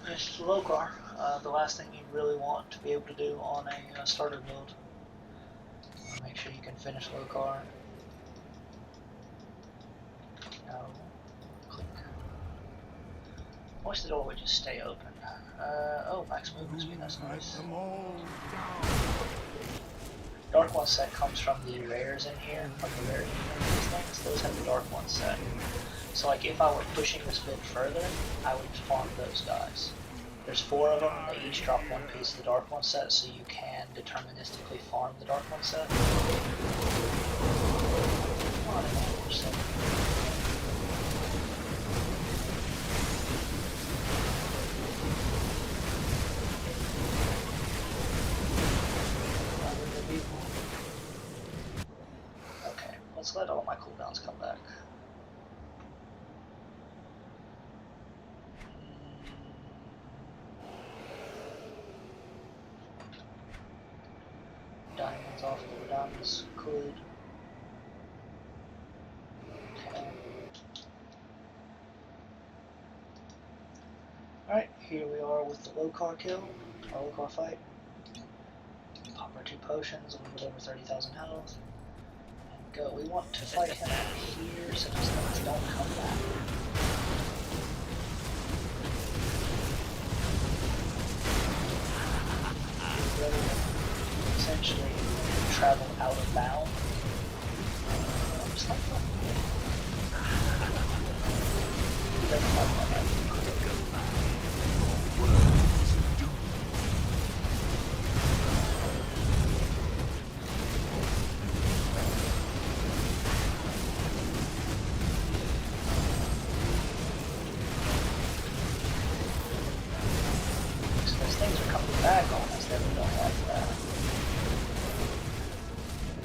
It's the low car. The last thing you really want to be able to do on a starter build. Make sure you can finish low car. No. Click. Watch the door would just stay open. Oh, max movement speed, that's nice. Them all down. Dark One set comes from the rares in here, from the rares in these things. Those have the Dark One set. So like if I were pushing this bit further, I would farm those guys. There's 4 of them, they each drop 1 piece of the Dark One set, so you can deterministically farm the Dark One set. On and on, so. Okay, let's let all my cooldowns come back. Diamonds off the diamonds could. Okay. Alright, here we are with the low car kill, or low car fight. Pop our 2 potions, a little bit over 30,000 health. And go. We want to fight him out here so these things don't come back. Essentially travel out of bound. Just like that. He doesn't like that. So those things are coming back on us, then we don't like that.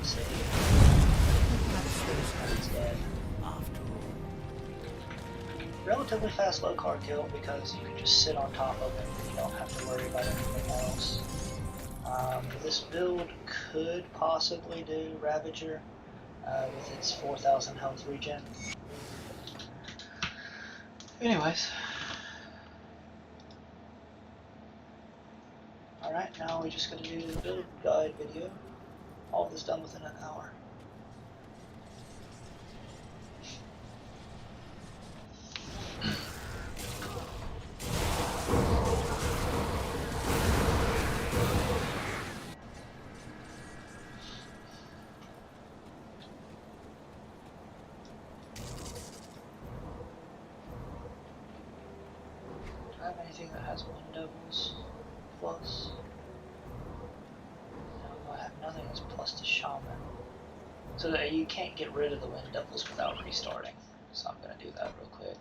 See. He's dead. Relatively fast low car kill because you can just sit on top of him and you don't have to worry about anything else. This build could possibly do Ravager with its 4,000 health regen. Anyways. Alright, now we just gotta do the build guide video. All this done within an hour. Do I have anything that has wind devils plus? No, I have nothing that's plus to shaman. So that you can't get rid of the wind devils without restarting. So I'm gonna do that real quick.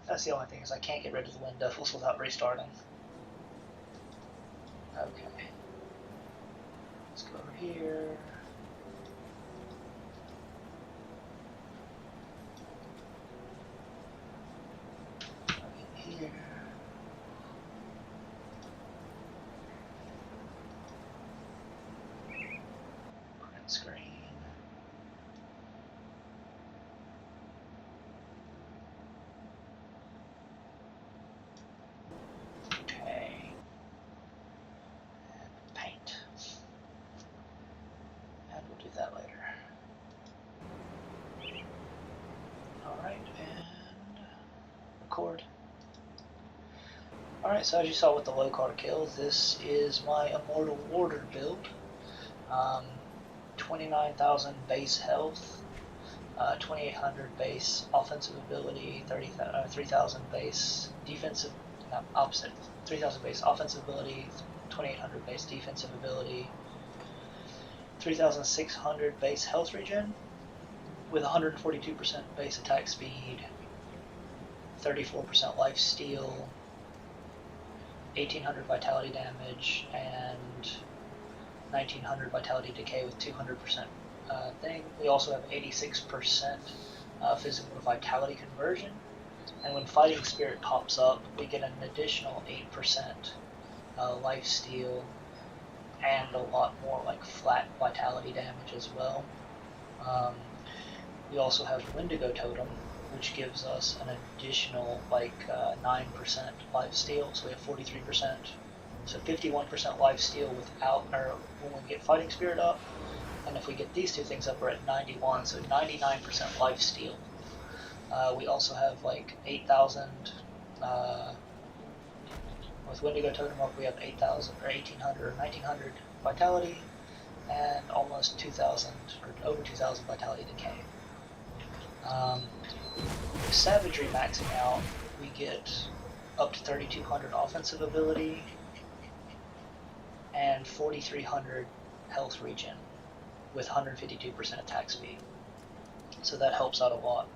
That's the only thing, is I can't get rid of the wind devils without restarting. Okay. Let's go over here. Here. Print screen. Okay. And paint. And we'll do that later. Alright, and record. Alright, so as you saw with the low car kill, this is my Immortal Warder build. 29,000 base health, 2,800 base offensive ability, 3,000 base defensive, no, opposite, 3,000 base offensive ability, 2,800 base defensive ability, 3,600 base health regen, with 142% base attack speed, 34% life steal, 1,800 vitality damage, and 1900 vitality decay with 200% thing. We also have 86% physical to vitality conversion. And when Fighting Spirit pops up, we get an additional 8% life steal and a lot more like flat vitality damage as well. We also have Wendigo Totem, which gives us an additional like 9% life steal, so we have 43%. So 51% life steal without, or when we get Fighting Spirit up, and if we get these two things up, we're at 91, so 99% life steal. We also have like 8,000. With Wendigo Totem up, we have 8,000 or 1,800 or 1,900 vitality, and almost 2,000 or over 2,000 vitality decay. Savagery maxing out, we get up to 3,200 offensive ability and 4,300 health regen with 152% attack speed. So that helps out a lot.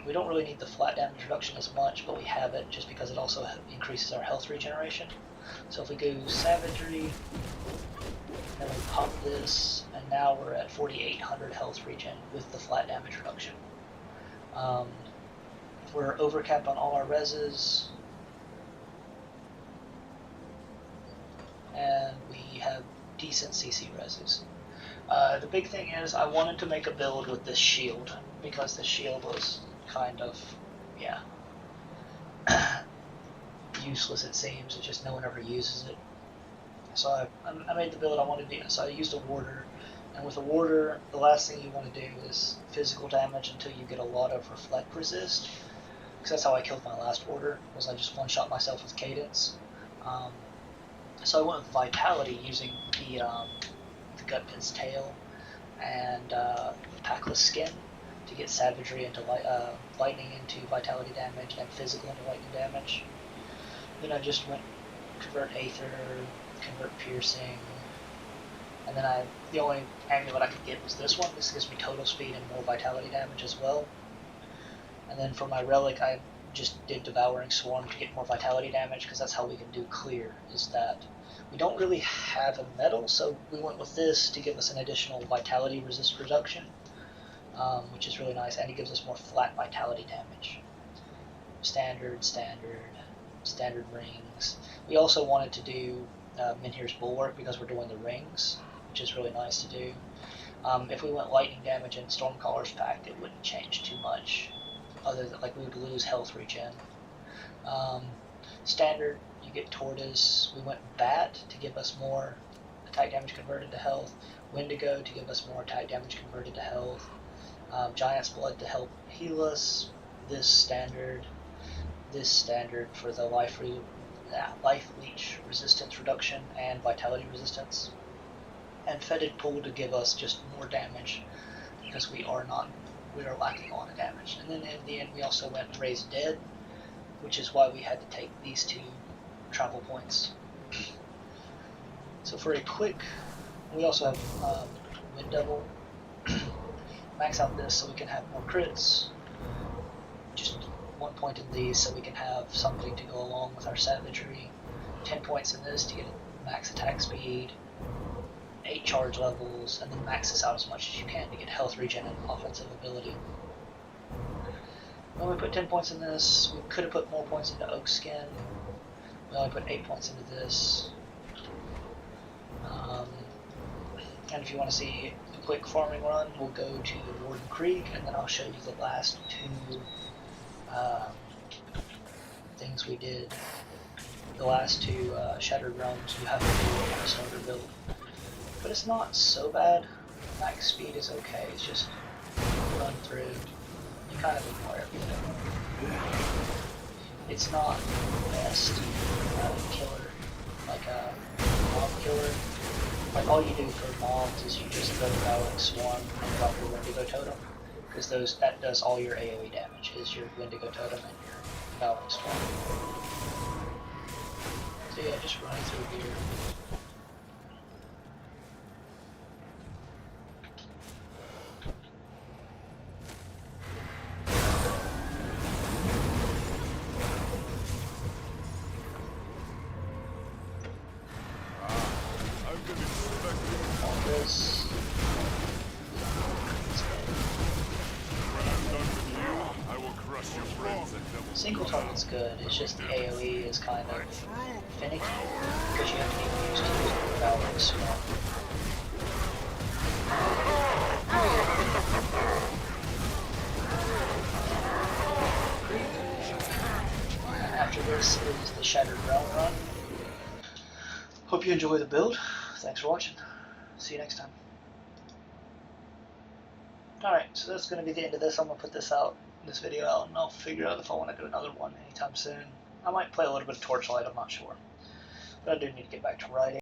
We don't really need the flat damage reduction as much, but we have it just because it also increases our health regeneration. So if we go Savagery, then we pop this, and now we're at 4,800 health regen with the flat damage reduction. We're overcapped on all our reses, and we have decent CC reses. The big thing is I wanted to make a build with this shield, because the shield was kind of, yeah, useless it seems. It's just no one ever uses it. So I made the build I wanted to do. So I used a warder, and with a warder, the last thing you want to do is physical damage until you get a lot of reflect resist, because that's how I killed my last warder, was I just one-shot myself with cadence. So I went with vitality using the Gutpin's tail and Packless skin to get savagery into lightning into vitality damage and physical into lightning damage. Then I just went convert aether, convert piercing, and then the only amulet I could get was this one. This gives me total speed and more vitality damage as well. And then for my relic, I just did Devouring Swarm to get more vitality damage, because that's how we can do clear, is that we don't really have a metal, so we went with this to give us an additional vitality resist reduction, which is really nice, and it gives us more flat vitality damage. Standard rings. We also wanted to do Minhir's Bulwark because we're doing the rings, which is really nice to do. If we went lightning damage and Stormcaller's Pact, it wouldn't change too much, other than like we would lose health regen. Standard, you get Tortoise. We went Bat to give us more attack damage converted to health. Wendigo to give us more attack damage converted to health. Giant's Blood to help heal us. This standard for the life leech resistance reduction and vitality resistance. And Fetid Pool to give us just more damage, because we are lacking a lot of damage. And then in the end we also went Raise Dead, which is why we had to take these two travel points. So for a quick, we also have Wind Devil. Max out this so we can have more crits. Just 1 point in these so we can have something to go along with our savagery. 10 points in this to get max attack speed. 8 charge levels, and then max this out as much as you can to get health regen and offensive ability. When we put 10 points in this, we could have put more points into Oak Skin. We only put 8 points into this. And if you want to see a quick farming run, we'll go to Warden Creek, and then I'll show you the last two things we did. The last two Shattered Realms you have to do in a starter build. But it's not so bad. Max speed is okay, it's just run through. You kind of ignore everything. It's not the best killer, like a mob killer. Like all you do for mobs is you just go Devouring Swarm and drop your Wendigo Totem, because that does all your AoE damage, is your Wendigo Totem and your Devouring Swarm. So yeah, just running through here. I'm gonna Single target's good, it's just the AoE is kind of finicky, because you have to get used to using it without like swarm. After this is the Shattered Realm run. Hope you enjoy the build. Thanks for watching. See you next time. Alright, so that's going to be the end of this. I'm going to put this video out, and I'll figure out if I want to do another one anytime soon. I might play a little bit of Torchlight, I'm not sure. But I do need to get back to writing.